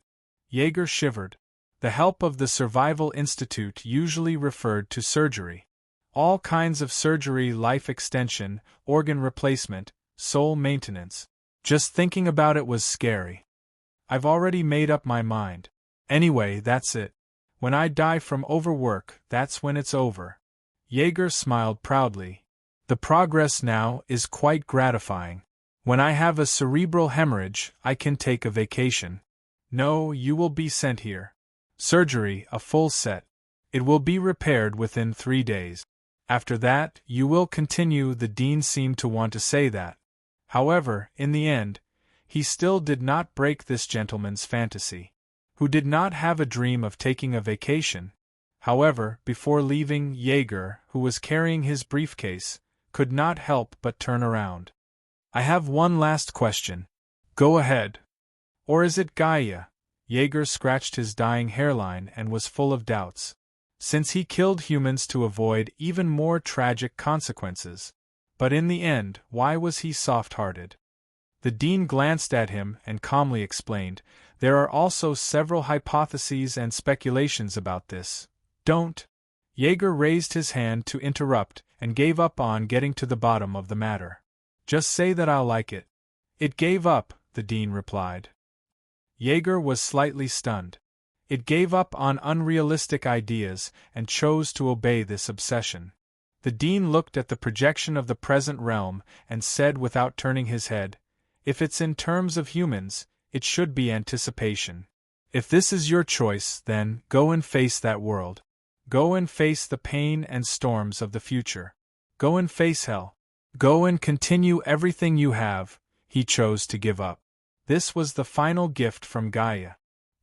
Jaeger shivered. The help of the Survival Institute usually referred to surgery. All kinds of surgery, life extension, organ replacement, soul maintenance. Just thinking about it was scary. I've already made up my mind. Anyway, that's it. When I die from overwork, that's when it's over. Jaeger smiled proudly. The progress now is quite gratifying. When I have a cerebral hemorrhage, I can take a vacation. No, you will be sent here. Surgery, a full set. It will be repaired within 3 days. After that, you will continue. The dean seemed to want to say that. However, in the end, he still did not break this gentleman's fantasy. Who did not have a dream of taking a vacation? However, before leaving, Jaeger, who was carrying his briefcase, could not help but turn around. I have one last question. Go ahead. Or is it Gaia? Jaeger scratched his dying hairline and was full of doubts. Since he killed humans to avoid even more tragic consequences. But in the end, why was he soft-hearted? The dean glanced at him and calmly explained, there are also several hypotheses and speculations about this. Don't. Jaeger raised his hand to interrupt and gave up on getting to the bottom of the matter. Just say that I'll like it. It gave up, the dean replied. Jaeger was slightly stunned. It gave up on unrealistic ideas and chose to obey this obsession. The dean looked at the projection of the present realm and said without turning his head, if it's in terms of humans, it should be anticipation. If this is your choice, then go and face that world. Go and face the pain and storms of the future. Go and face hell. Go and continue everything you have. He chose to give up. This was the final gift from Gaia.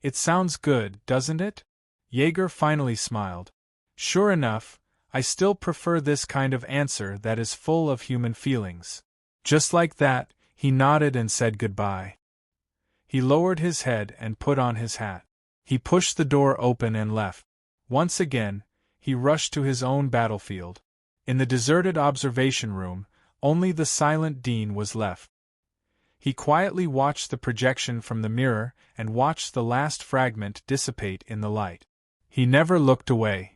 It sounds good, doesn't it? Jaeger finally smiled. Sure enough, I still prefer this kind of answer that is full of human feelings. Just like that, he nodded and said goodbye. He lowered his head and put on his hat. He pushed the door open and left. Once again, he rushed to his own battlefield. In the deserted observation room, only the silent dean was left. He quietly watched the projection from the mirror and watched the last fragment dissipate in the light. He never looked away.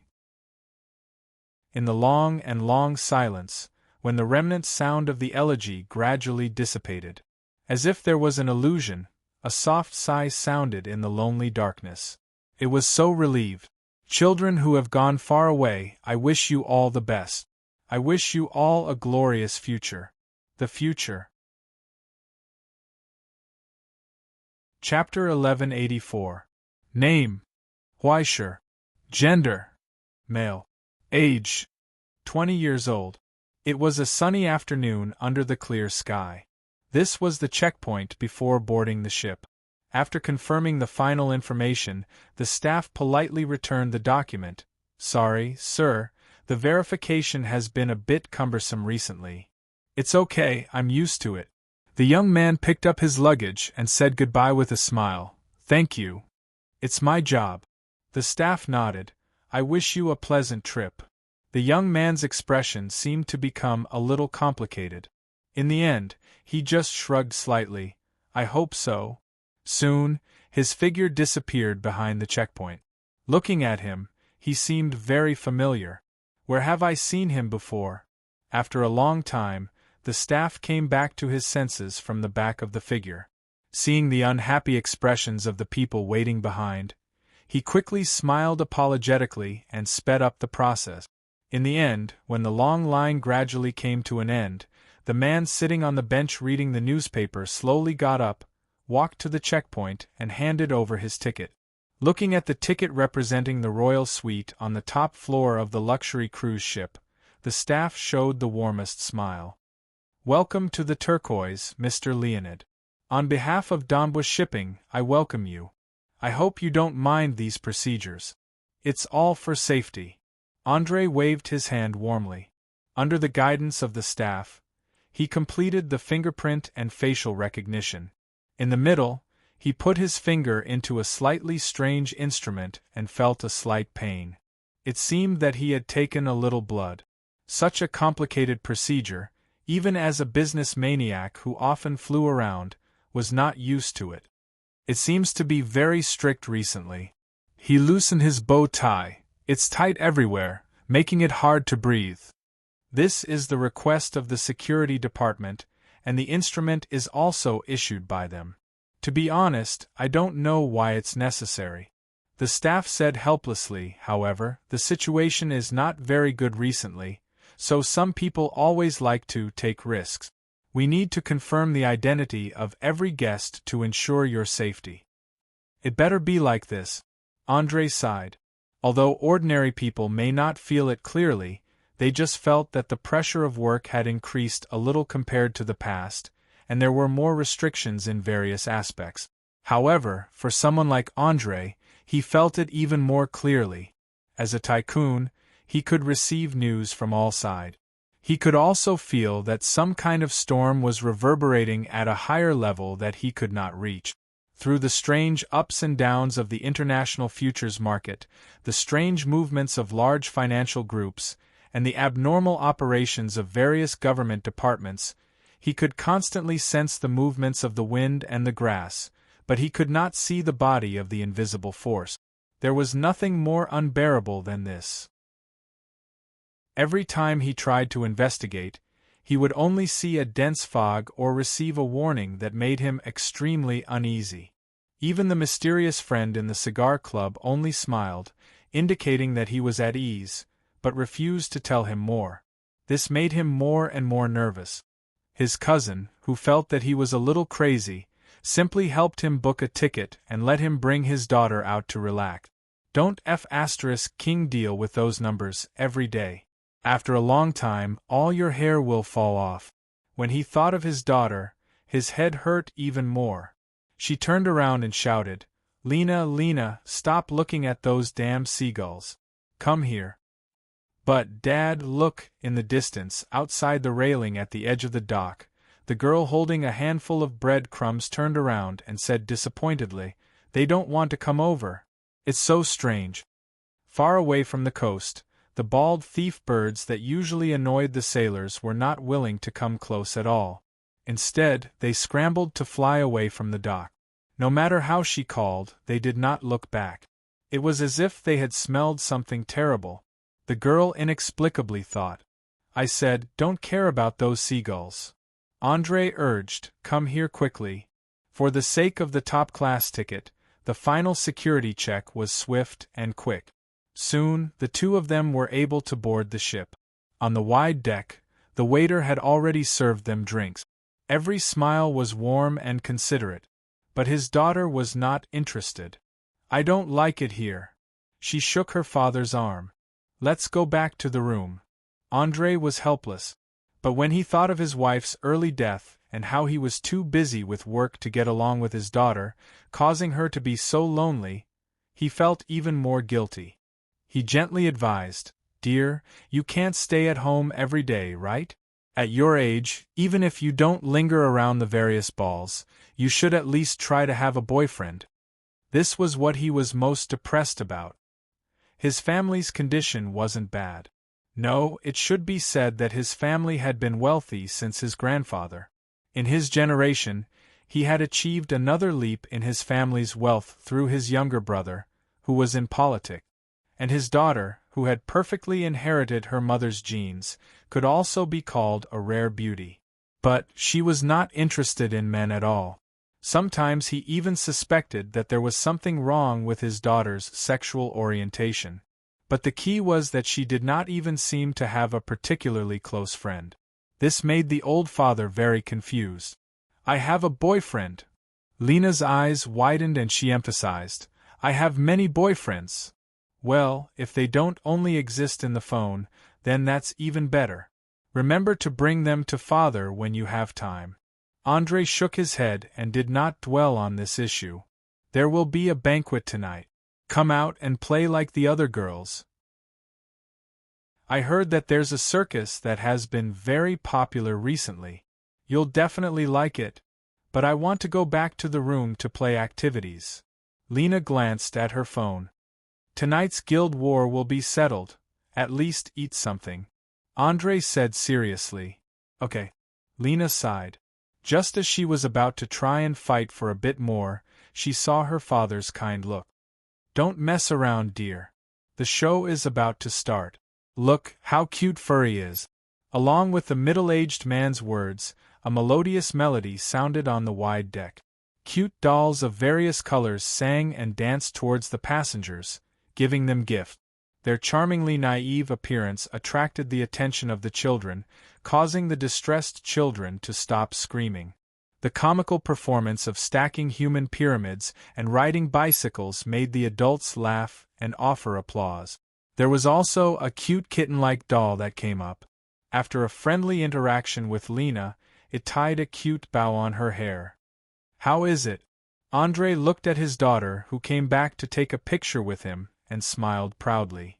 In the long silence, when the remnant sound of the elegy gradually dissipated, as if there was an illusion, a soft sigh sounded in the lonely darkness. It was so relieved. Children who have gone far away, I wish you all the best. I wish you all a glorious future. The future. Chapter 1184. Name: Huaisher. Gender: male. Age: 20 years old. It was a sunny afternoon under the clear sky. This was the checkpoint before boarding the ship. After confirming the final information, the staff politely returned the document. Sorry, sir, The verification has been a bit cumbersome recently. It's okay, I'm used to it. The young man picked up his luggage and said goodbye with a smile. Thank you. It's my job. The staff nodded. I wish you a pleasant trip. The young man's expression seemed to become a little complicated. In the end, he just shrugged slightly. I hope so. Soon, his figure disappeared behind the checkpoint. Looking at him, he seemed very familiar. Where have I seen him before? After a long time, the staff came back to his senses from the back of the figure. Seeing the unhappy expressions of the people waiting behind, he quickly smiled apologetically and sped up the process. In the end, when the long line gradually came to an end, the man sitting on the bench reading the newspaper slowly got up, walked to the checkpoint, and handed over his ticket. Looking at the ticket representing the royal suite on the top floor of the luxury cruise ship, the staff showed the warmest smile. Welcome to the Turquoise, Mr. Leonid. On behalf of Doomsday Shipping, I welcome you. I hope you don't mind these procedures. It's all for safety. Andrei waved his hand warmly. Under the guidance of the staff, he completed the fingerprint and facial recognition. In the middle, he put his finger into a slightly strange instrument and felt a slight pain. It seemed that he had taken a little blood. Such a complicated procedure, even as a business maniac who often flew around, was not used to it. It seems to be very strict recently. He loosened his bow tie. It's tight everywhere, making it hard to breathe. This is the request of the security department, and the instrument is also issued by them. To be honest, I don't know why it's necessary. The staff said helplessly, however, the situation is not very good recently, so some people always like to take risks. We need to confirm the identity of every guest to ensure your safety. It better be like this. Andrei sighed. Although ordinary people may not feel it clearly, they just felt that the pressure of work had increased a little compared to the past, and there were more restrictions in various aspects. However, for someone like Andrei, he felt it even more clearly. As a tycoon, he could receive news from all sides. He could also feel that some kind of storm was reverberating at a higher level that he could not reach. Through the strange ups and downs of the international futures market, the strange movements of large financial groups, and the abnormal operations of various government departments, he could constantly sense the movements of the wind and the grass, but he could not see the body of the invisible force. There was nothing more unbearable than this. Every time he tried to investigate, he would only see a dense fog or receive a warning that made him extremely uneasy. Even the mysterious friend in the cigar club only smiled, indicating that he was at ease, but refused to tell him more. This made him more and more nervous. His cousin, who felt that he was a little crazy, simply helped him book a ticket and let him bring his daughter out to relax. Don't King deal with those numbers every day. After a long time, all your hair will fall off. When he thought of his daughter, his head hurt even more. She turned around and shouted, Lena, stop looking at those damn seagulls. Come here. But, Dad, look, in the distance, outside the railing at the edge of the dock, the girl holding a handful of bread crumbs turned around and said disappointedly, they don't want to come over. It's so strange. Far away from the coast, the bald thief birds that usually annoyed the sailors were not willing to come close at all. Instead, they scrambled to fly away from the dock. No matter how she called, they did not look back. It was as if they had smelled something terrible. The girl inexplicably thought. I said, don't care about those seagulls. Andrei urged, come here quickly. For the sake of the top-class ticket, the final security check was swift and quick. Soon, the two of them were able to board the ship. On the wide deck, the waiter had already served them drinks. Every smile was warm and considerate. But his daughter was not interested. I don't like it here. She shook her father's arm. Let's go back to the room. Andrei was helpless. But when he thought of his wife's early death and how he was too busy with work to get along with his daughter, causing her to be so lonely, he felt even more guilty. He gently advised, Dear, you can't stay at home every day, right? At your age, even if you don't linger around the various balls, you should at least try to have a boyfriend. This was what he was most depressed about. His family's condition wasn't bad. No, it should be said that his family had been wealthy since his grandfather. In his generation, he had achieved another leap in his family's wealth through his younger brother, who was in politics. And his daughter, who had perfectly inherited her mother's genes, could also be called a rare beauty. But she was not interested in men at all. Sometimes he even suspected that there was something wrong with his daughter's sexual orientation. But the key was that she did not even seem to have a particularly close friend. This made the old father very confused. I have a boyfriend. Lena's eyes widened and she emphasized, I have many boyfriends. Well, if they don't only exist in the phone, then that's even better. Remember to bring them to father when you have time. Andre shook his head and did not dwell on this issue. There will be a banquet tonight. Come out and play like the other girls. I heard that there's a circus that has been very popular recently. You'll definitely like it, but I want to go back to the room to play activities. Lena glanced at her phone. Tonight's guild war will be settled. At least eat something. Andre said seriously. Okay. Lena sighed. Just as she was about to try and fight for a bit more, she saw her father's kind look. Don't mess around, dear. The show is about to start. Look how cute Furry is. Along with the middle-aged man's words, a melodious melody sounded on the wide deck. Cute dolls of various colors sang and danced towards the passengers, giving them gifts. Their charmingly naive appearance attracted the attention of the children, causing the distressed children to stop screaming. The comical performance of stacking human pyramids and riding bicycles made the adults laugh and offer applause. There was also a cute kitten-like doll that came up. After a friendly interaction with Lena, it tied a cute bow on her hair. How is it? Andre looked at his daughter, who came back to take a picture with him, and smiled proudly.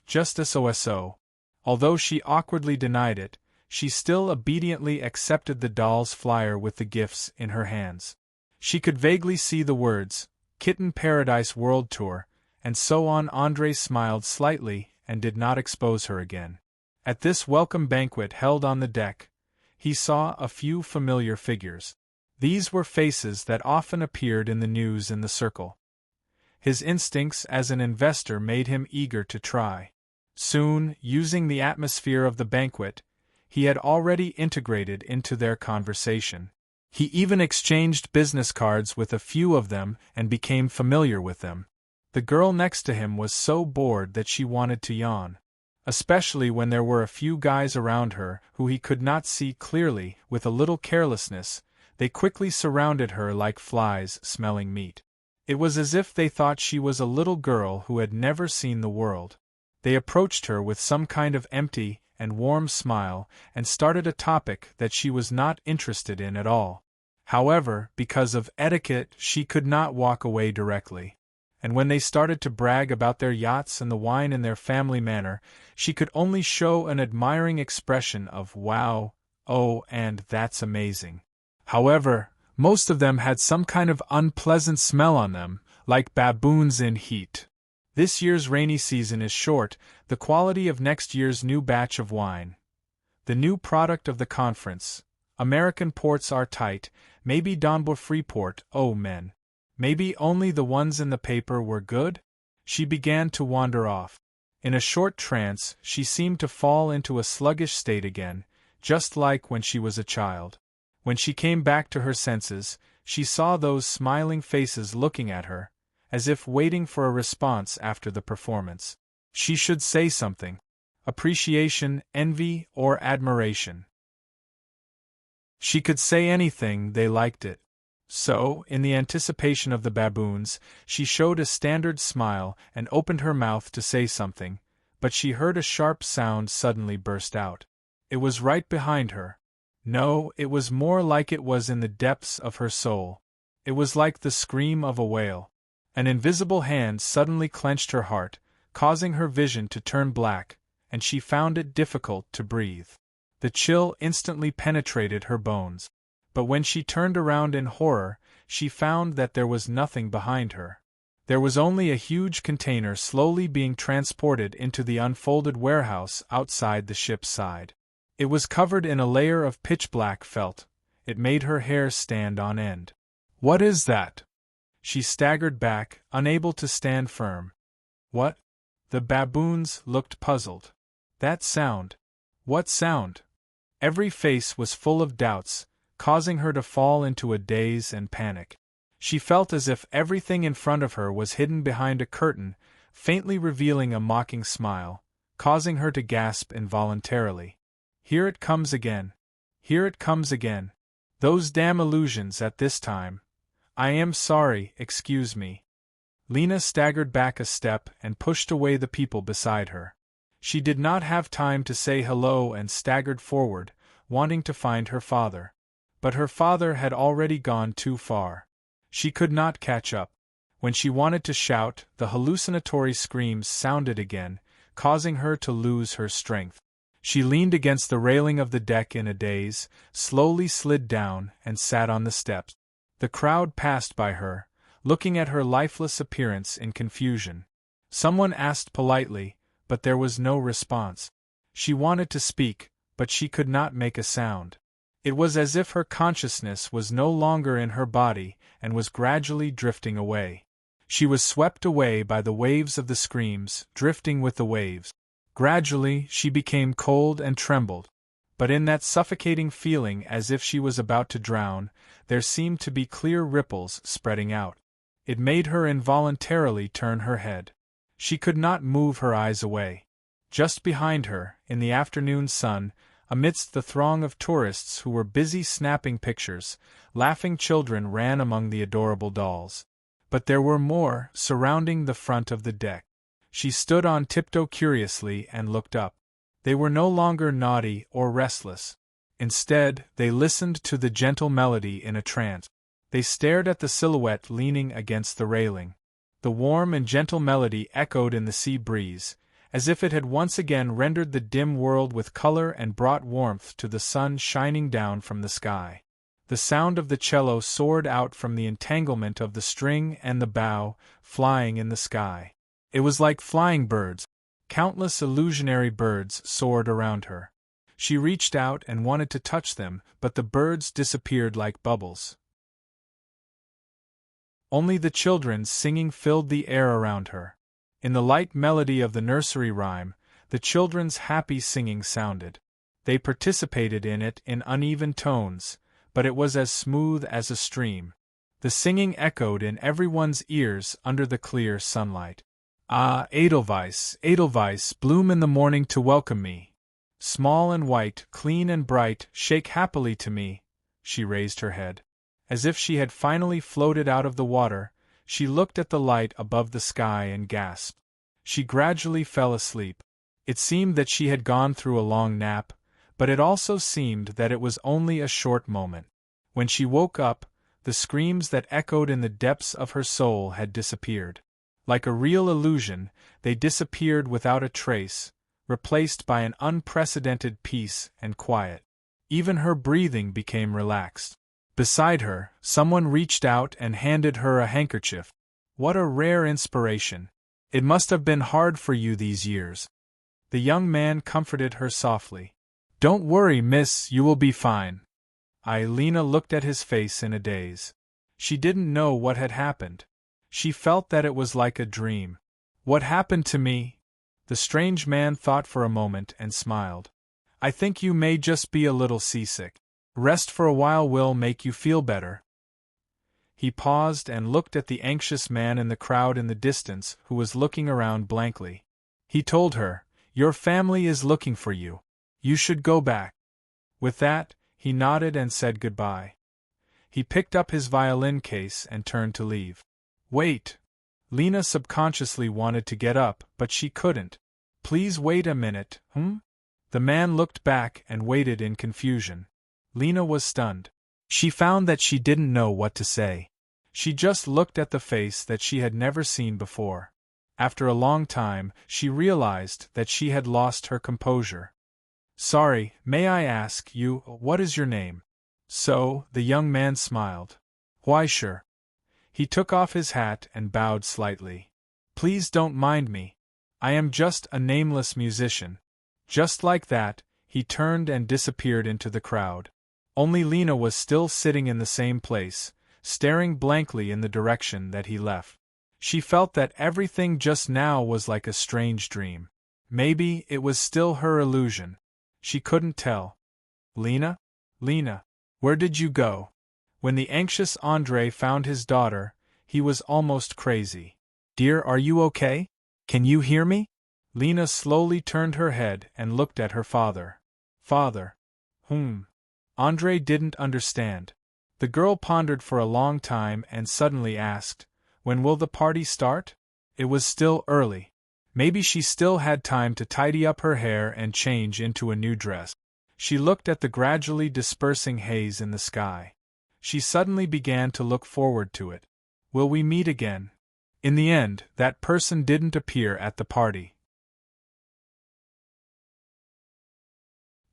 Just so. Although she awkwardly denied it, she still obediently accepted the doll's flyer with the gifts in her hands. She could vaguely see the words, Kitten Paradise World Tour, and so on. Andre smiled slightly and did not expose her again. At this welcome banquet held on the deck, he saw a few familiar figures. These were faces that often appeared in the news in the circle. His instincts as an investor made him eager to try. Soon, using the atmosphere of the banquet, he had already integrated into their conversation. He even exchanged business cards with a few of them and became familiar with them. The girl next to him was so bored that she wanted to yawn. Especially when there were a few guys around her who he could not see clearly. With a little carelessness, they quickly surrounded her like flies smelling meat. It was as if they thought she was a little girl who had never seen the world. They approached her with some kind of empty and warm smile and started a topic that she was not interested in at all. However, because of etiquette, she could not walk away directly. And when they started to brag about their yachts and the wine in their family manner, she could only show an admiring expression of wow, oh, and that's amazing. However, most of them had some kind of unpleasant smell on them, like baboons in heat. This year's rainy season is short, the quality of next year's new batch of wine. The new product of the conference. American ports are tight, maybe Donbor Freeport, oh men. Maybe only the ones in the paper were good? She began to wander off. In a short trance, she seemed to fall into a sluggish state again, just like when she was a child. When she came back to her senses, she saw those smiling faces looking at her, as if waiting for a response after the performance. She should say something. Appreciation, envy, or admiration. She could say anything, they liked it. So, in the anticipation of the baboons, she showed a standard smile and opened her mouth to say something, but she heard a sharp sound suddenly burst out. It was right behind her. No, it was more like it was in the depths of her soul. It was like the scream of a whale. An invisible hand suddenly clenched her heart, causing her vision to turn black, and she found it difficult to breathe. The chill instantly penetrated her bones. But when she turned around in horror, she found that there was nothing behind her. There was only a huge container slowly being transported into the unfolded warehouse outside the ship's side. It was covered in a layer of pitch-black felt. It made her hair stand on end. "What is that?" She staggered back, unable to stand firm. "What?" The baboons looked puzzled. "That sound. What sound?" Every face was full of doubts, causing her to fall into a daze and panic. She felt as if everything in front of her was hidden behind a curtain, faintly revealing a mocking smile, causing her to gasp involuntarily. "Here it comes again. Here it comes again. Those damn illusions at this time. I am sorry, excuse me." Lena staggered back a step and pushed away the people beside her. She did not have time to say hello and staggered forward, wanting to find her father. But her father had already gone too far. She could not catch up. When she wanted to shout, the hallucinatory screams sounded again, causing her to lose her strength. She leaned against the railing of the deck in a daze, slowly slid down, and sat on the steps. The crowd passed by her, looking at her lifeless appearance in confusion. Someone asked politely, but there was no response. She wanted to speak, but she could not make a sound. It was as if her consciousness was no longer in her body and was gradually drifting away. She was swept away by the waves of the screams, drifting with the waves. Gradually, she became cold and trembled. But in that suffocating feeling as if she was about to drown, there seemed to be clear ripples spreading out. It made her involuntarily turn her head. She could not move her eyes away. Just behind her, in the afternoon sun, amidst the throng of tourists who were busy snapping pictures, laughing children ran among the adorable dolls. But there were more, surrounding the front of the deck. She stood on tiptoe curiously and looked up. They were no longer naughty or restless. Instead, they listened to the gentle melody in a trance. They stared at the silhouette leaning against the railing. The warm and gentle melody echoed in the sea breeze, as if it had once again rendered the dim world with color and brought warmth to the sun shining down from the sky. The sound of the cello soared out from the entanglement of the string and the bow, flying in the sky. It was like flying birds. Countless illusionary birds soared around her. She reached out and wanted to touch them, but the birds disappeared like bubbles. Only the children's singing filled the air around her. In the light melody of the nursery rhyme, the children's happy singing sounded. They participated in it in uneven tones, but it was as smooth as a stream. The singing echoed in everyone's ears under the clear sunlight. "Ah, Edelweiss, Edelweiss, bloom in the morning to welcome me. Small and white, clean and bright, shake happily to me." She raised her head. As if she had finally floated out of the water, she looked at the light above the sky and gasped. She gradually fell asleep. It seemed that she had gone through a long nap, but it also seemed that it was only a short moment. When she woke up, the screams that echoed in the depths of her soul had disappeared. Like a real illusion, they disappeared without a trace, replaced by an unprecedented peace and quiet. Even her breathing became relaxed. Beside her, someone reached out and handed her a handkerchief. What a rare inspiration. It must have been hard for you these years. The young man comforted her softly. "Don't worry, miss, you will be fine." Lena looked at his face in a daze. She didn't know what had happened. She felt that it was like a dream. "What happened to me?" The strange man thought for a moment and smiled. "I think you may just be a little seasick. Rest for a while will make you feel better." He paused and looked at the anxious man in the crowd in the distance who was looking around blankly. He told her, "Your family is looking for you. You should go back." With that, he nodded and said goodbye. He picked up his violin case and turned to leave. "Wait." Lena subconsciously wanted to get up, but she couldn't. "Please wait a minute, The man looked back and waited in confusion. Lena was stunned. She found that she didn't know what to say. She just looked at the face that she had never seen before. After a long time, she realized that she had lost her composure. "Sorry, may I ask you, what is your name?" "So," the young man smiled. "Why sure." He took off his hat and bowed slightly. "Please don't mind me. I am just a nameless musician." Just like that, he turned and disappeared into the crowd. Only Lena was still sitting in the same place, staring blankly in the direction that he left. She felt that everything just now was like a strange dream. Maybe it was still her illusion. She couldn't tell. "Lena? Lena, where did you go?" When the anxious Andrei found his daughter, he was almost crazy. "Dear, are you okay? Can you hear me?" Lena slowly turned her head and looked at her father. "Father. Andrei didn't understand. The girl pondered for a long time and suddenly asked, "When will the party start?" It was still early. Maybe she still had time to tidy up her hair and change into a new dress. She looked at the gradually dispersing haze in the sky. She suddenly began to look forward to it. Will we meet again? In the end, that person didn't appear at the party.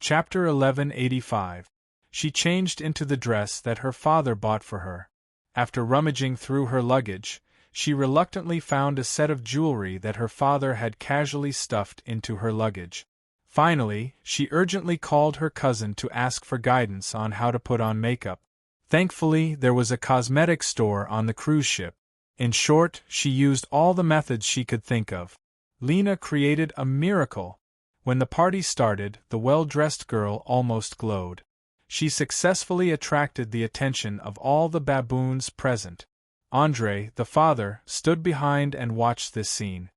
Chapter 1185. She changed into the dress that her father bought for her. After rummaging through her luggage, she reluctantly found a set of jewelry that her father had casually stuffed into her luggage. Finally, she urgently called her cousin to ask for guidance on how to put on makeup. Thankfully, there was a cosmetics store on the cruise ship. In short, she used all the methods she could think of. Lena created a miracle. When the party started, the well-dressed girl almost glowed. She successfully attracted the attention of all the baboons present. Andrei, the father, stood behind and watched this scene.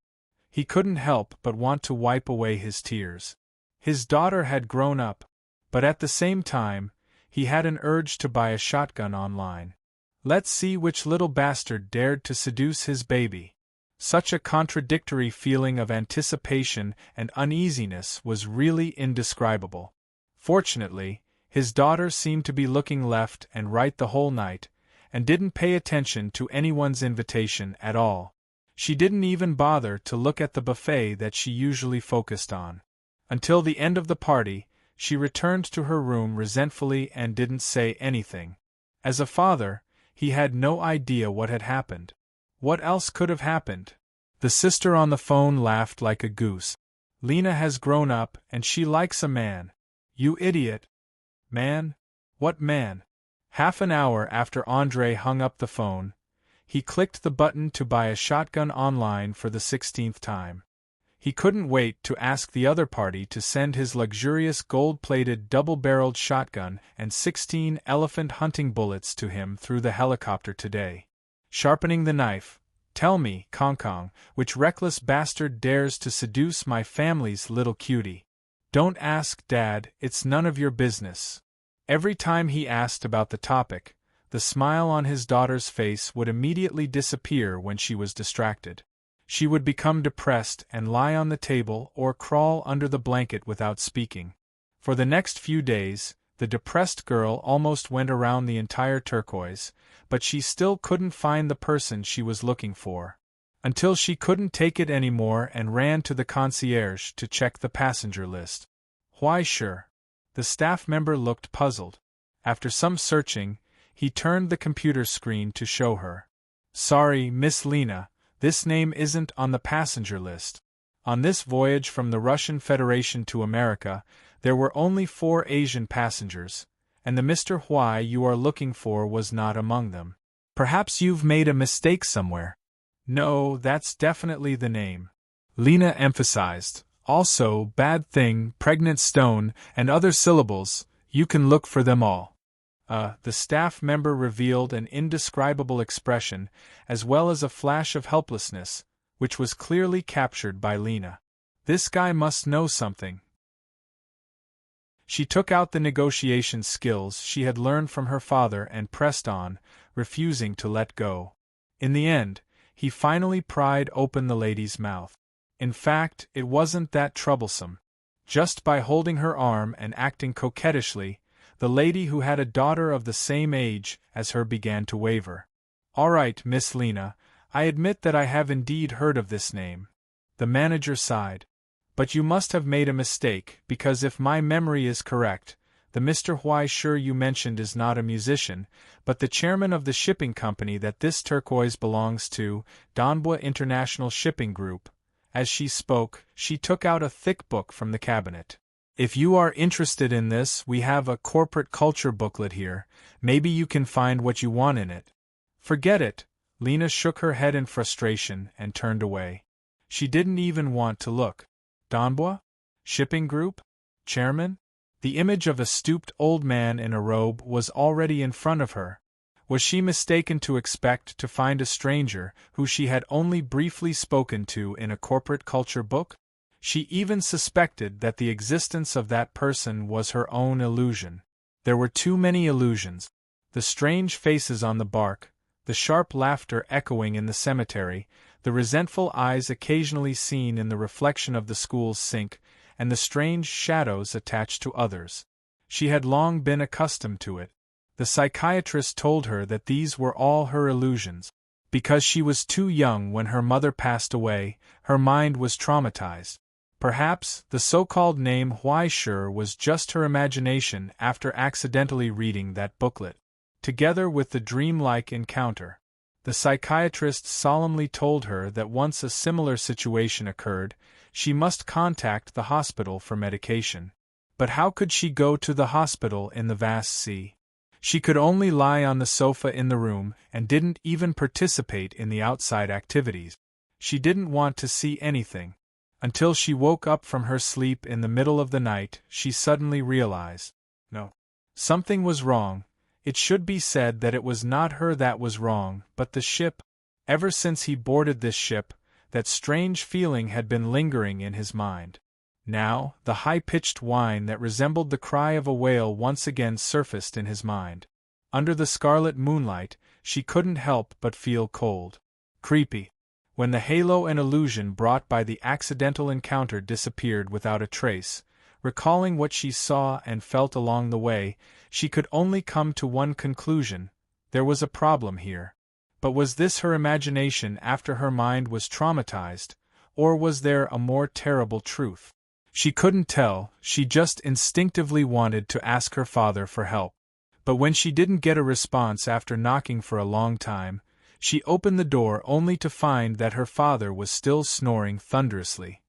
He couldn't help but want to wipe away his tears. His daughter had grown up, but at the same time, he had an urge to buy a shotgun online. Let's see which little bastard dared to seduce his baby. Such a contradictory feeling of anticipation and uneasiness was really indescribable. Fortunately, his daughter seemed to be looking left and right the whole night, and didn't pay attention to anyone's invitation at all. She didn't even bother to look at the buffet that she usually focused on. Until the end of the party, she returned to her room resentfully and didn't say anything. As a father, he had no idea what had happened. What else could have happened? The sister on the phone laughed like a goose. "Lena has grown up and she likes a man." "You idiot." "Man? What man?" Half an hour after Andrei hung up the phone, he clicked the button to buy a shotgun online for the 16th time. He couldn't wait to ask the other party to send his luxurious gold-plated double-barreled shotgun and 16 elephant hunting bullets to him through the helicopter today. Sharpening the knife, "Tell me, Kong Kong, which reckless bastard dares to seduce my family's little cutie?" "Don't ask, Dad, it's none of your business." Every time he asked about the topic, the smile on his daughter's face would immediately disappear when she was distracted. She would become depressed and lie on the table or crawl under the blanket without speaking. For the next few days, the depressed girl almost went around the entire turquoise, but she still couldn't find the person she was looking for. Until she couldn't take it anymore and ran to the concierge to check the passenger list. "Why sure." The staff member looked puzzled. After some searching, he turned the computer screen to show her. "Sorry, Miss Lena, this name isn't on the passenger list. On this voyage from the Russian Federation to America, there were only 4 Asian passengers, and the Mr. Huai you are looking for was not among them. Perhaps you've made a mistake somewhere." "No, that's definitely the name," Lena emphasized. "Also, bad thing, pregnant stone, and other syllables, you can look for them all." The staff member revealed an indescribable expression, as well as a flash of helplessness, which was clearly captured by Lena. This guy must know something. She took out the negotiation skills she had learned from her father and pressed on, refusing to let go. In the end, he finally pried open the lady's mouth. In fact, it wasn't that troublesome. Just by holding her arm and acting coquettishly, the lady who had a daughter of the same age as her began to waver. "All right, Miss Lena, I admit that I have indeed heard of this name. The manager sighed. But you must have made a mistake, because if my memory is correct, the Mr. Huai you mentioned is not a musician, but the chairman of the shipping company that this turquoise belongs to, Donbua International Shipping Group. As she spoke, she took out a thick book from the cabinet. If you are interested in this, we have a corporate culture booklet here. Maybe you can find what you want in it. Forget it. Lena shook her head in frustration and turned away. She didn't even want to look. Donbua? Shipping Group? Chairman? The image of a stooped old man in a robe was already in front of her. Was she mistaken to expect to find a stranger who she had only briefly spoken to in a corporate culture book? She even suspected that the existence of that person was her own illusion. There were too many illusions. The strange faces on the bark, the sharp laughter echoing in the cemetery, the resentful eyes occasionally seen in the reflection of the school's sink, and the strange shadows attached to others. She had long been accustomed to it. The psychiatrist told her that these were all her illusions. Because she was too young when her mother passed away, her mind was traumatized. Perhaps the so-called name Huai was just her imagination after accidentally reading that booklet. Together with the dreamlike encounter, the psychiatrist solemnly told her that once a similar situation occurred, she must contact the hospital for medication. But how could she go to the hospital in the vast sea? She could only lie on the sofa in the room and didn't even participate in the outside activities. She didn't want to see anything. Until she woke up from her sleep in the middle of the night, she suddenly realized, no, something was wrong. It should be said that it was not her that was wrong, but the ship. Ever since he boarded this ship, that strange feeling had been lingering in his mind. Now, the high-pitched whine that resembled the cry of a whale once again surfaced in his mind. Under the scarlet moonlight, she couldn't help but feel cold. Creepy. When the halo and illusion brought by the accidental encounter disappeared without a trace, recalling what she saw and felt along the way, she could only come to one conclusion: there was a problem here. But was this her imagination after her mind was traumatized, or was there a more terrible truth? She couldn't tell. She just instinctively wanted to ask her father for help. But when she didn't get a response after knocking for a long time, she opened the door only to find that her father was still snoring thunderously.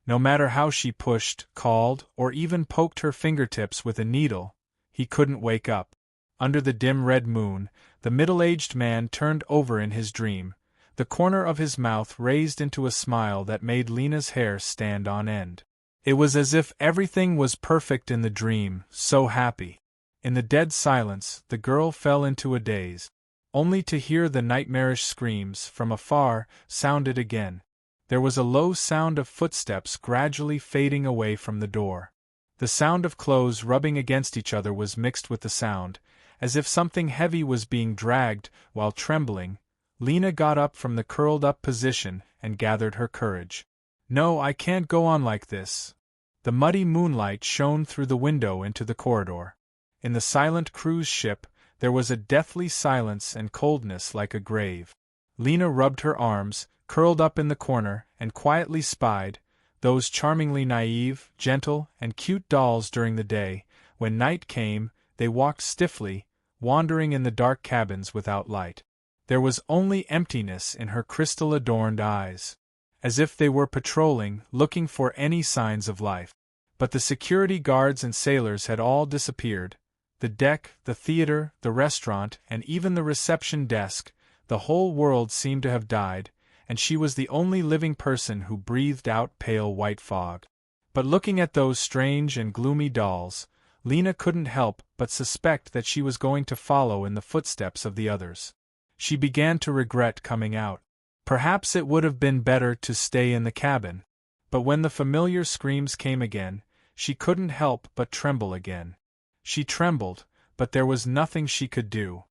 No matter how she pushed, called, or even poked her fingertips with a needle, he couldn't wake up. Under the dim red moon, the middle-aged man turned over in his dream, the corner of his mouth raised into a smile that made Lena's hair stand on end. It was as if everything was perfect in the dream, so happy. In the dead silence, the girl fell into a daze, only to hear the nightmarish screams from afar sounded again. There was a low sound of footsteps gradually fading away from the door. The sound of clothes rubbing against each other was mixed with the sound, as if something heavy was being dragged. While trembling, Lena got up from the curled-up position and gathered her courage. No, I can't go on like this. The muddy moonlight shone through the window into the corridor. In the silent cruise ship, there was a deathly silence and coldness like a grave. Lena rubbed her arms, curled up in the corner, and quietly spied those charmingly naive, gentle, and cute dolls during the day. When night came, they walked stiffly, wandering in the dark cabins without light. There was only emptiness in her crystal-adorned eyes, as if they were patrolling, looking for any signs of life. But the security guards and sailors had all disappeared. The deck, the theater, the restaurant, and even the reception desk, the whole world seemed to have died, and she was the only living person who breathed out pale white fog. But looking at those strange and gloomy dolls, Lena couldn't help but suspect that she was going to follow in the footsteps of the others. She began to regret coming out. Perhaps it would have been better to stay in the cabin. But when the familiar screams came again, she couldn't help but tremble again. She trembled, but there was nothing she could do.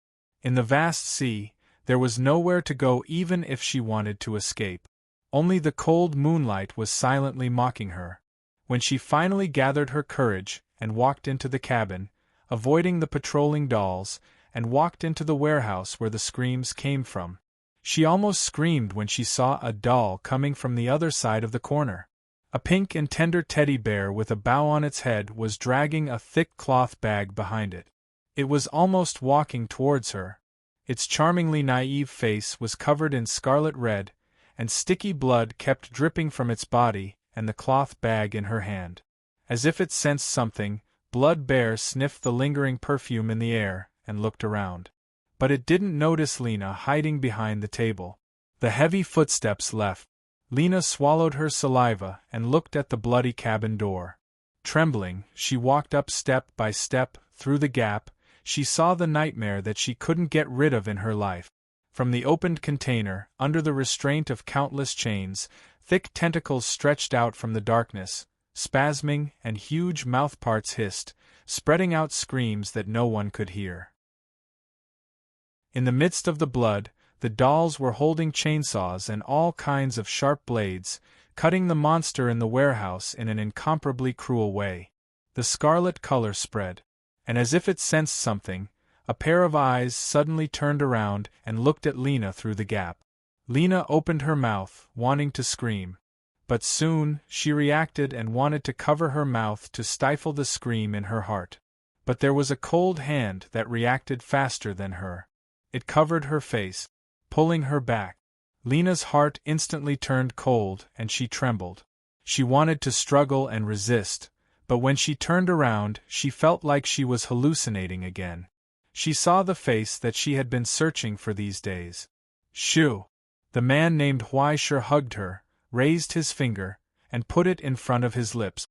In the vast sea, there was nowhere to go even if she wanted to escape. Only the cold moonlight was silently mocking her. When she finally gathered her courage and walked into the cabin, avoiding the patrolling dolls, and walked into the warehouse where the screams came from, She almost screamed when she saw a doll coming from the other side of the corner. A pink and tender teddy bear with a bow on its head was dragging a thick cloth bag behind it. It was almost walking towards her. Its charmingly naive face was covered in scarlet red, and sticky blood kept dripping from its body and the cloth bag in her hand. As if it sensed something, Blood Bear sniffed the lingering perfume in the air and looked around. But it didn't notice Lena hiding behind the table. The heavy footsteps left. Lena swallowed her saliva and looked at the bloody cabin door. Trembling, she walked up step by step through the gap. She saw the nightmare that she couldn't get rid of in her life. From the opened container, under the restraint of countless chains, thick tentacles stretched out from the darkness, spasming, and huge mouthparts hissed, spreading out screams that no one could hear. In the midst of the blood, the dolls were holding chainsaws and all kinds of sharp blades, cutting the monster in the warehouse in an incomparably cruel way. The scarlet color spread, and as if it sensed something, a pair of eyes suddenly turned around and looked at Lena through the gap. Lena opened her mouth, wanting to scream. But soon, she reacted and wanted to cover her mouth to stifle the scream in her heart. But there was a cold hand that reacted faster than her. It covered her face, pulling her back. Lena's heart instantly turned cold and she trembled. She wanted to struggle and resist, but when she turned around, she felt like she was hallucinating again. She saw the face that she had been searching for these days. Shoo! The man named Huaisher hugged her, raised his finger, and put it in front of his lips.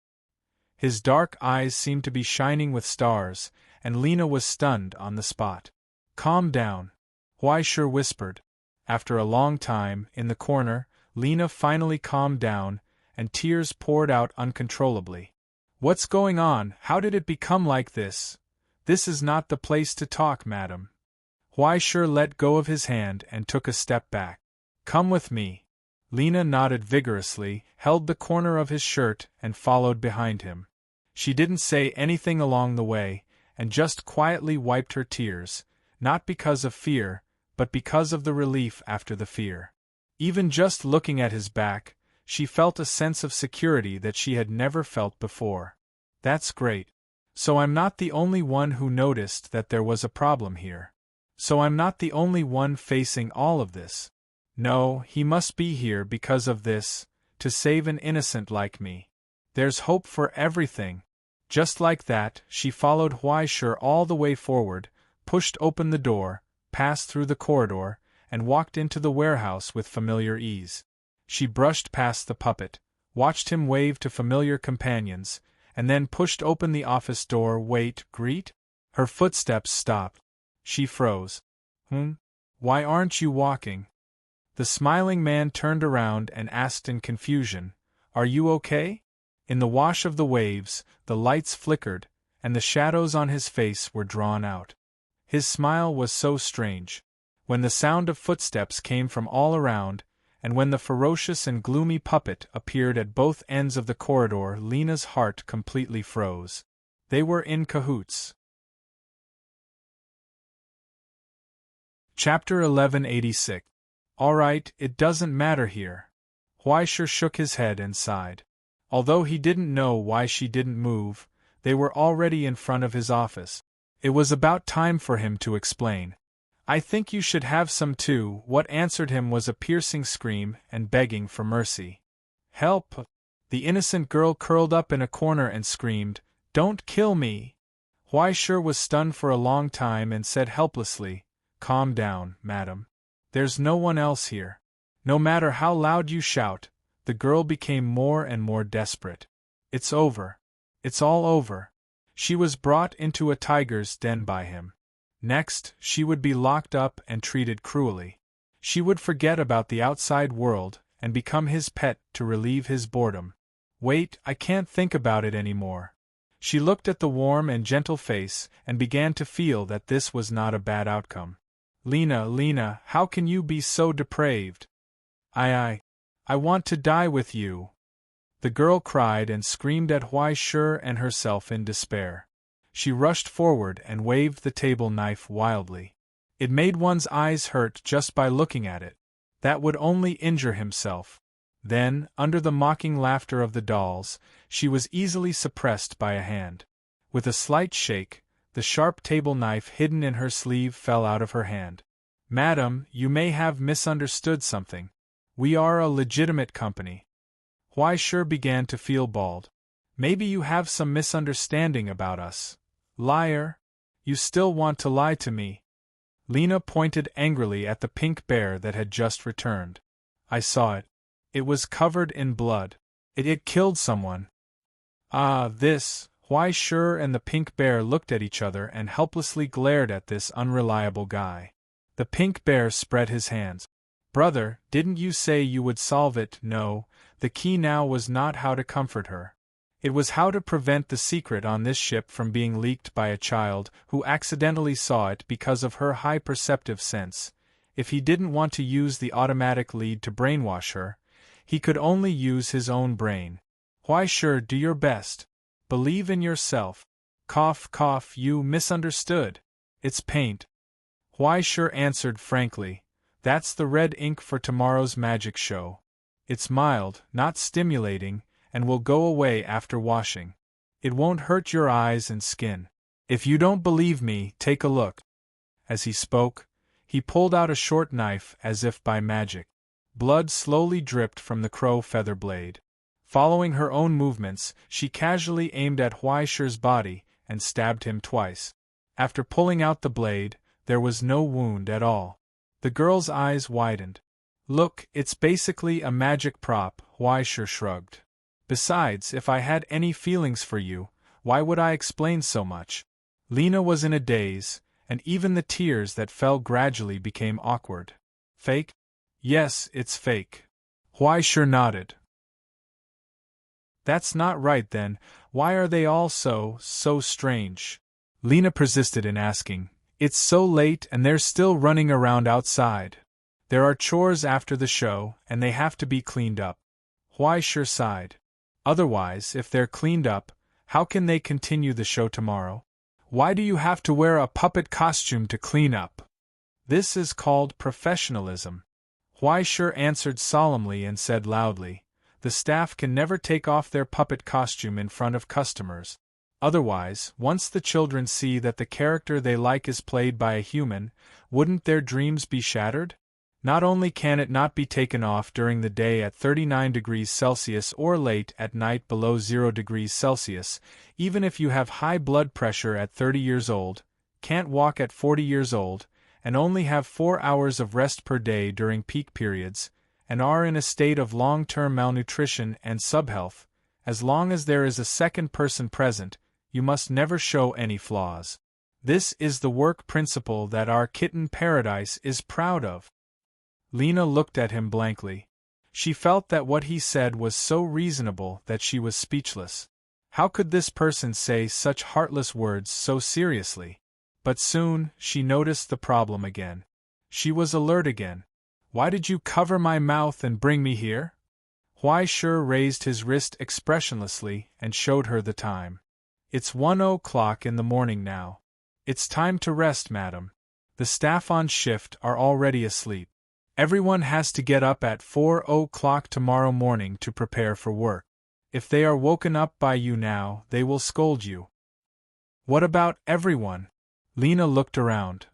His dark eyes seemed to be shining with stars, and Lena was stunned on the spot. Calm down, Huaisher whispered. After a long time, in the corner, Lena finally calmed down, and tears poured out uncontrollably. What's going on? How did it become like this? This is not the place to talk, madam. Huaisher let go of his hand and took a step back. Come with me. Lena nodded vigorously, held the corner of his shirt, and followed behind him. She didn't say anything along the way, and just quietly wiped her tears, not because of fear, but because of the relief after the fear. Even just looking at his back, she felt a sense of security that she had never felt before. That's great. So I'm not the only one who noticed that there was a problem here. So I'm not the only one facing all of this. No, he must be here because of this, to save an innocent like me. There's hope for everything. Just like that, she followed Huaisher all the way forward, pushed open the door, passed through the corridor, and walked into the warehouse with familiar ease. She brushed past the puppet, watched him wave to familiar companions, and then pushed open the office door. Wait, greet? Her footsteps stopped. She froze. Why aren't you walking? The smiling man turned around and asked in confusion, Are you okay? In the wash of the waves, the lights flickered, and the shadows on his face were drawn out. His smile was so strange. When the sound of footsteps came from all around, and when the ferocious and gloomy puppet appeared at both ends of the corridor, Lena's heart completely froze. They were in cahoots. Chapter 1186. All right, it doesn't matter here. Huaisher shook his head and sighed. Although he didn't know why she didn't move, they were already in front of his office. It was about time for him to explain. I think you should have some too. What answered him was a piercing scream and begging for mercy. Help! The innocent girl curled up in a corner and screamed, Don't kill me! Huaisher was stunned for a long time and said helplessly, Calm down, madam. There's no one else here. No matter how loud you shout, the girl became more and more desperate. It's over. It's all over. She was brought into a tiger's den by him. Next, she would be locked up and treated cruelly. She would forget about the outside world and become his pet to relieve his boredom. Wait, I can't think about it anymore. She looked at the warm and gentle face and began to feel that this was not a bad outcome. Lena, how can you be so depraved? I want to die with you. The girl cried and screamed at Huaisher and herself in despair. She rushed forward and waved the table knife wildly. It made one's eyes hurt just by looking at it. That would only injure himself. Then, under the mocking laughter of the dolls, she was easily suppressed by a hand. With a slight shake, the sharp table knife hidden in her sleeve fell out of her hand. "Madam, you may have misunderstood something. We are a legitimate company." Huaisher began to feel bald. "Maybe you have some misunderstanding about us. Liar! You still want to lie to me." Lena pointed angrily at the pink bear that had just returned. "I saw it. It was covered in blood. It killed someone." "Ah, this." Huaisher and the pink bear looked at each other and helplessly glared at this unreliable guy. The pink bear spread his hands. "Brother, didn't you say you would solve it?" No, the key now was not how to comfort her. It was how to prevent the secret on this ship from being leaked by a child who accidentally saw it because of her high perceptive sense. If he didn't want to use the automatic lead to brainwash her, he could only use his own brain. "Huaisher, do your best. Believe in yourself." Cough, cough, "You misunderstood. It's paint." Huaisher answered frankly, "That's the red ink for tomorrow's magic show. It's mild, not stimulating, and will go away after washing. It won't hurt your eyes and skin. If you don't believe me, take a look." As he spoke, he pulled out a short knife as if by magic. Blood slowly dripped from the crow feather blade. Following her own movements, she casually aimed at Huaisher's body and stabbed him twice. After pulling out the blade, there was no wound at all. The girl's eyes widened. "Look, it's basically a magic prop," Huaisher shrugged. "Besides, if I had any feelings for you, why would I explain so much?" Lena was in a daze, and even the tears that fell gradually became awkward. "Fake?" "Yes, it's fake." Huaisher nodded. "That's not right then. Why are they all so strange?" Lena persisted in asking. "It's so late and they're still running around outside. There are chores after the show, and they have to be cleaned up." Huaisher sighed. "Otherwise, if they're cleaned up, how can they continue the show tomorrow? Why do you have to wear a puppet costume to clean up?" "This is called professionalism." Huaisher answered solemnly and said loudly, "The staff can never take off their puppet costume in front of customers. Otherwise, once the children see that the character they like is played by a human, wouldn't their dreams be shattered? Not only can it not be taken off during the day at 39 degrees Celsius or late at night below 0 degrees Celsius, even if you have high blood pressure at 30 years old, can't walk at 40 years old, and only have 4 hours of rest per day during peak periods, and are in a state of long-term malnutrition and subhealth, as long as there is a second person present, you must never show any flaws. This is the work principle that our kitten paradise is proud of." Lena looked at him blankly. She felt that what he said was so reasonable that she was speechless. How could this person say such heartless words so seriously? But soon, she noticed the problem again. She was alert again. "Why did you cover my mouth and bring me here?" Huaisher raised his wrist expressionlessly and showed her the time. "It's 1:00 in the morning now. It's time to rest, madam. The staff on shift are already asleep. Everyone has to get up at 4:00 tomorrow morning to prepare for work. If they are woken up by you now, they will scold you." "What about everyone?" Lena looked around.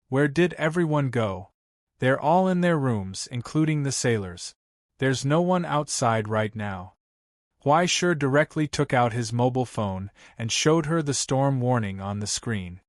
"Where did everyone go?" "They're all in their rooms, including the sailors. There's no one outside right now." Huaisher directly took out his mobile phone and showed her the storm warning on the screen.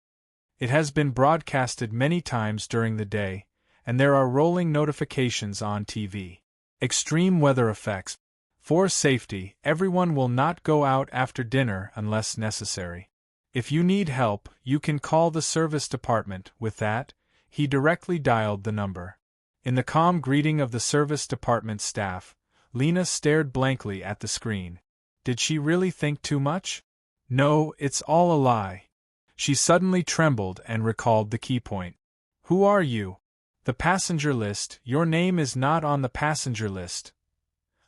It has been broadcasted many times during the day, and there are rolling notifications on TV. Extreme weather effects. For safety, everyone will not go out after dinner unless necessary. If you need help, you can call the service department. With that, he directly dialed the number. In the calm greeting of the service department staff, Lena stared blankly at the screen. Did she really think too much? No, it's all a lie. She suddenly trembled and recalled the key point. "Who are you?" "The passenger list. Your name is not on the passenger list."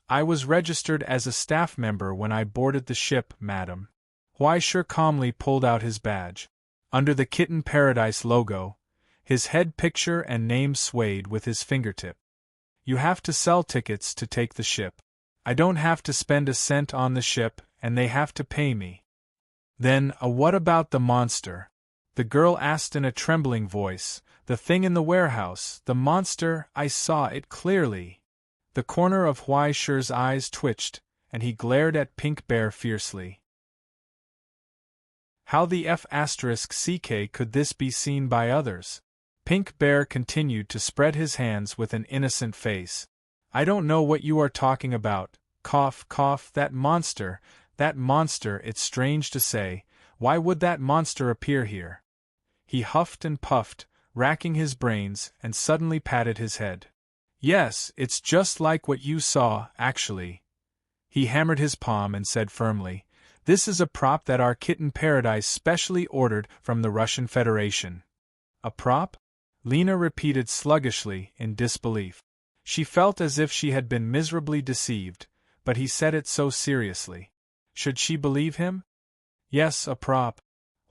"I was registered as a staff member when I boarded the ship, madam." Huaisher calmly pulled out his badge. Under the Kitten Paradise logo, his head picture and name swayed with his fingertip. You have to sell tickets to take the ship. I don't have to spend a cent on the ship, and they have to pay me. Then, what about the monster? The girl asked in a trembling voice. The thing in the warehouse, the monster, I saw it clearly. The corner of Huai Shi's eyes twitched, and he glared at Pink Bear fiercely. How the f*ck could this be seen by others? Pink Bear continued to spread his hands with an innocent face. I don't know what you are talking about. Cough, cough, that monster, it's strange to say, why would that monster appear here? He huffed and puffed, racking his brains, and suddenly patted his head. Yes, it's just like what you saw, actually. He hammered his palm and said firmly, this is a prop that our kitten paradise specially ordered from the Russian Federation. A prop? Lena repeated sluggishly, in disbelief. She felt as if she had been miserably deceived, but he said it so seriously. Should she believe him? Yes, a prop.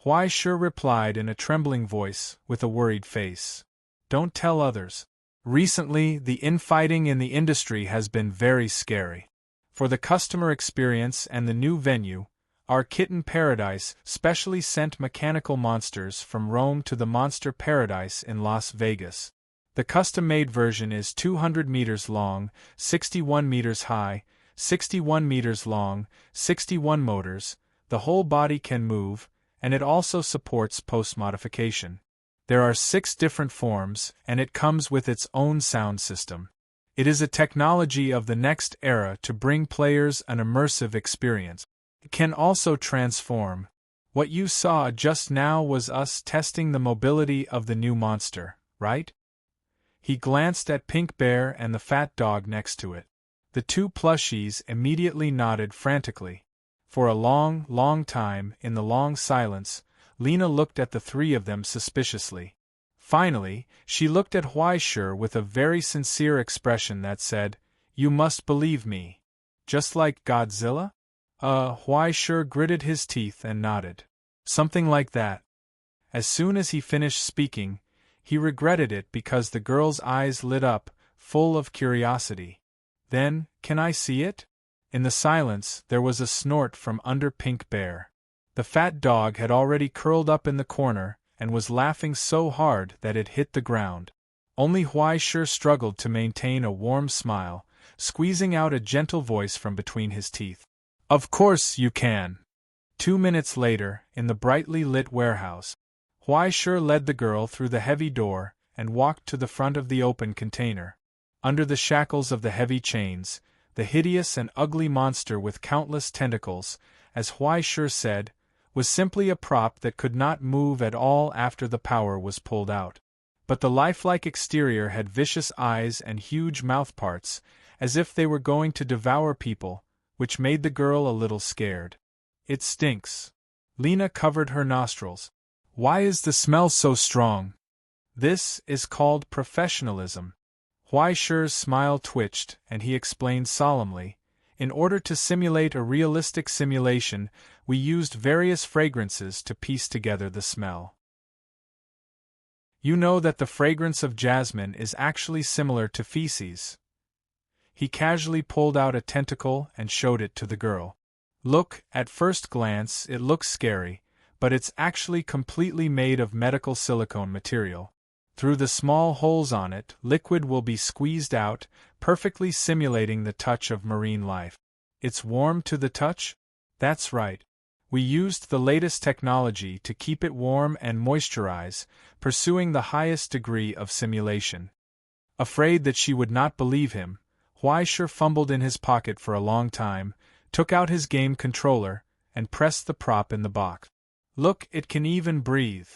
Huai Shi replied in a trembling voice, with a worried face. Don't tell others. Recently, the infighting in the industry has been very scary. For the customer experience and the new venue, our kitten paradise specially sent mechanical monsters from Rome to the Monster Paradise in Las Vegas. The custom-made version is 200 meters long, 61 meters high, 61 meters long, 61 motors, the whole body can move, and it also supports post-modification. There are 6 different forms, and it comes with its own sound system. It is a technology of the next era to bring players an immersive experience. It can also transform. What you saw just now was us testing the mobility of the new monster, right? He glanced at Pink Bear and the fat dog next to it. The 2 plushies immediately nodded frantically. For a long, long time, in the long silence, Lena looked at the 3 of them suspiciously. Finally, she looked at Huai Shi with a very sincere expression that said, You must believe me. Just like Godzilla? Huai Shi gritted his teeth and nodded. Something like that. As soon as he finished speaking, he regretted it because the girl's eyes lit up, full of curiosity. Then, can I see it? In the silence, there was a snort from under Pink Bear. The fat dog had already curled up in the corner, and was laughing so hard that it hit the ground. Only Huai Shi struggled to maintain a warm smile, squeezing out a gentle voice from between his teeth. Of course you can. 2 minutes later, in the brightly lit warehouse, Huai Shi led the girl through the heavy door, and walked to the front of the open container. Under the shackles of the heavy chains, the hideous and ugly monster with countless tentacles, as Huai Shi said, was simply a prop that could not move at all after the power was pulled out. But the lifelike exterior had vicious eyes and huge mouthparts, as if they were going to devour people, which made the girl a little scared. It stinks. Lena covered her nostrils. Why is the smell so strong? This is called professionalism. Huai Shi's smile twitched, and he explained solemnly, in order to simulate a realistic simulation, we used various fragrances to piece together the smell. You know that the fragrance of jasmine is actually similar to feces. He casually pulled out a tentacle and showed it to the girl. Look, at first glance it looks scary, but it's actually completely made of medical silicone material. Through the small holes on it, liquid will be squeezed out, perfectly simulating the touch of marine life. It's warm to the touch? That's right. We used the latest technology to keep it warm and moisturize, pursuing the highest degree of simulation. Afraid that she would not believe him, Huai Shi fumbled in his pocket for a long time, took out his game controller, and pressed the prop in the box. Look, it can even breathe.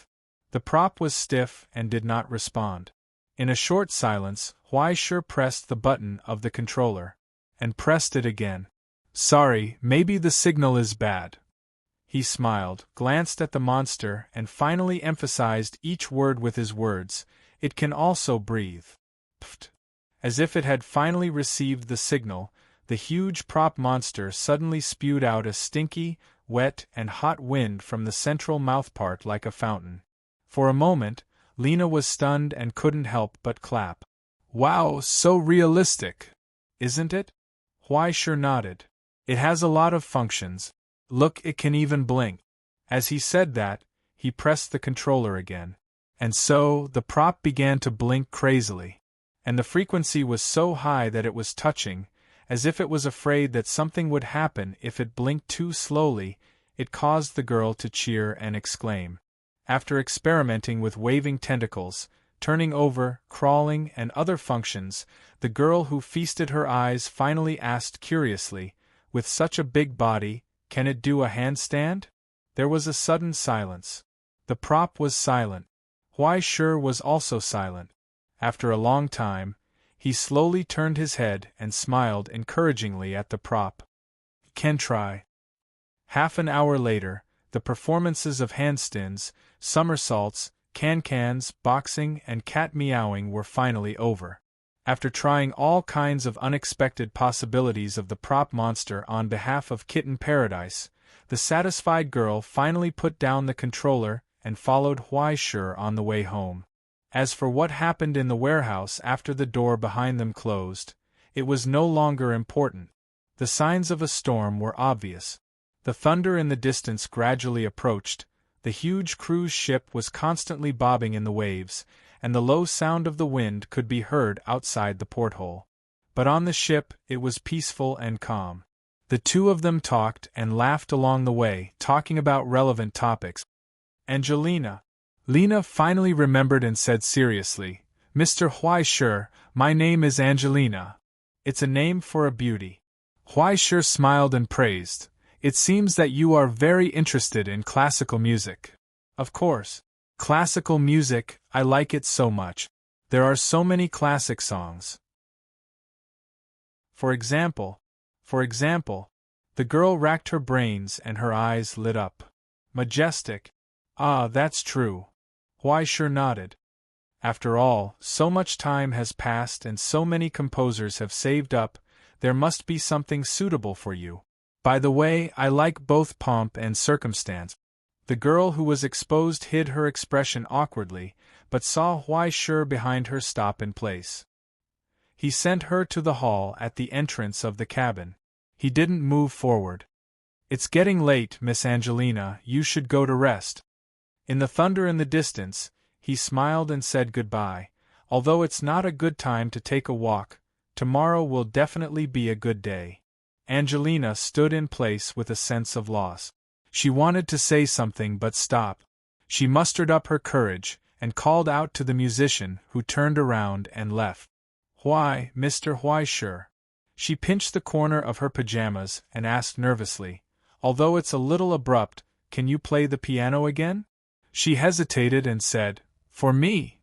The prop was stiff and did not respond. In a short silence, Huai Shi pressed the button of the controller, and pressed it again. Sorry, maybe the signal is bad. He smiled, glanced at the monster, and finally emphasized each word with his words. It can also breathe. Pft. As if it had finally received the signal, the huge prop monster suddenly spewed out a stinky, wet, and hot wind from the central mouthpart like a fountain. For a moment, Lena was stunned and couldn't help but clap. Wow, so realistic, isn't it? Huaisher nodded. It has a lot of functions. Look, it can even blink. As he said that, he pressed the controller again. And so, the prop began to blink crazily. And the frequency was so high that it was touching, as if it was afraid that something would happen if it blinked too slowly. It caused the girl to cheer and exclaim. After experimenting with waving tentacles, turning over, crawling, and other functions, the girl who feasted her eyes finally asked curiously, "With such a big body, can it do a handstand?" There was a sudden silence. The prop was silent. Huaisher was also silent. After a long time, he slowly turned his head and smiled encouragingly at the prop. "Can try." Half an hour later, the performances of handstands, somersaults, can-cans, boxing, and cat meowing were finally over. After trying all kinds of unexpected possibilities of the prop monster on behalf of Kitten Paradise, the satisfied girl finally put down the controller and followed Huaisher on the way home. As for what happened in the warehouse after the door behind them closed, it was no longer important. The signs of a storm were obvious. The thunder in the distance gradually approached, the huge cruise ship was constantly bobbing in the waves, and the low sound of the wind could be heard outside the porthole. But on the ship it was peaceful and calm. The two of them talked and laughed along the way, talking about relevant topics. Angelina. Lena finally remembered and said seriously, "Mr. Huaisher, my name is Angelina. It's a name for a beauty." Huaisher smiled and praised. "It seems that you are very interested in classical music." "Of course. Classical music, I like it so much. There are so many classic songs. For example, the girl racked her brains and her eyes lit up. Majestic. Ah, that's true. Huaisher nodded. After all, so much time has passed and so many composers have saved up, there must be something suitable for you. By the way, I like both pomp and circumstance. The girl who was exposed hid her expression awkwardly, but saw Huaisher behind her stop in place. He sent her to the hall at the entrance of the cabin. He didn't move forward. "It's getting late, Miss Angelina, you should go to rest." In the thunder in the distance, he smiled and said goodbye. "Although it's not a good time to take a walk, tomorrow will definitely be a good day." Angelina stood in place with a sense of loss. She wanted to say something but stopped. She mustered up her courage, and called out to the musician, who turned around and left. "Why, Mr. Huaisher?" She pinched the corner of her pajamas and asked nervously, "Although it's a little abrupt, can you play the piano again?" She hesitated and said, "For me?"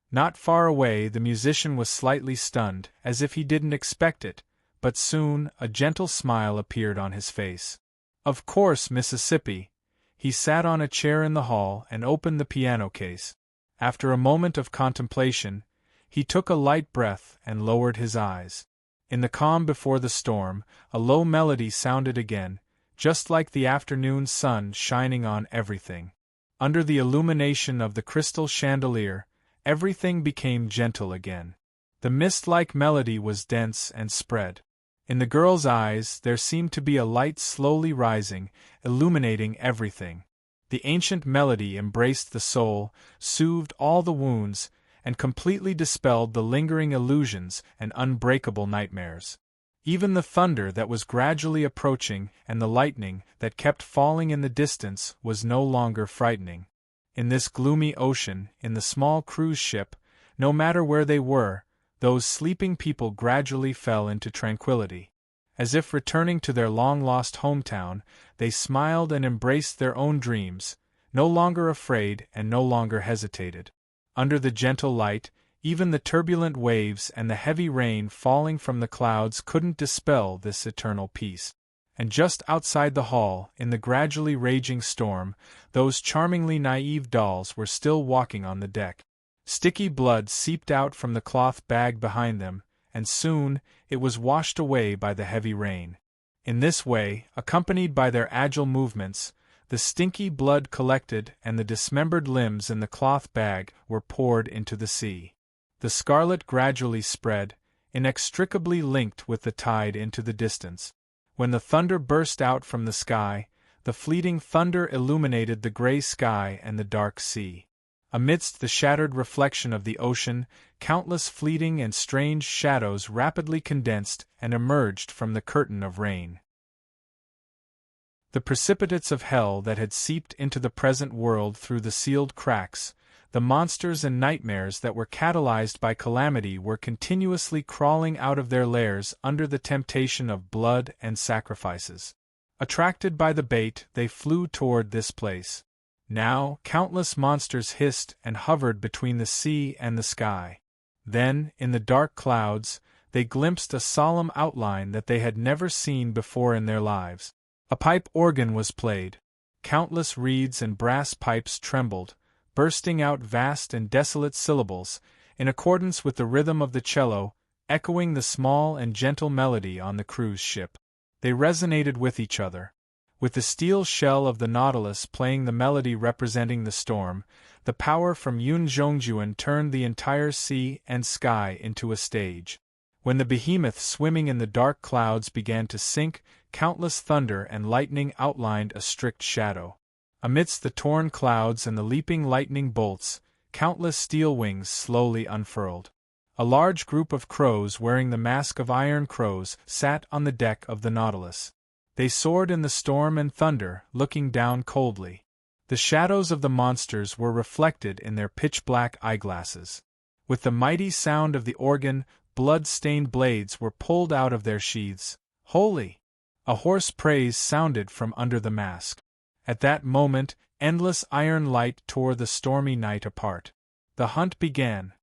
Not far away the musician was slightly stunned, as if he didn't expect it, but soon a gentle smile appeared on his face. "Of course, Mississippi." He sat on a chair in the hall and opened the piano case. After a moment of contemplation, he took a light breath and lowered his eyes. In the calm before the storm, a low melody sounded again, just like the afternoon sun shining on everything. Under the illumination of the crystal chandelier, everything became gentle again. The mist-like melody was dense and spread. In the girl's eyes there seemed to be a light slowly rising, illuminating everything. The ancient melody embraced the soul, soothed all the wounds, and completely dispelled the lingering illusions and unbreakable nightmares. Even the thunder that was gradually approaching and the lightning that kept falling in the distance was no longer frightening. In this gloomy ocean, in the small cruise ship, no matter where they were, those sleeping people gradually fell into tranquility. As if returning to their long-lost hometown, they smiled and embraced their own dreams, no longer afraid and no longer hesitated. Under the gentle light, even the turbulent waves and the heavy rain falling from the clouds couldn't dispel this eternal peace. And just outside the hall, in the gradually raging storm, those charmingly naive dolls were still walking on the deck. Sticky blood seeped out from the cloth bag behind them, and soon it was washed away by the heavy rain. In this way, accompanied by their agile movements, the stinky blood collected and the dismembered limbs in the cloth bag were poured into the sea. The scarlet gradually spread, inextricably linked with the tide into the distance. When the thunder burst out from the sky, the fleeting thunder illuminated the gray sky and the dark sea. Amidst the shattered reflection of the ocean, countless fleeting and strange shadows rapidly condensed and emerged from the curtain of rain. The precipitates of hell that had seeped into the present world through the sealed cracks, the monsters and nightmares that were catalyzed by calamity were continuously crawling out of their lairs under the temptation of blood and sacrifices. Attracted by the bait, they flew toward this place. Now, countless monsters hissed and hovered between the sea and the sky. Then, in the dark clouds, they glimpsed a solemn outline that they had never seen before in their lives. A pipe organ was played. Countless reeds and brass pipes trembled, bursting out vast and desolate syllables, in accordance with the rhythm of the cello, echoing the small and gentle melody on the cruise ship. They resonated with each other. With the steel shell of the Nautilus playing the melody representing the storm, the power from Yun Zhongjuan turned the entire sea and sky into a stage. When the behemoth swimming in the dark clouds began to sink, countless thunder and lightning outlined a strict shadow. Amidst the torn clouds and the leaping lightning bolts, countless steel wings slowly unfurled. A large group of crows wearing the mask of iron crows sat on the deck of the Nautilus. They soared in the storm and thunder, looking down coldly. The shadows of the monsters were reflected in their pitch-black eyeglasses. With the mighty sound of the organ, blood-stained blades were pulled out of their sheaths. Holy! A hoarse praise sounded from under the mask. At that moment, endless iron light tore the stormy night apart. The hunt began.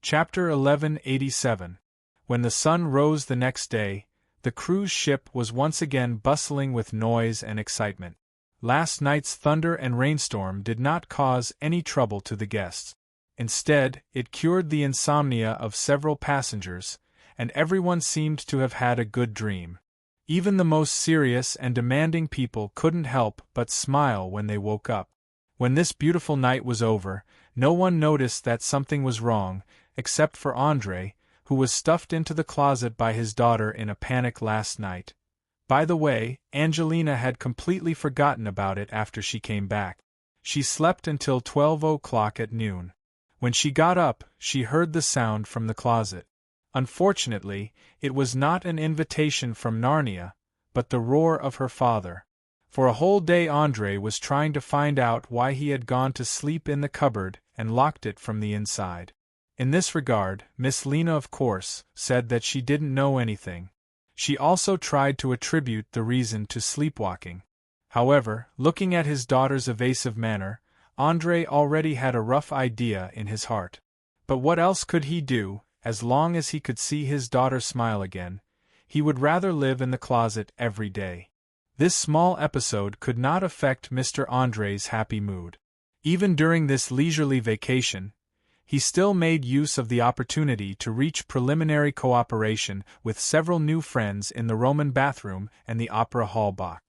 Chapter 1187. When the sun rose the next day, the cruise ship was once again bustling with noise and excitement. Last night's thunder and rainstorm did not cause any trouble to the guests. Instead, it cured the insomnia of several passengers, and everyone seemed to have had a good dream. Even the most serious and demanding people couldn't help but smile when they woke up. When this beautiful night was over, no one noticed that something was wrong, except for André, who was stuffed into the closet by his daughter in a panic last night. By the way, Angelina had completely forgotten about it after she came back. She slept until 12 o'clock at noon. When she got up, she heard the sound from the closet. Unfortunately, it was not an invitation from Narnia, but the roar of her father. For a whole day André was trying to find out why he had gone to sleep in the cupboard and locked it from the inside. In this regard, Miss Lena of course said that she didn't know anything. She also tried to attribute the reason to sleepwalking. However, looking at his daughter's evasive manner, André already had a rough idea in his heart. But what else could he do? As long as he could see his daughter smile again, he would rather live in the closet every day. This small episode could not affect Mr. André's happy mood. Even during this leisurely vacation, he still made use of the opportunity to reach preliminary cooperation with several new friends in the Roman bathroom and the Opera Hall box.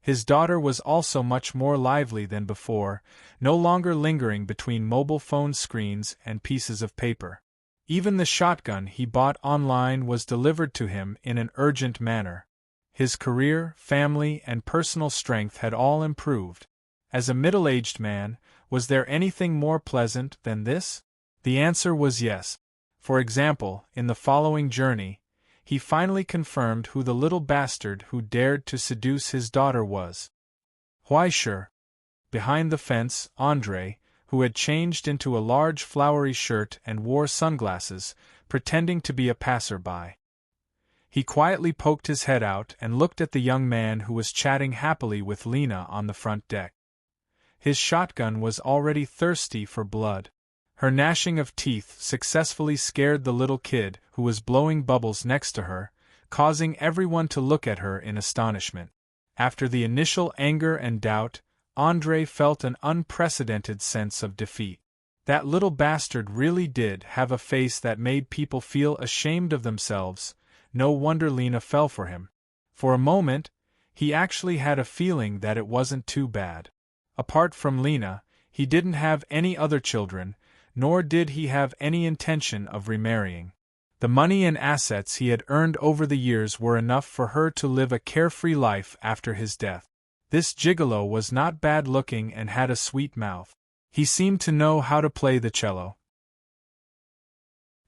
His daughter was also much more lively than before, no longer lingering between mobile phone screens and pieces of paper. Even the shotgun he bought online was delivered to him in an urgent manner. His career, family, and personal strength had all improved. As a middle-aged man, was there anything more pleasant than this? The answer was yes. For example, in the following journey, he finally confirmed who the little bastard who dared to seduce his daughter was. Why sure. Behind the fence, André, who had changed into a large flowery shirt and wore sunglasses, pretending to be a passer-by. He quietly poked his head out and looked at the young man who was chatting happily with Lena on the front deck. His shotgun was already thirsty for blood. Her gnashing of teeth successfully scared the little kid who was blowing bubbles next to her, causing everyone to look at her in astonishment. After the initial anger and doubt, André felt an unprecedented sense of defeat. That little bastard really did have a face that made people feel ashamed of themselves. No wonder Lena fell for him. For a moment, he actually had a feeling that it wasn't too bad. Apart from Lena, He didn't have any other children, nor did he have any intention of remarrying. The money and assets he had earned over the years were enough for her to live a carefree life after his death. This gigolo was not bad-looking and had a sweet mouth. He seemed to know how to play the cello.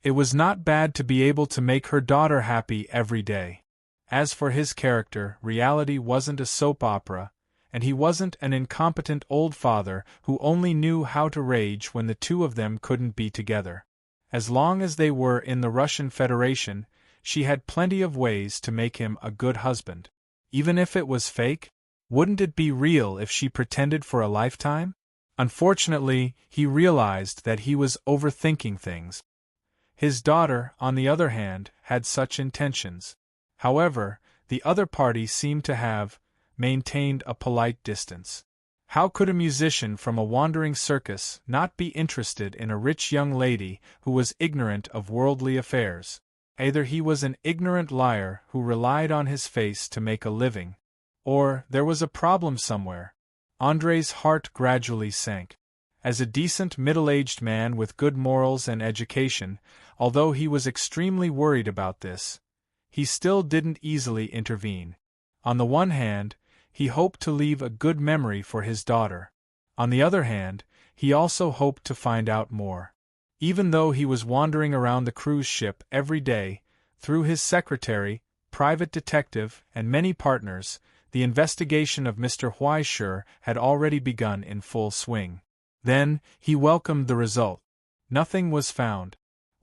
It was not bad to be able to make her daughter happy every day. As for his character, reality wasn't a soap opera, and he wasn't an incompetent old father who only knew how to rage when the two of them couldn't be together. As long as they were in the Russian Federation, she had plenty of ways to make him a good husband. Even if it was fake, wouldn't it be real if she pretended for a lifetime? Unfortunately, he realized that he was overthinking things. His daughter, on the other hand, had such intentions. However, the other party seemed to have maintained a polite distance. How could a musician from a wandering circus not be interested in a rich young lady who was ignorant of worldly affairs? Either he was an ignorant liar who relied on his face to make a living, or there was a problem somewhere. Andrei's heart gradually sank. As a decent middle-aged man with good morals and education, although he was extremely worried about this, he still didn't easily intervene. On the one hand, he hoped to leave a good memory for his daughter. On the other hand, he also hoped to find out more. Even though he was wandering around the cruise ship every day, through his secretary, private detective, and many partners, the investigation of Mr. Huaishur had already begun in full swing. Then, he welcomed the result. Nothing was found.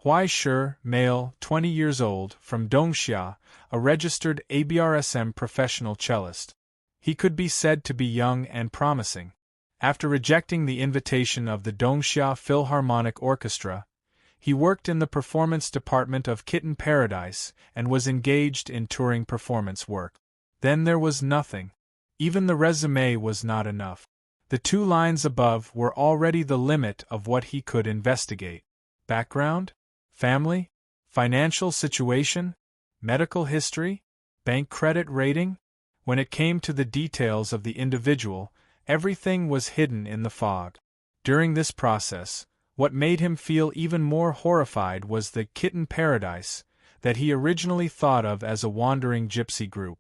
Huaishur, male, 20 years old, from Dongxia, a registered ABRSM professional cellist. He could be said to be young and promising. After rejecting the invitation of the Dongxia Philharmonic Orchestra, he worked in the performance department of Kitten Paradise and was engaged in touring performance work. Then there was nothing. Even the resume was not enough. The 2 lines above were already the limit of what he could investigate. Background? Family? Financial situation? Medical history? Bank credit rating? When it came to the details of the individual, everything was hidden in the fog. During this process, what made him feel even more horrified was the Kitten Paradise that he originally thought of as a wandering gypsy group.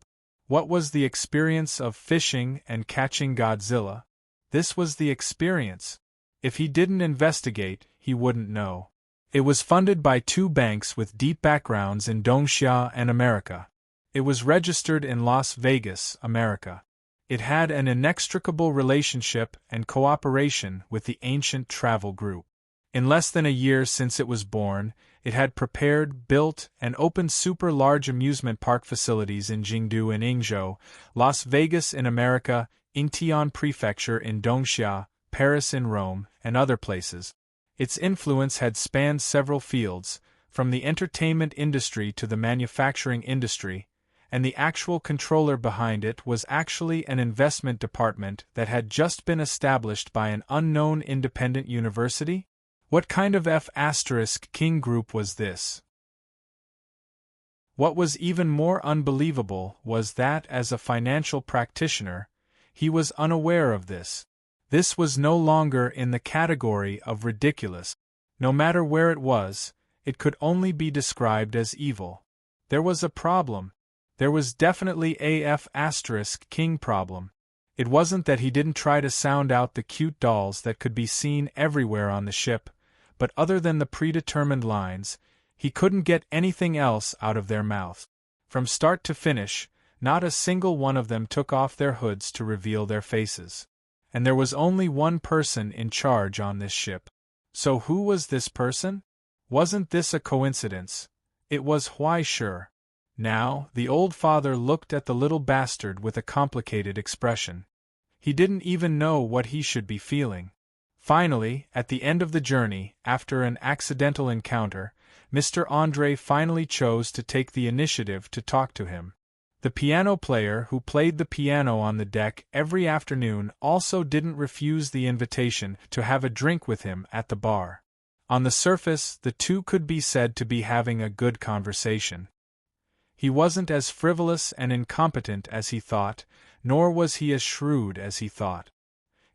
What was the experience of fishing and catching Godzilla? This was the experience. If he didn't investigate, he wouldn't know. It was funded by 2 banks with deep backgrounds in Dongxia and America. It was registered in Las Vegas, America. It had an inextricable relationship and cooperation with the Ancient Travel Group. In less than a year since it was born, it had prepared, built, and opened super-large amusement park facilities in Jingdu in Yingzhou, Las Vegas in America, Yingtian Prefecture in Dongxia, Paris in Rome, and other places. Its influence had spanned several fields, from the entertainment industry to the manufacturing industry, and the actual controller behind it was actually an investment department that had just been established by an unknown independent university? What kind of F*King group was this? What was even more unbelievable was that, as a financial practitioner, he was unaware of this. This was no longer in the category of ridiculous. No matter where it was, it could only be described as evil. There was a problem. There was definitely a F*King problem. It wasn't that he didn't try to sound out the cute dolls that could be seen everywhere on the ship, but other than the predetermined lines, he couldn't get anything else out of their mouths. From start to finish, not a single one of them took off their hoods to reveal their faces. And there was only one person in charge on this ship. So who was this person? Wasn't this a coincidence? It was Huaishur. Now, the old father looked at the little bastard with a complicated expression. He didn't even know what he should be feeling. Finally, at the end of the journey, after an accidental encounter, Mr. Andrei finally chose to take the initiative to talk to him. The piano player who played the piano on the deck every afternoon also didn't refuse the invitation to have a drink with him at the bar. On the surface, the two could be said to be having a good conversation. He wasn't as frivolous and incompetent as he thought, nor was he as shrewd as he thought.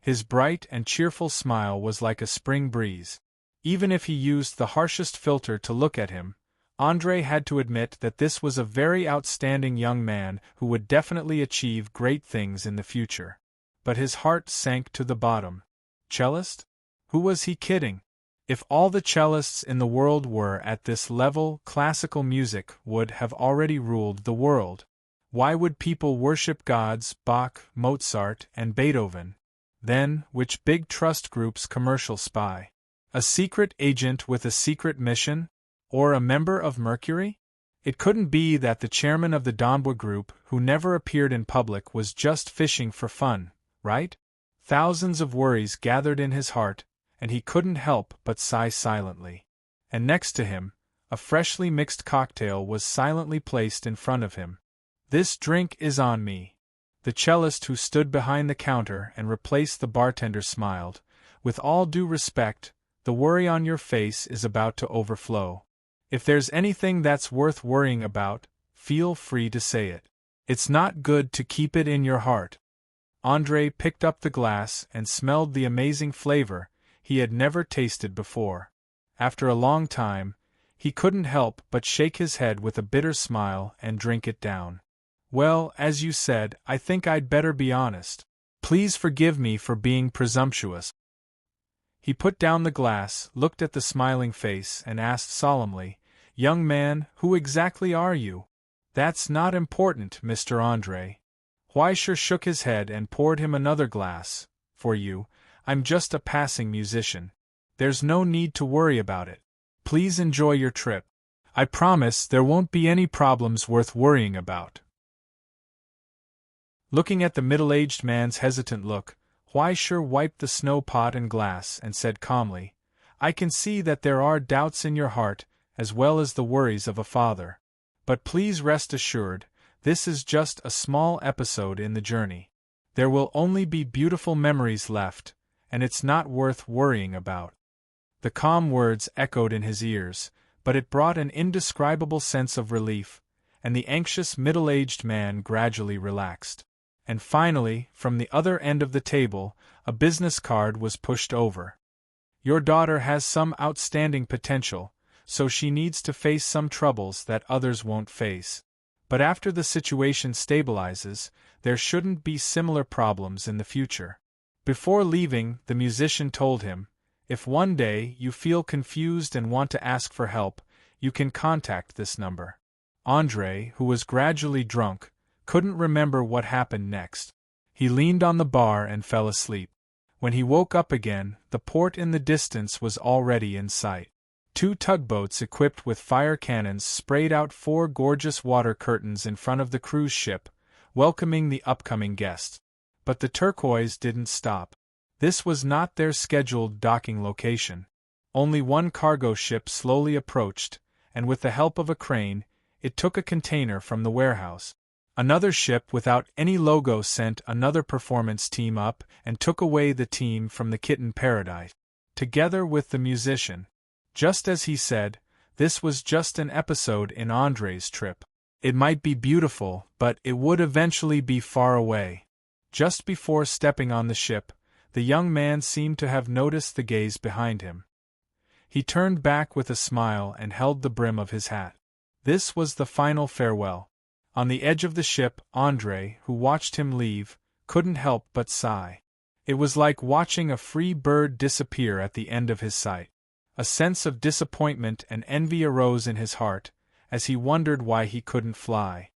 His bright and cheerful smile was like a spring breeze. Even if he used the harshest filter to look at him, Andrei had to admit that this was a very outstanding young man who would definitely achieve great things in the future. But his heart sank to the bottom. Cellist? Who was he kidding? If all the cellists in the world were at this level, classical music would have already ruled the world. Why would people worship gods, Bach, Mozart, and Beethoven? Then, which big trust group's commercial spy? A secret agent with a secret mission? Or a member of Mercury? It couldn't be that the chairman of the Doomsday group, who never appeared in public, was just fishing for fun, right? Thousands of worries gathered in his heart, and he couldn't help but sigh silently. And next to him, a freshly mixed cocktail was silently placed in front of him. "This drink is on me." The cellist who stood behind the counter and replaced the bartender smiled. "With all due respect, the worry on your face is about to overflow. If there's anything that's worth worrying about, feel free to say it. It's not good to keep it in your heart." Andrei picked up the glass and smelled the amazing flavor he had never tasted before. After a long time, he couldn't help but shake his head with a bitter smile and drink it down. "Well, as you said, I think I'd better be honest. Please forgive me for being presumptuous." He put down the glass, looked at the smiling face, and asked solemnly, "Young man, who exactly are you?" "That's not important, Mr. Andrei." Weischer shook his head and poured him another glass. "For you, I'm just a passing musician. There's no need to worry about it. Please enjoy your trip. I promise there won't be any problems worth worrying about." Looking at the middle-aged man's hesitant look, Weischer wiped the snow pot and glass and said calmly, "I can see that there are doubts in your heart, as well as the worries of a father. But please rest assured, this is just a small episode in the journey. There will only be beautiful memories left, and it's not worth worrying about." The calm words echoed in his ears, but it brought an indescribable sense of relief, and the anxious middle-aged man gradually relaxed. And finally, from the other end of the table, a business card was pushed over. "Your daughter has some outstanding potential, so she needs to face some troubles that others won't face. But after the situation stabilizes, there shouldn't be similar problems in the future." Before leaving, the musician told him, "If one day you feel confused and want to ask for help, you can contact this number." Andrei, who was gradually drunk, couldn't remember what happened next. He leaned on the bar and fell asleep. When he woke up again, the port in the distance was already in sight. 2 tugboats equipped with fire cannons sprayed out 4 gorgeous water curtains in front of the cruise ship, welcoming the upcoming guests. But the turquoise didn't stop. This was not their scheduled docking location. Only one cargo ship slowly approached, and with the help of a crane, it took a container from the warehouse. Another ship without any logo sent another performance team up and took away the team from the kitten paradise, together with the musician. Just as he said, this was just an episode in Andrei's trip. It might be beautiful, but it would eventually be far away. Just before stepping on the ship, the young man seemed to have noticed the gaze behind him. He turned back with a smile and held the brim of his hat. This was the final farewell. On the edge of the ship, Andrei, who watched him leave, couldn't help but sigh. It was like watching a free bird disappear at the end of his sight. A sense of disappointment and envy arose in his heart, as he wondered why he couldn't fly.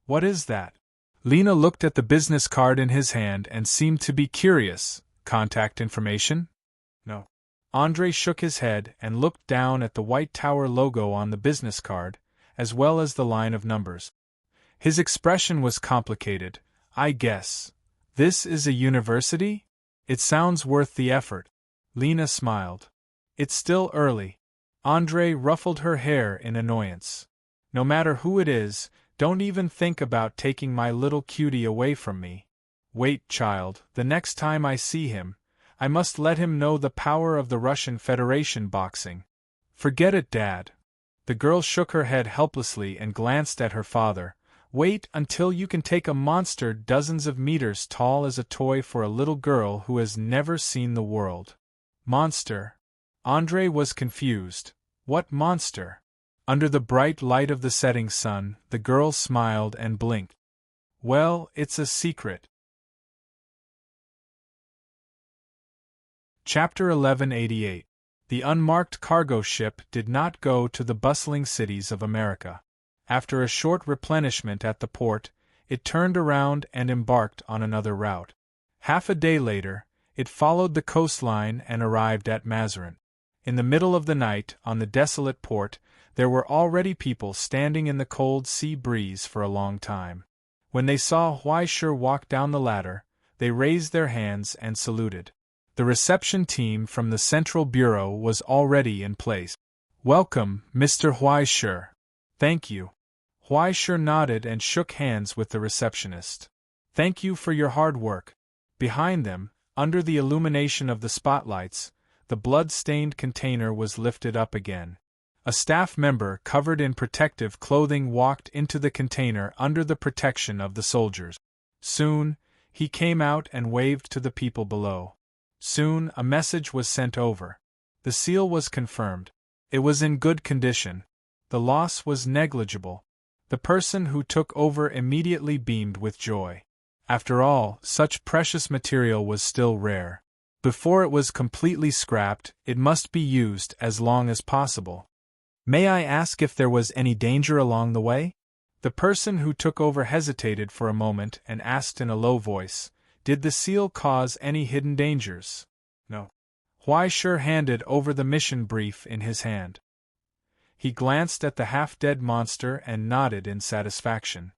"What is that?" Lena looked at the business card in his hand and seemed to be curious. "Contact information?" "No." Andrei shook his head and looked down at the White Tower logo on the business card, as well as the line of numbers. His expression was complicated. "I guess. This is a university? It sounds worth the effort." Lena smiled. "It's still early." Andrei ruffled her hair in annoyance. "No matter who it is, don't even think about taking my little cutie away from me. Wait, child, the next time I see him, I must let him know the power of the Russian Federation boxing." "Forget it, Dad." The girl shook her head helplessly and glanced at her father, Wait until you can take a monster dozens of meters tall as a toy for a little girl who has never seen the world. Monster? Andre was confused. What monster? Under the bright light of the setting sun, the girl smiled and blinked. Well, it's a secret. Chapter 1188. The unmarked cargo ship did not go to the bustling cities of America. After a short replenishment at the port, it turned around and embarked on another route. Half a day later, it followed the coastline and arrived at Mazarin. In the middle of the night, on the desolate port, there were already people standing in the cold sea breeze for a long time. When they saw Huaisher walk down the ladder, they raised their hands and saluted. The reception team from the Central Bureau was already in place. Welcome, Mr. Huaisher. Thank you. Huaisher nodded and shook hands with the receptionist. Thank you for your hard work. Behind them, under the illumination of the spotlights, the blood-stained container was lifted up again. A staff member covered in protective clothing walked into the container under the protection of the soldiers. Soon, he came out and waved to the people below. Soon, a message was sent over. The seal was confirmed. It was in good condition. The loss was negligible. The person who took over immediately beamed with joy. After all, such precious material was still rare. Before it was completely scrapped, it must be used as long as possible. May I ask if there was any danger along the way? The person who took over hesitated for a moment and asked in a low voice, Did the seal cause any hidden dangers? No. Huaisher handed over the mission brief in his hand. He glanced at the half-dead monster and nodded in satisfaction.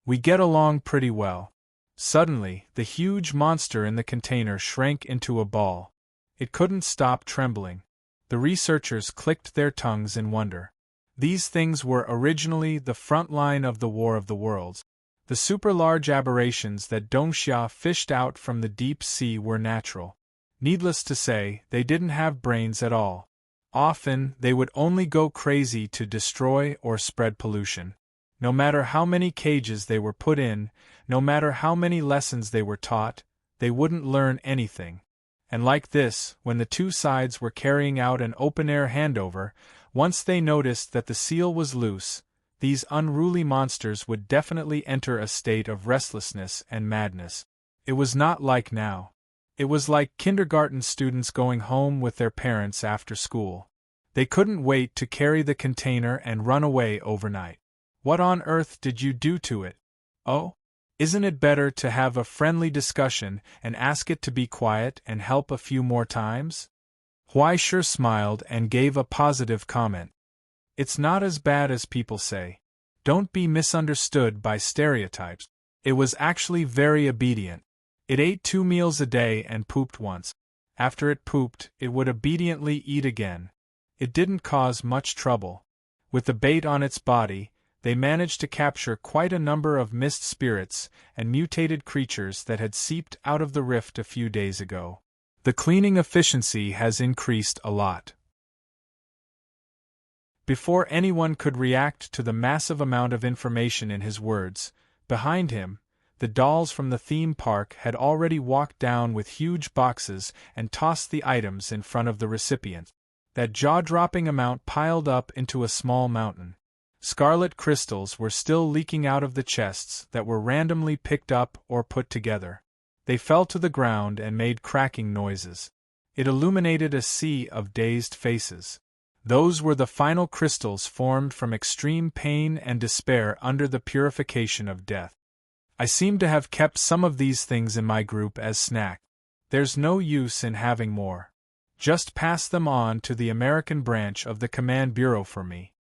We get along pretty well. Suddenly, the huge monster in the container shrank into a ball. It couldn't stop trembling. The researchers clicked their tongues in wonder. These things were originally the front line of the War of the Worlds. The super-large aberrations that Dongxia fished out from the deep sea were natural. Needless to say, they didn't have brains at all. Often, they would only go crazy to destroy or spread pollution. No matter how many cages they were put in, no matter how many lessons they were taught, they wouldn't learn anything. And like this, when the two sides were carrying out an open-air handover, once they noticed that the seal was loose, these unruly monsters would definitely enter a state of restlessness and madness. It was not like now. It was like kindergarten students going home with their parents after school. They couldn't wait to carry the container and run away overnight. What on earth did you do to it? Oh? Isn't it better to have a friendly discussion and ask it to be quiet and help a few more times? Huaisher smiled and gave a positive comment. It's not as bad as people say. Don't be misunderstood by stereotypes. It was actually very obedient. It ate 2 meals a day and pooped once. After it pooped, it would obediently eat again. It didn't cause much trouble. With the bait on its body, they managed to capture quite a number of mist spirits and mutated creatures that had seeped out of the rift a few days ago. The cleaning efficiency has increased a lot. Before anyone could react to the massive amount of information in his words, behind him, the dolls from the theme park had already walked down with huge boxes and tossed the items in front of the recipient. That jaw-dropping amount piled up into a small mountain. Scarlet crystals were still leaking out of the chests that were randomly picked up or put together. They fell to the ground and made cracking noises. It illuminated a sea of dazed faces. Those were the final crystals formed from extreme pain and despair under the purification of death. I seem to have kept some of these things in my group as snack. There's no use in having more. Just pass them on to the American branch of the Command Bureau for me.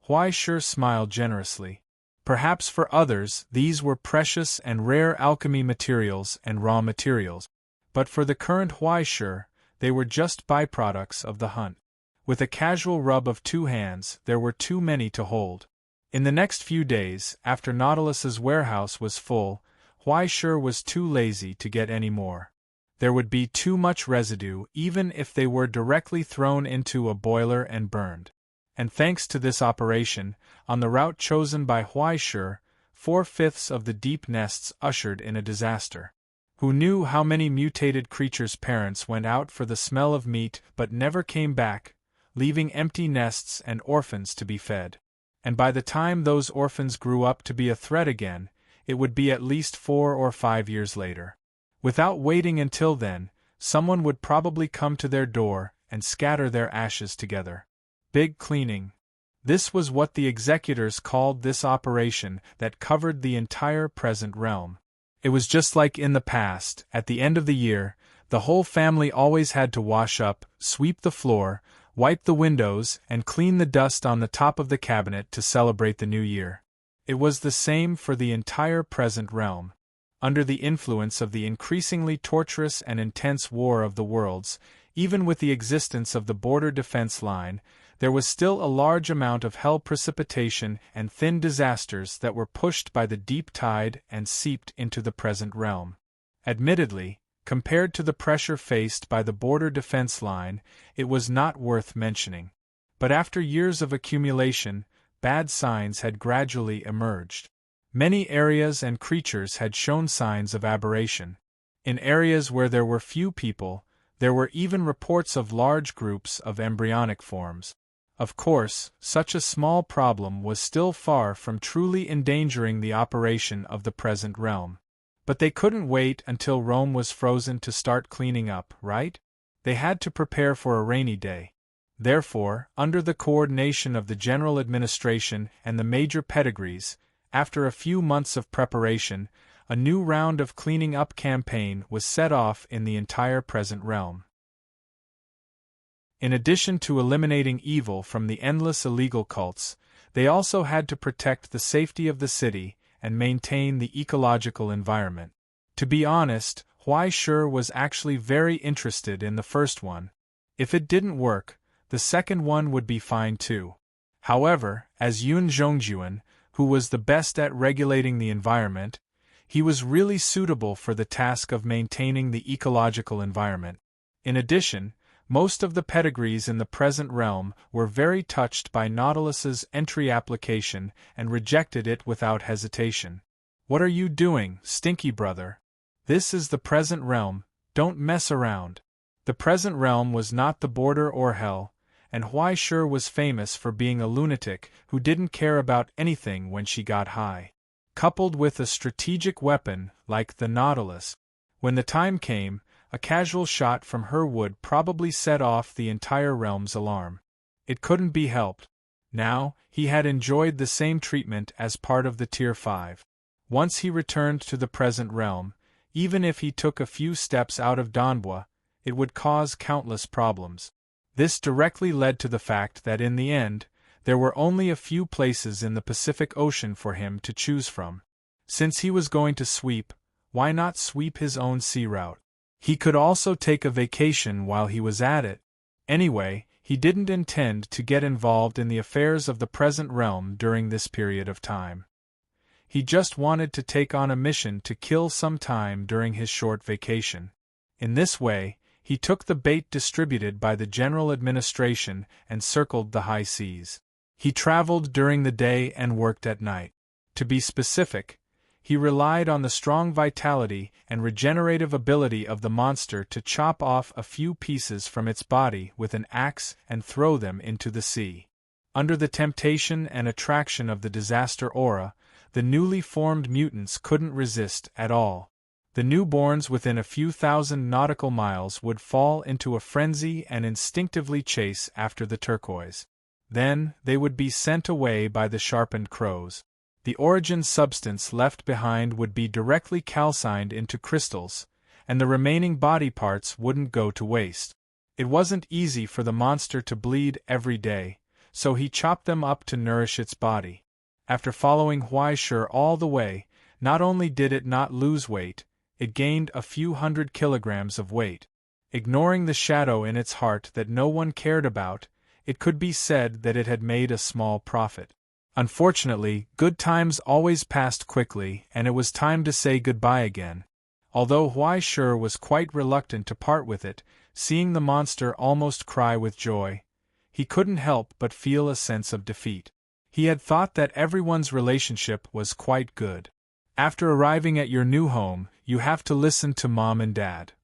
Huaisher smiled generously. Perhaps for others these were precious and rare alchemy materials and raw materials, but for the current Huaisher, they were just byproducts of the hunt. With a casual rub of 2 hands, there were too many to hold. In the next few days, after Nautilus's warehouse was full, Huaisher was too lazy to get any more. There would be too much residue even if they were directly thrown into a boiler and burned. And thanks to this operation, on the route chosen by Huaisher, 4/5 of the deep nests ushered in a disaster. Who knew how many mutated creatures' parents went out for the smell of meat but never came back, leaving empty nests and orphans to be fed? And by the time those orphans grew up to be a threat again, it would be at least 4 or 5 years later. Without waiting until then, someone would probably come to their door and scatter their ashes together. Big cleaning. This was what the executors called this operation that covered the entire present realm. It was just like in the past. At the end of the year, the whole family always had to wash up, sweep the floor, wipe the windows, and clean the dust on the top of the cabinet to celebrate the new year. It was the same for the entire present realm. Under the influence of the increasingly torturous and intense War of the Worlds, even with the existence of the border defense line, there was still a large amount of hell precipitation and thin disasters that were pushed by the deep tide and seeped into the present realm. Admittedly, compared to the pressure faced by the border defense line, it was not worth mentioning. But after years of accumulation, bad signs had gradually emerged. Many areas and creatures had shown signs of aberration. In areas where there were few people, there were even reports of large groups of embryonic forms. Of course, such a small problem was still far from truly endangering the operation of the present realm. But they couldn't wait until Rome was frozen to start cleaning up, right? They had to prepare for a rainy day. Therefore, under the coordination of the general administration and the major pedigrees, after a few months of preparation, a new round of cleaning up campaign was set off in the entire present realm. In addition to eliminating evil from the endless illegal cults, they also had to protect the safety of the city and maintain the ecological environment. To be honest, Huai was actually very interested in the first one. If it didn't work, the second one would be fine too. However, as Yun Zhongjuan, who was the best at regulating the environment, he was really suitable for the task of maintaining the ecological environment. In addition, most of the pedigrees in the present realm were very touched by Nautilus's entry application and rejected it without hesitation. "What are you doing, stinky brother? This is the present realm, don't mess around." The present realm was not the border or hell, and Huai was famous for being a lunatic who didn't care about anything when she got high. Coupled with a strategic weapon like the Nautilus, when the time came, a casual shot from her would probably set off the entire realm's alarm. It couldn't be helped. Now, he had enjoyed the same treatment as part of the Tier 5. Once he returned to the present realm, even if he took a few steps out of Donbua, it would cause countless problems. This directly led to the fact that in the end, there were only a few places in the Pacific Ocean for him to choose from. Since he was going to sweep, why not sweep his own sea route? He could also take a vacation while he was at it. Anyway, he didn't intend to get involved in the affairs of the present realm during this period of time. He just wanted to take on a mission to kill some time during his short vacation. In this way, he took the bait distributed by the general administration and circled the high seas. He traveled during the day and worked at night. To be specific, he relied on the strong vitality and regenerative ability of the monster to chop off a few pieces from its body with an axe and throw them into the sea. Under the temptation and attraction of the disaster aura, the newly formed mutants couldn't resist at all. The newborns within a few thousand nautical miles would fall into a frenzy and instinctively chase after the turquoise. Then, they would be sent away by the sharpened crows. The origin substance left behind would be directly calcined into crystals, and the remaining body parts wouldn't go to waste. It wasn't easy for the monster to bleed every day, so he chopped them up to nourish its body. After following Huai all the way, not only did it not lose weight, it gained a few 100 kilograms of weight. Ignoring the shadow in its heart that no one cared about, it could be said that it had made a small profit. Unfortunately, good times always passed quickly, and it was time to say goodbye again. Although Huai was quite reluctant to part with it, seeing the monster almost cry with joy, he couldn't help but feel a sense of defeat. He had thought that everyone's relationship was quite good. After arriving at your new home, you have to listen to Mom and Dad.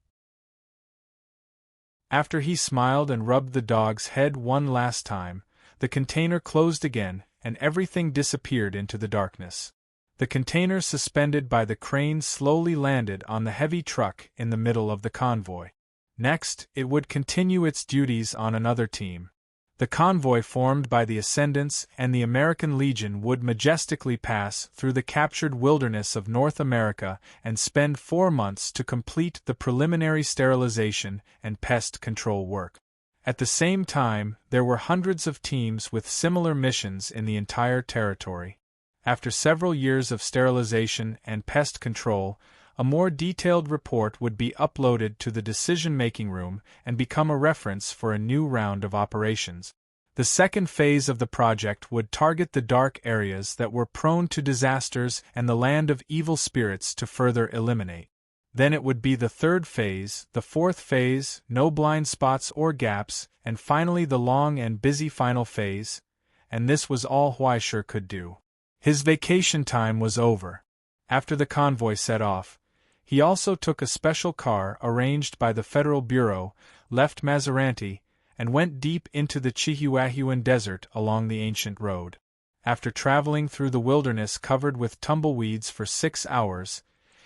After he smiled and rubbed the dog's head one last time, the container closed again, and everything disappeared into the darkness. The container suspended by the crane slowly landed on the heavy truck in the middle of the convoy. Next, it would continue its duties on another team. The convoy formed by the Ascendants and the American Legion would majestically pass through the captured wilderness of North America and spend 4 months to complete the preliminary sterilization and pest control work. At the same time, there were hundreds of teams with similar missions in the entire territory. After several years of sterilization and pest control, a more detailed report would be uploaded to the decision-making room and become a reference for a new round of operations. The second phase of the project would target the dark areas that were prone to disasters and the land of evil spirits to further eliminate. Then it would be the third phase, the fourth phase, no blind spots or gaps, and finally the long and busy final phase, and this was all Huaishur could do. His vacation time was over. After the convoy set off, he also took a special car arranged by the Federal Bureau, left Mazaranti, and went deep into the Chihuahuan Desert along the ancient road. After traveling through the wilderness covered with tumbleweeds for 6 hours,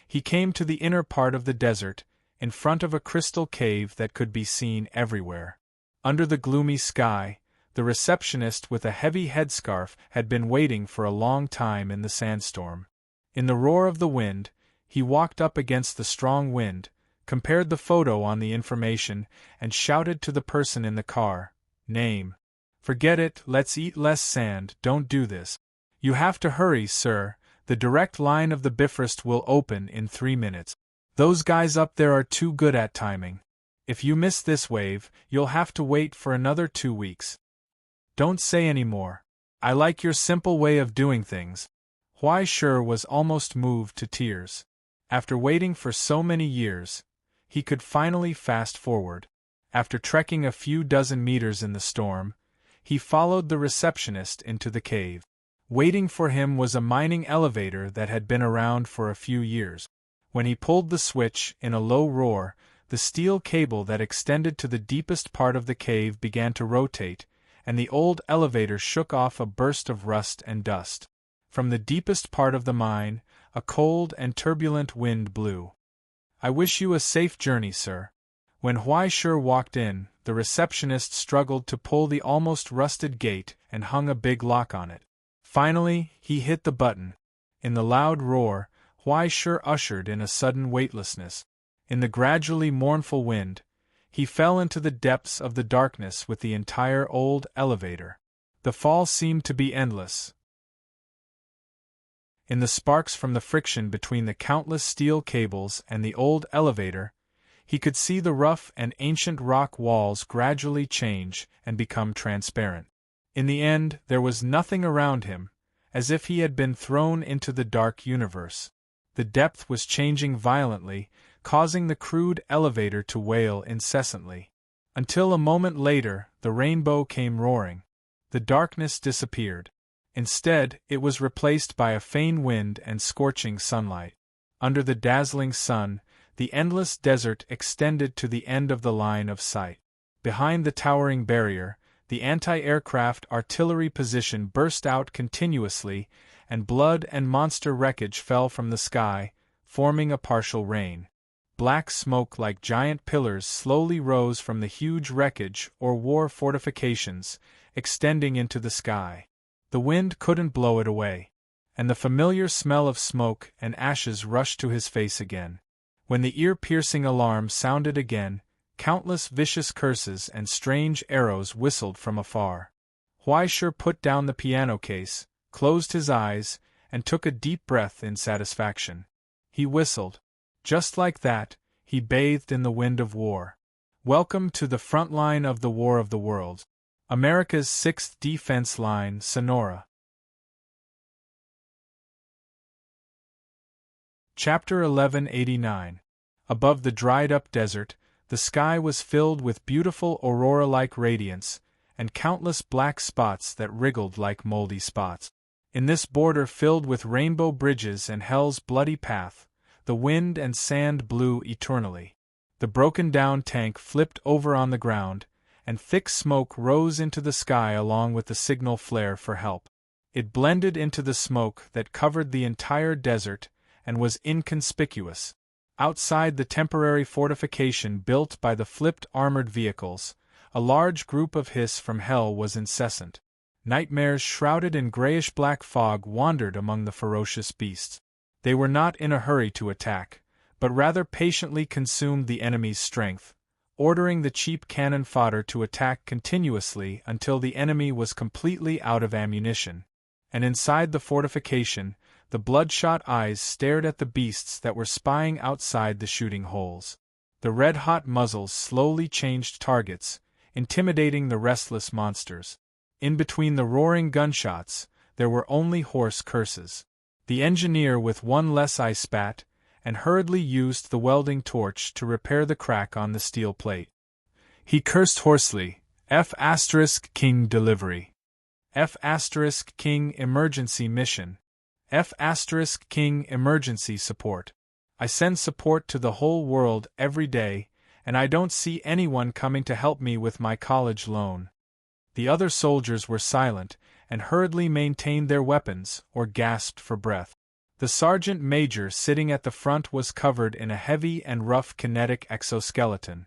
he came to the inner part of the desert, in front of a crystal cave that could be seen everywhere. Under the gloomy sky, the receptionist with a heavy headscarf had been waiting for a long time in the sandstorm. In the roar of the wind, he walked up against the strong wind, compared the photo on the information, and shouted to the person in the car, "Name. Forget it, let's eat less sand, don't do this. You have to hurry, sir, the direct line of the Bifrost will open in 3 minutes. Those guys up there are too good at timing. If you miss this wave, you'll have to wait for another 2 weeks. Don't say any more. I like your simple way of doing things." Huaishur was almost moved to tears. After waiting for so many years, he could finally fast forward. After trekking a few dozen meters in the storm, he followed the receptionist into the cave. Waiting for him was a mining elevator that had been around for a few years. When he pulled the switch, in a low roar, the steel cable that extended to the deepest part of the cave began to rotate, and the old elevator shook off a burst of rust and dust. From the deepest part of the mine, a cold and turbulent wind blew. "I wish you a safe journey, sir." When Huaishur walked in, the receptionist struggled to pull the almost rusted gate and hung a big lock on it. Finally, he hit the button. In the loud roar, Huaishur ushered in a sudden weightlessness. In the gradually mournful wind, he fell into the depths of the darkness with the entire old elevator. The fall seemed to be endless. In the sparks from the friction between the countless steel cables and the old elevator, he could see the rough and ancient rock walls gradually change and become transparent. In the end, there was nothing around him, as if he had been thrown into the dark universe. The depth was changing violently, causing the crude elevator to wail incessantly. Until a moment later, the rainbow came roaring. The darkness disappeared. Instead, it was replaced by a faint wind and scorching sunlight. Under the dazzling sun, the endless desert extended to the end of the line of sight. Behind the towering barrier, the anti-aircraft artillery position burst out continuously, and blood and monster wreckage fell from the sky, forming a partial rain. Black smoke like giant pillars slowly rose from the huge wreckage or war fortifications, extending into the sky. The wind couldn't blow it away, and the familiar smell of smoke and ashes rushed to his face again. When the ear-piercing alarm sounded again, countless vicious curses and strange arrows whistled from afar. Huaishur put down the piano case, closed his eyes, and took a deep breath in satisfaction. He whistled. Just like that, he bathed in the wind of war. Welcome to the front line of the War of the Worlds. America's 6th Defense Line, Sonora. Chapter 1189. Above the dried-up desert, the sky was filled with beautiful aurora-like radiance, and countless black spots that wriggled like moldy spots. In this border filled with rainbow bridges and hell's bloody path, the wind and sand blew eternally. The broken-down tank flipped over on the ground, and thick smoke rose into the sky along with the signal flare for help. It blended into the smoke that covered the entire desert and was inconspicuous. Outside the temporary fortification built by the flipped armored vehicles, a large group of hiss from hell was incessant. Nightmares shrouded in grayish-black fog wandered among the ferocious beasts. They were not in a hurry to attack, but rather patiently consumed the enemy's strength, ordering the cheap cannon fodder to attack continuously until the enemy was completely out of ammunition. And inside the fortification, the bloodshot eyes stared at the beasts that were spying outside the shooting holes. The red-hot muzzles slowly changed targets, intimidating the restless monsters. In between the roaring gunshots, there were only hoarse curses. The engineer with one less eye spat, and hurriedly used the welding torch to repair the crack on the steel plate. He cursed hoarsely, F*King delivery. F*King emergency mission. F*King emergency support. I send support to the whole world every day, and I don't see anyone coming to help me with my college loan. The other soldiers were silent, and hurriedly maintained their weapons, or gasped for breath. The sergeant major sitting at the front was covered in a heavy and rough kinetic exoskeleton.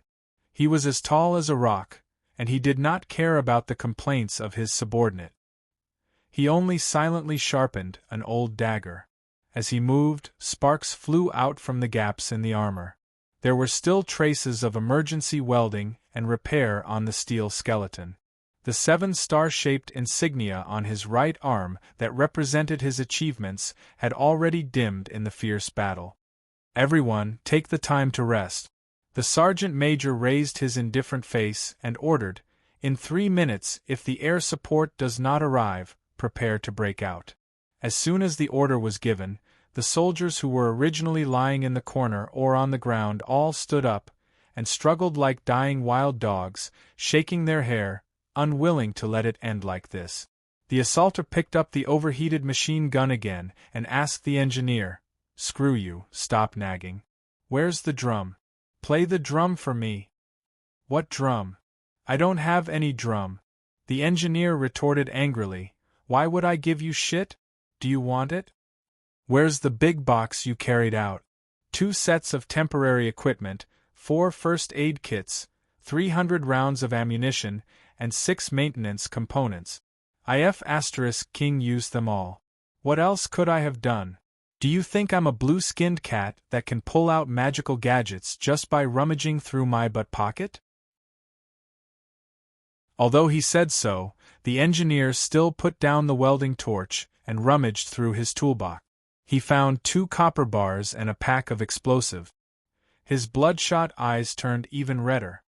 He was as tall as a rock, and he did not care about the complaints of his subordinate. He only silently sharpened an old dagger. As he moved, sparks flew out from the gaps in the armor. There were still traces of emergency welding and repair on the steel skeleton. The 7 star-shaped insignia on his right arm that represented his achievements had already dimmed in the fierce battle. Everyone, take the time to rest. The sergeant major raised his indifferent face and ordered, in 3 minutes, if the air support does not arrive, prepare to break out. As soon as the order was given, the soldiers who were originally lying in the corner or on the ground all stood up, and struggled like dying wild dogs, shaking their hair, unwilling to let it end like this. The assaulter picked up the overheated machine gun again and asked the engineer, "Screw you, stop nagging. Where's the drum? Play the drum for me." "What drum? I don't have any drum." The engineer retorted angrily, "Why would I give you shit? Do you want it? Where's the big box you carried out? 2 sets of temporary equipment, 4 first aid kits, 300 rounds of ammunition, and 6 maintenance components. King used them all. What else could I have done? Do you think I'm a blue-skinned cat that can pull out magical gadgets just by rummaging through my butt pocket?" Although he said so, the engineer still put down the welding torch and rummaged through his toolbox. He found 2 copper bars and a pack of explosive. His bloodshot eyes turned even redder.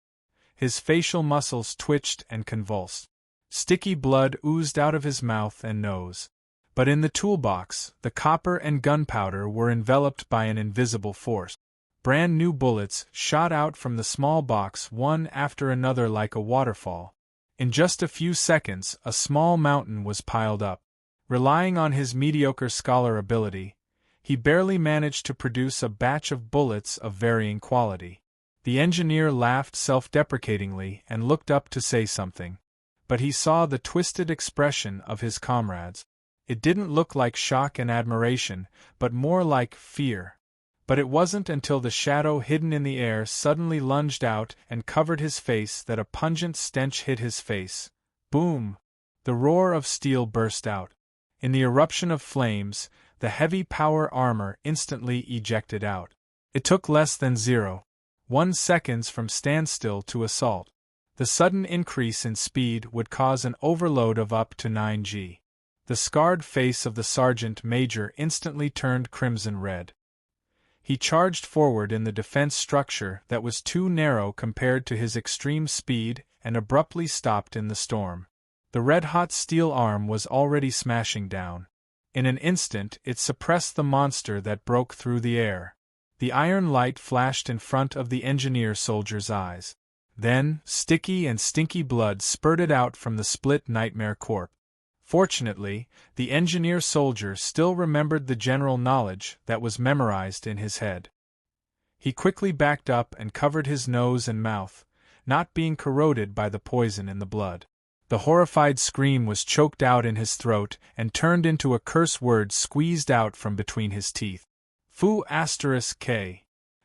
His facial muscles twitched and convulsed. Sticky blood oozed out of his mouth and nose. But in the toolbox, the copper and gunpowder were enveloped by an invisible force. Brand new bullets shot out from the small box one after another like a waterfall. In just a few seconds, a small mountain was piled up. Relying on his mediocre scholar ability, he barely managed to produce a batch of bullets of varying quality. The engineer laughed self-deprecatingly and looked up to say something. But he saw the twisted expression of his comrades. It didn't look like shock and admiration, but more like fear. But it wasn't until the shadow hidden in the air suddenly lunged out and covered his face that a pungent stench hit his face. Boom! The roar of steel burst out. In the eruption of flames, the heavy power armor instantly ejected out. It took less than 0.1 seconds from standstill to assault. The sudden increase in speed would cause an overload of up to 9G. The scarred face of the sergeant major instantly turned crimson red. He charged forward in the defense structure that was too narrow compared to his extreme speed and abruptly stopped in the storm. The red-hot steel arm was already smashing down. In an instant it suppressed the monster that broke through the air. The iron light flashed in front of the engineer soldier's eyes. Then, sticky and stinky blood spurted out from the split nightmare corpse. Fortunately, the engineer soldier still remembered the general knowledge that was memorized in his head. He quickly backed up and covered his nose and mouth, not being corroded by the poison in the blood. The horrified scream was choked out in his throat and turned into a curse word squeezed out from between his teeth. Fu *k.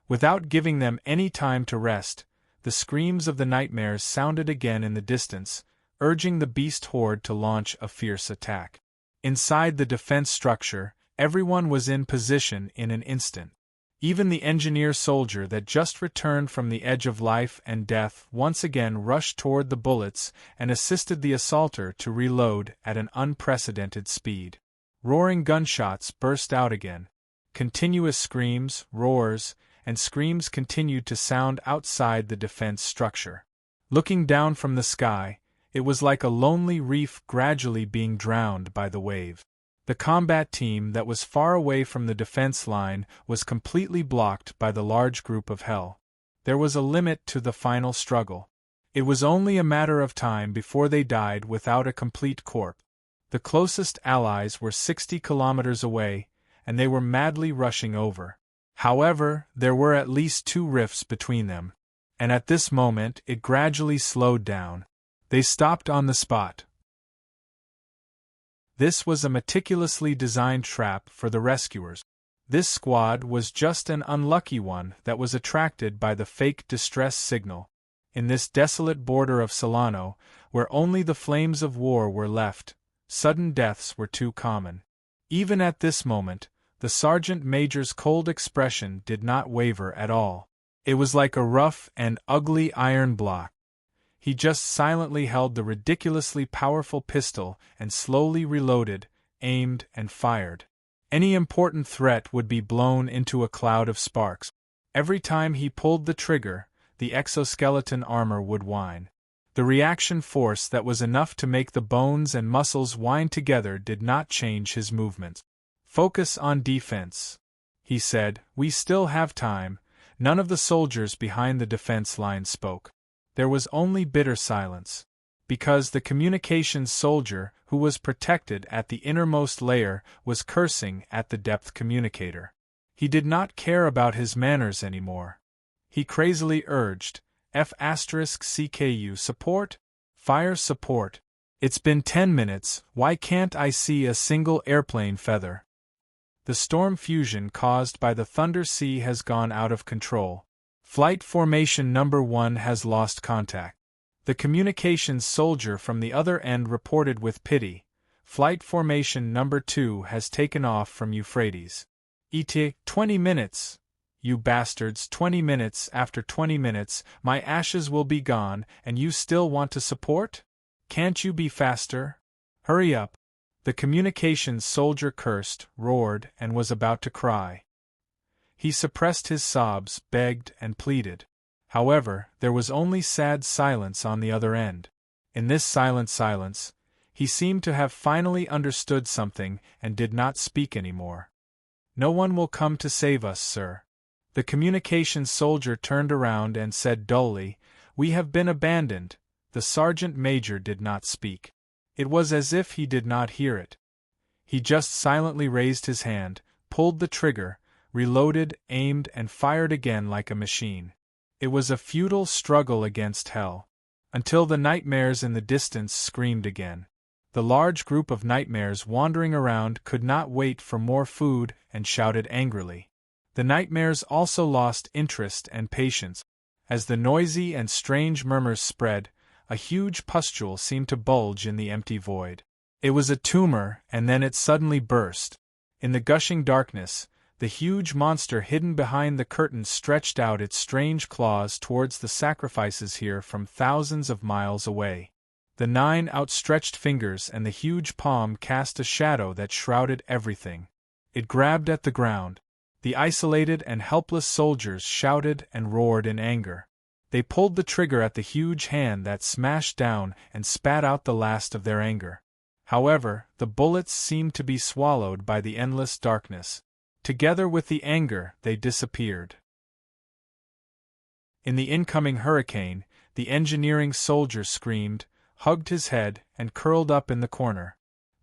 Without giving them any time to rest, the screams of the nightmares sounded again in the distance, urging the beast horde to launch a fierce attack. Inside the defense structure, everyone was in position in an instant. Even the engineer soldier that just returned from the edge of life and death once again rushed toward the bullets and assisted the assaulter to reload at an unprecedented speed. Roaring gunshots burst out again. Continuous screams, roars, and screams continued to sound outside the defense structure. Looking down from the sky, it was like a lonely reef gradually being drowned by the wave. The combat team that was far away from the defense line was completely blocked by the large group of Hell. There was a limit to the final struggle. It was only a matter of time before they died without a complete corpse. The closest allies were 60 kilometers away, and they were madly rushing over. However, there were at least 2 rifts between them, and at this moment it gradually slowed down. They stopped on the spot. This was a meticulously designed trap for the rescuers. This squad was just an unlucky one that was attracted by the fake distress signal. In this desolate border of Solano, where only the flames of war were left, sudden deaths were too common. Even at this moment, the sergeant major's cold expression did not waver at all. It was like a rough and ugly iron block. He just silently held the ridiculously powerful pistol and slowly reloaded, aimed, and fired. Any important threat would be blown into a cloud of sparks. Every time he pulled the trigger, the exoskeleton armor would whine. The reaction force that was enough to make the bones and muscles whine together did not change his movements. "Focus on defense," he said. "We still have time." None of the soldiers behind the defense line spoke. There was only bitter silence, because the communications soldier who was protected at the innermost layer was cursing at the depth communicator. He did not care about his manners anymore. He crazily urged, F*CKU support? Fire support. It's been 10 minutes, why can't I see a single airplane feather? The storm fusion caused by the Thunder Sea has gone out of control. Flight formation number 1 has lost contact. The communications soldier from the other end reported with pity, Flight formation number 2 has taken off from Euphrates. 20 minutes! You bastards, 20 minutes! After 20 minutes, my ashes will be gone, and you still want to support? Can't you be faster? Hurry up! The communications soldier cursed, roared, and was about to cry. He suppressed his sobs, begged, and pleaded. However, there was only sad silence on the other end. In this silent silence, he seemed to have finally understood something and did not speak anymore. "No one will come to save us, sir." The communications soldier turned around and said dully, "We have been abandoned." The sergeant major did not speak. It was as if he did not hear it. He just silently raised his hand, pulled the trigger, reloaded, aimed, and fired again like a machine. It was a futile struggle against hell, until the nightmares in the distance screamed again. The large group of nightmares wandering around could not wait for more food and shouted angrily. The nightmares also lost interest and patience. As the noisy and strange murmurs spread, a huge pustule seemed to bulge in the empty void. It was a tumor, and then it suddenly burst. In the gushing darkness, the huge monster hidden behind the curtains stretched out its strange claws towards the sacrifices here from thousands of miles away. The 9 outstretched fingers and the huge palm cast a shadow that shrouded everything. It grabbed at the ground. The isolated and helpless soldiers shouted and roared in anger. They pulled the trigger at the huge hand that smashed down and spat out the last of their anger. However, the bullets seemed to be swallowed by the endless darkness. Together with the anger, they disappeared. In the incoming hurricane, the engineering soldier screamed, hugged his head, and curled up in the corner.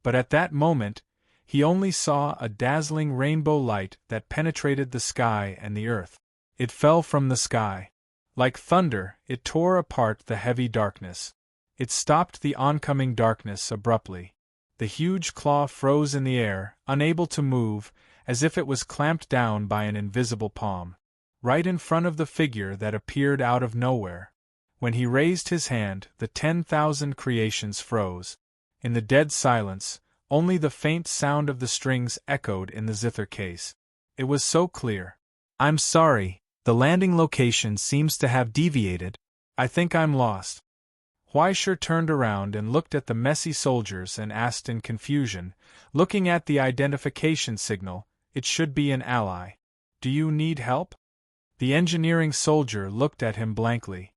But at that moment, he only saw a dazzling rainbow light that penetrated the sky and the earth. It fell from the sky. Like thunder, it tore apart the heavy darkness. It stopped the oncoming darkness abruptly. The huge claw froze in the air, unable to move, as if it was clamped down by an invisible palm. Right in front of the figure that appeared out of nowhere. When he raised his hand, the 10,000 creations froze. In the dead silence, only the faint sound of the strings echoed in the zither case. It was so clear. "I'm sorry, the landing location seems to have deviated. I think I'm lost." Huaishur turned around and looked at the messy soldiers and asked in confusion, looking at the identification signal, "It should be an ally. Do you need help?" The engineering soldier looked at him blankly.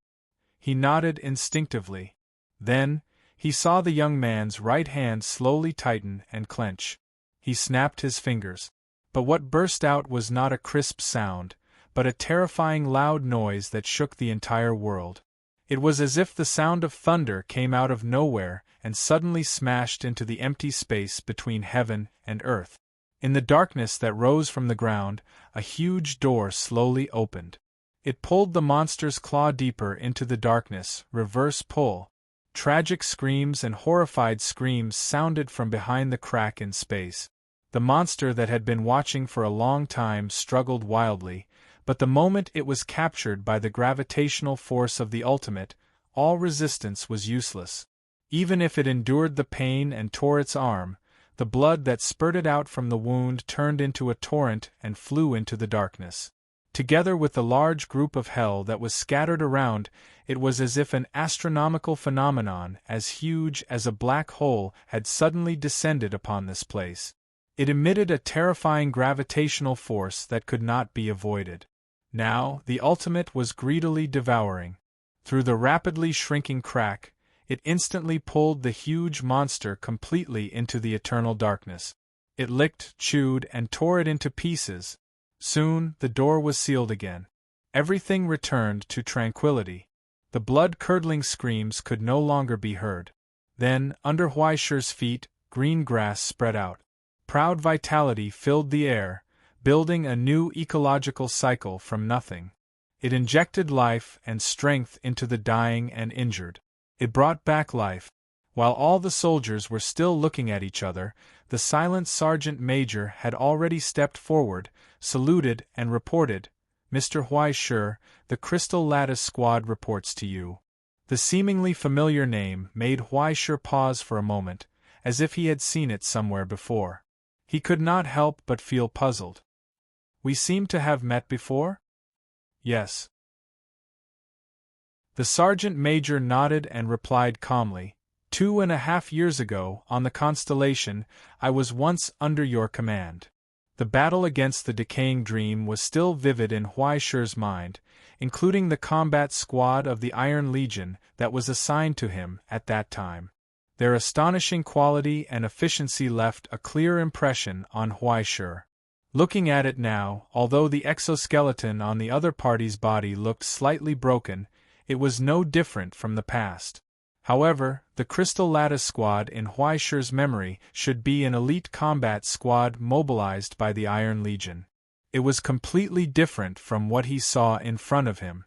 He nodded instinctively. Then, he saw the young man's right hand slowly tighten and clench. He snapped his fingers. But what burst out was not a crisp sound, but a terrifying loud noise that shook the entire world. It was as if the sound of thunder came out of nowhere and suddenly smashed into the empty space between heaven and earth. In the darkness that rose from the ground, a huge door slowly opened. It pulled the monster's claw deeper into the darkness, reverse pull. Tragic screams and horrified screams sounded from behind the crack in space. The monster that had been watching for a long time struggled wildly, but the moment it was captured by the gravitational force of the ultimate, all resistance was useless. Even if it endured the pain and tore its arm, the blood that spurted out from the wound turned into a torrent and flew into the darkness. Together with the large group of hell that was scattered around, it was as if an astronomical phenomenon as huge as a black hole had suddenly descended upon this place. It emitted a terrifying gravitational force that could not be avoided. Now, the ultimate was greedily devouring. Through the rapidly shrinking crack, it instantly pulled the huge monster completely into the eternal darkness. It licked, chewed, and tore it into pieces. Soon, the door was sealed again. Everything returned to tranquility. The blood-curdling screams could no longer be heard. Then, under Huaishur's feet, green grass spread out. Proud vitality filled the air, building a new ecological cycle from nothing. It injected life and strength into the dying and injured. It brought back life. While all the soldiers were still looking at each other, the silent sergeant major had already stepped forward, saluted and reported, "Mr. Huaishur, the Crystal Lattice Squad reports to you." The seemingly familiar name made Huaishur pause for a moment, as if he had seen it somewhere before. He could not help but feel puzzled. "We seem to have met before?" "Yes." The sergeant major nodded and replied calmly, 2.5 years ago, on the Constellation, I was once under your command." The battle against the decaying dream was still vivid in Huaishur's mind, including the combat squad of the Iron Legion that was assigned to him at that time. Their astonishing quality and efficiency left a clear impression on Huaishur. Looking at it now, although the exoskeleton on the other party's body looked slightly broken, it was no different from the past. However, the Crystal Lattice Squad in Huaishur's memory should be an elite combat squad mobilized by the Iron Legion. It was completely different from what he saw in front of him.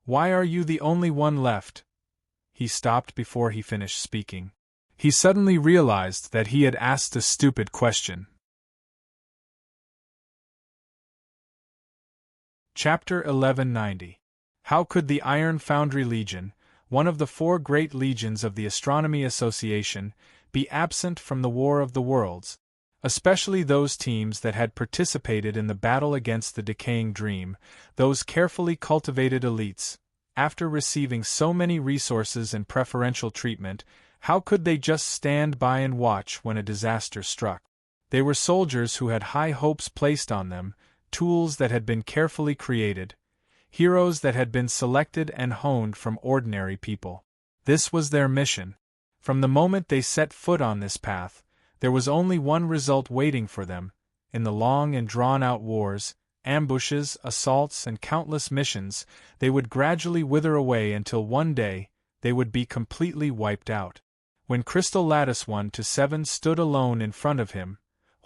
"Why are you the only one left?" He stopped before he finished speaking. He suddenly realized that he had asked a stupid question. Chapter 1190. How could the Iron Foundry Legion, one of the 4 great legions of the Astronomy Association, be absent from the War of the Worlds, especially those teams that had participated in the battle against the decaying dream, those carefully cultivated elites? After receiving so many resources and preferential treatment, how could they just stand by and watch when a disaster struck? They were soldiers who had high hopes placed on them, tools that had been carefully created, heroes that had been selected and honed from ordinary people. This was their mission. From the moment they set foot on this path, there was only one result waiting for them: in the long and drawn-out wars, ambushes, assaults, and countless missions, they would gradually wither away until one day, they would be completely wiped out. When Crystal Lattice 1 to 7 stood alone in front of him,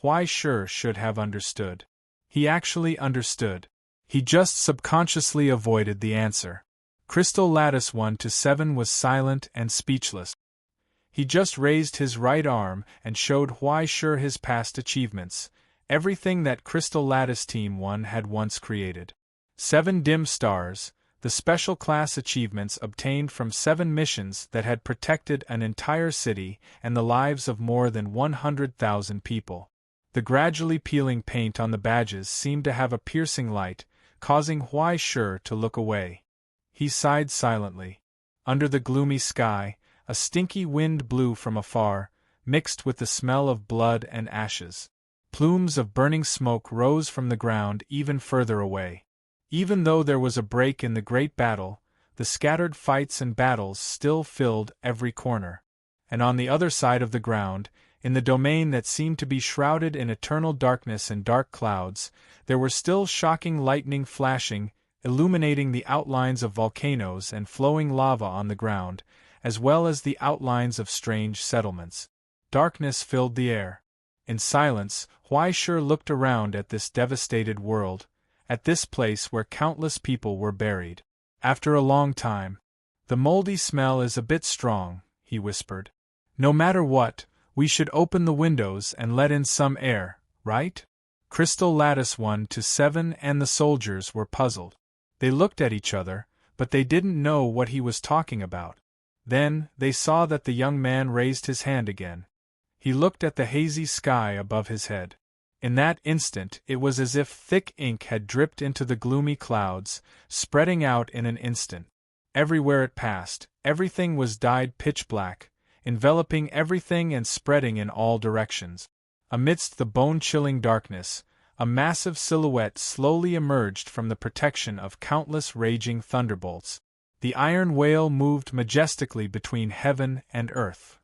Huai Shi should have understood. He actually understood. He just subconsciously avoided the answer. Crystal Lattice 1 to 7 was silent and speechless. He just raised his right arm and showed Huai Shi his past achievements, everything that Crystal Lattice Team 1 had once created. 7 dim stars, the special class achievements obtained from 7 missions that had protected an entire city and the lives of more than 100,000 people. The gradually peeling paint on the badges seemed to have a piercing light, causing Huai Shi to look away. He sighed silently. Under the gloomy sky, a stinky wind blew from afar, mixed with the smell of blood and ashes. Plumes of burning smoke rose from the ground even further away. Even though there was a break in the great battle, the scattered fights and battles still filled every corner. And on the other side of the ground, in the domain that seemed to be shrouded in eternal darkness and dark clouds, there were still shocking lightning flashing, illuminating the outlines of volcanoes and flowing lava on the ground, as well as the outlines of strange settlements. Darkness filled the air. In silence, Huai Shi looked around at this devastated world, at this place where countless people were buried. After a long time, "The moldy smell is a bit strong," he whispered. "No matter what, we should open the windows and let in some air, right?" Crystal Lattice 1 to 7 and the soldiers were puzzled. They looked at each other, but they didn't know what he was talking about. Then, they saw that the young man raised his hand again. He looked at the hazy sky above his head. In that instant, it was as if thick ink had dripped into the gloomy clouds, spreading out in an instant. Everywhere it passed, everything was dyed pitch black, enveloping everything and spreading in all directions. Amidst the bone-chilling darkness, a massive silhouette slowly emerged from the protection of countless raging thunderbolts. The iron whale moved majestically between heaven and earth.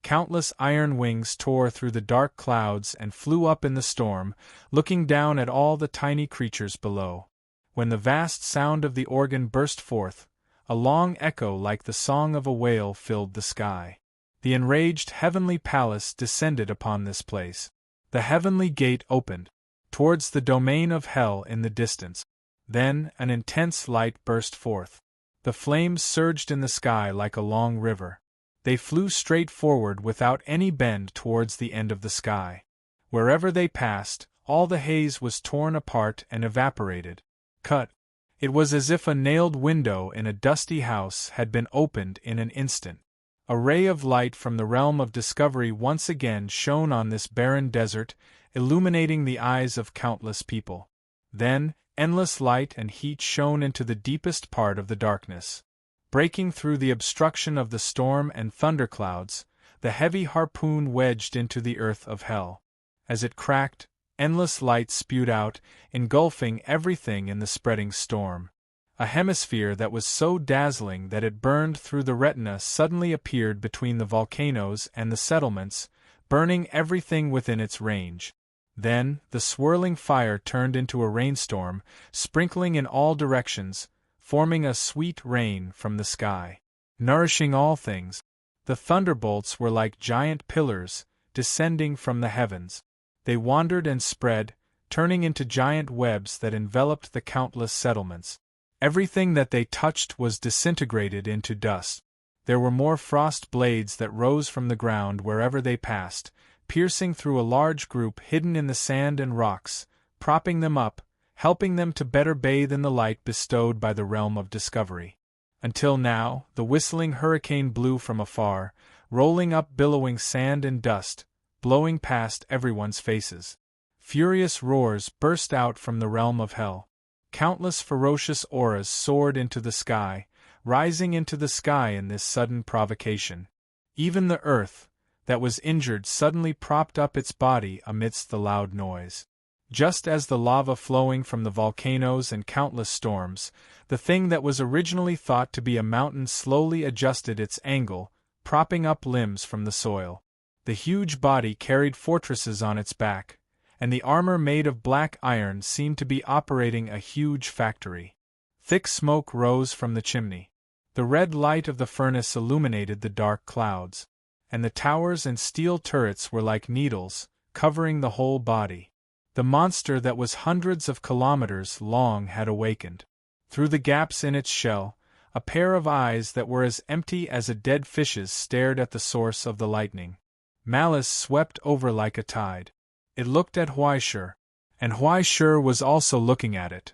Countless iron wings tore through the dark clouds and flew up in the storm, looking down at all the tiny creatures below. When the vast sound of the organ burst forth, a long echo like the song of a whale filled the sky. The enraged heavenly palace descended upon this place. The heavenly gate opened, towards the domain of hell in the distance. Then an intense light burst forth. The flames surged in the sky like a long river. They flew straight forward without any bend towards the end of the sky. Wherever they passed, all the haze was torn apart and evaporated. Cut. It was as if a nailed window in a dusty house had been opened in an instant. A ray of light from the realm of discovery once again shone on this barren desert, illuminating the eyes of countless people. Then, endless light and heat shone into the deepest part of the darkness. Breaking through the obstruction of the storm and thunderclouds, the heavy harpoon wedged into the earth of hell. As it cracked, endless light spewed out, engulfing everything in the spreading storm. A hemisphere that was so dazzling that it burned through the retina suddenly appeared between the volcanoes and the settlements, burning everything within its range. Then, the swirling fire turned into a rainstorm, sprinkling in all directions, forming a sweet rain from the sky, nourishing all things. The thunderbolts were like giant pillars, descending from the heavens. They wandered and spread, turning into giant webs that enveloped the countless settlements. Everything that they touched was disintegrated into dust. There were more frost blades that rose from the ground wherever they passed, piercing through a large group hidden in the sand and rocks, propping them up, helping them to better bathe in the light bestowed by the realm of discovery. Until now, the whistling hurricane blew from afar, rolling up billowing sand and dust, blowing past everyone's faces. Furious roars burst out from the realm of hell. Countless ferocious auras soared into the sky, rising into the sky in this sudden provocation. Even the earth, that was injured, suddenly propped up its body amidst the loud noise. Just as the lava flowing from the volcanoes and countless storms, the thing that was originally thought to be a mountain slowly adjusted its angle, propping up limbs from the soil. The huge body carried fortresses on its back, and the armor made of black iron seemed to be operating a huge factory. Thick smoke rose from the chimney. The red light of the furnace illuminated the dark clouds, and the towers and steel turrets were like needles, covering the whole body. The monster that was hundreds of kilometers long had awakened. Through the gaps in its shell, a pair of eyes that were as empty as a dead fish's stared at the source of the lightning. Malice swept over like a tide. It looked at Huaishur, and Huaishur was also looking at it.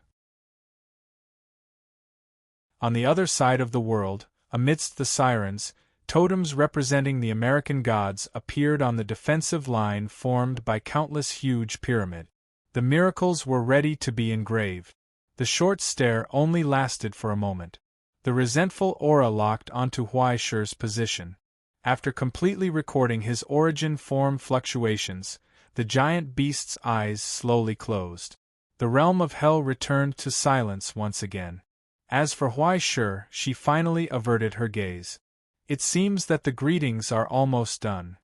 On the other side of the world, amidst the sirens, totems representing the American gods appeared on the defensive line formed by countless huge pyramids. The miracles were ready to be engraved. The short stare only lasted for a moment. The resentful aura locked onto Huaishur's position. After completely recording his origin form fluctuations, the giant beast's eyes slowly closed. The realm of hell returned to silence once again. As for Huaishur, she finally averted her gaze. It seems that the greetings are almost done.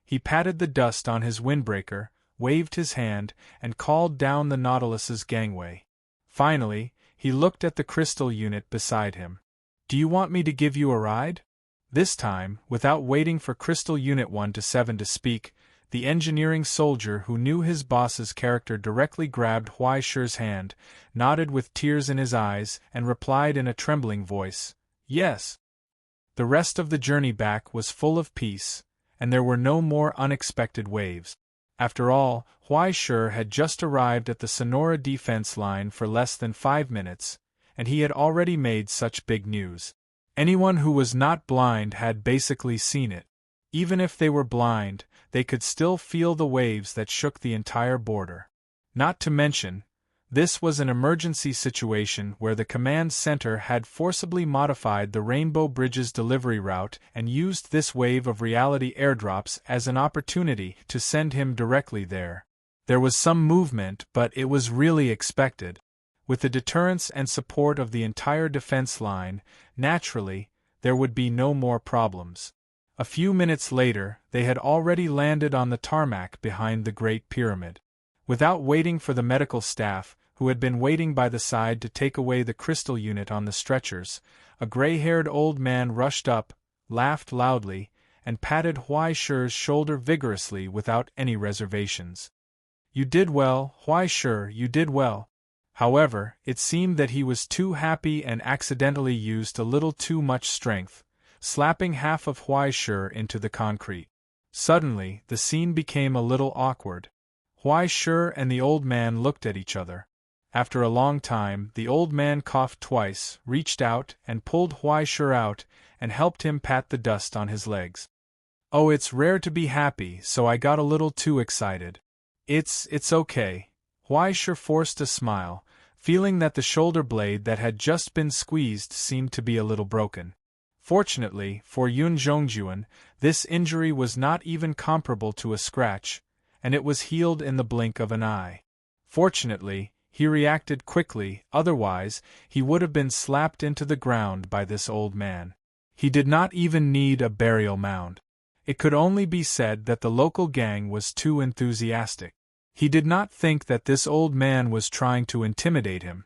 He patted the dust on his windbreaker, waved his hand, and called down the Nautilus's gangway. Finally, he looked at the crystal unit beside him. "Do you want me to give you a ride?" This time, without waiting for Crystal Unit 1-7 to speak, the engineering soldier who knew his boss's character directly grabbed Huaishur's hand, nodded with tears in his eyes, and replied in a trembling voice, "Yes." The rest of the journey back was full of peace, and there were no more unexpected waves. After all, Huaishur had just arrived at the Sonora defense line for less than 5 minutes, and he had already made such big news. Anyone who was not blind had basically seen it. Even if they were blind, they could still feel the waves that shook the entire border. Not to mention, this was an emergency situation where the command center had forcibly modified the Rainbow Bridge's delivery route and used this wave of reality airdrops as an opportunity to send him directly there. There was some movement, but it was really expected. With the deterrence and support of the entire defense line, naturally, there would be no more problems. A few minutes later, they had already landed on the tarmac behind the Great Pyramid. Without waiting for the medical staff, who had been waiting by the side to take away the crystal unit on the stretchers, a gray-haired old man rushed up, laughed loudly, and patted Huaishur's shoulder vigorously without any reservations. "You did well, Huaishur, you did well." However, it seemed that he was too happy and accidentally used a little too much strength, slapping half of Huaishur into the concrete. Suddenly, the scene became a little awkward. Huaishur and the old man looked at each other. After a long time, the old man coughed twice, reached out and pulled Huaishur out, and helped him pat the dust on his legs. "Oh, it's rare to be happy, so I got a little too excited." It's okay." Huaishur forced a smile, feeling that the shoulder blade that had just been squeezed seemed to be a little broken. Fortunately, for Yun Zhongjuan, this injury was not even comparable to a scratch, and it was healed in the blink of an eye. Fortunately, he reacted quickly, otherwise, he would have been slapped into the ground by this old man. He did not even need a burial mound. It could only be said that the local gang was too enthusiastic. He did not think that this old man was trying to intimidate him.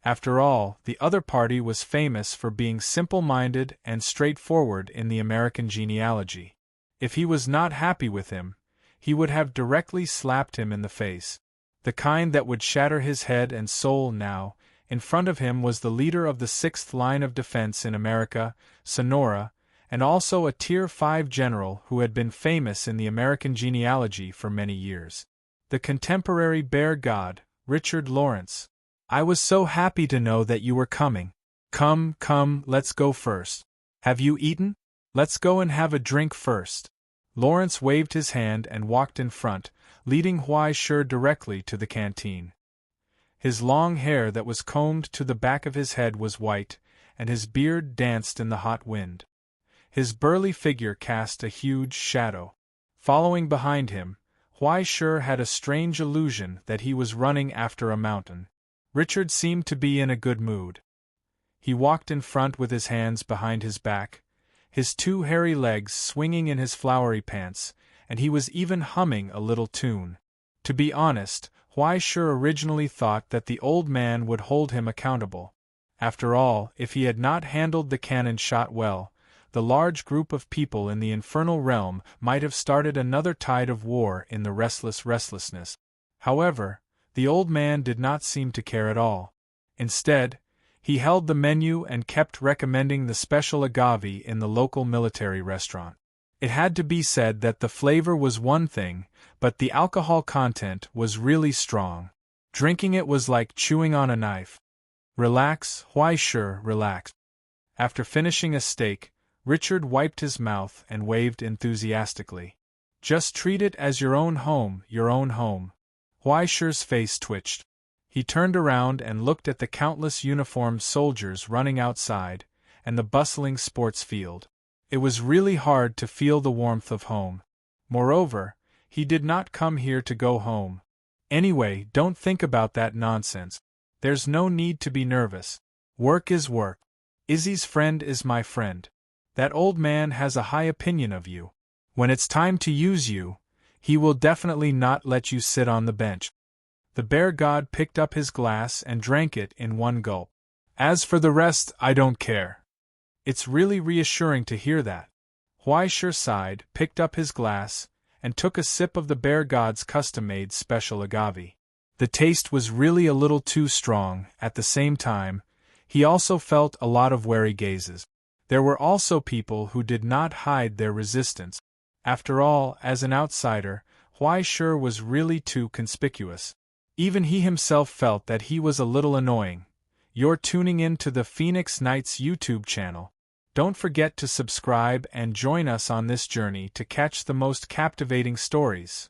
After all, the other party was famous for being simple-minded and straightforward in the American genealogy. If he was not happy with him, he would have directly slapped him in the face. The kind that would shatter his head and soul now. In front of him was the leader of the 6th line of defense in America, Sonora, and also a Tier 5 general who had been famous in the American genealogy for many years. The contemporary bear god, Richard Lawrence. "I was so happy to know that you were coming. Come, let's go first. Have you eaten? Let's go and have a drink first." Lawrence waved his hand and walked in front, leading Huaishur directly to the canteen. His long hair that was combed to the back of his head was white, and his beard danced in the hot wind. His burly figure cast a huge shadow. Following behind him, Huaishur had a strange illusion that he was running after a mountain. Richard seemed to be in a good mood. He walked in front with his hands behind his back, his 2 hairy legs swinging in his flowery pants, and he was even humming a little tune. To be honest, Huai originally thought that the old man would hold him accountable. After all, if he had not handled the cannon shot well, the large group of people in the infernal realm might have started another tide of war in the restlessness. However, the old man did not seem to care at all. Instead, he held the menu and kept recommending the special agave in the local military restaurant. It had to be said that the flavor was one thing, but the alcohol content was really strong. Drinking it was like chewing on a knife. Relax, Huai, relax. After finishing a steak, Richard wiped his mouth and waved enthusiastically. Just treat it as your own home, your own home. Huai's face twitched. He turned around and looked at the countless uniformed soldiers running outside, and the bustling sports field. It was really hard to feel the warmth of home. Moreover, he did not come here to go home. Anyway, don't think about that nonsense. There's no need to be nervous. Work is work. Izzy's friend is my friend. That old man has a high opinion of you. When it's time to use you, he will definitely not let you sit on the bench. The bear god picked up his glass and drank it in one gulp. As for the rest, I don't care. It's really reassuring to hear that. Huai sighed, picked up his glass, and took a sip of the bear god's custom-made special agave. The taste was really a little too strong. At the same time, he also felt a lot of wary gazes. There were also people who did not hide their resistance. After all, as an outsider, Huai was really too conspicuous. Even he himself felt that he was a little annoying. You're tuning in to the Phoenix Knights YouTube channel. Don't forget to subscribe and join us on this journey to catch the most captivating stories.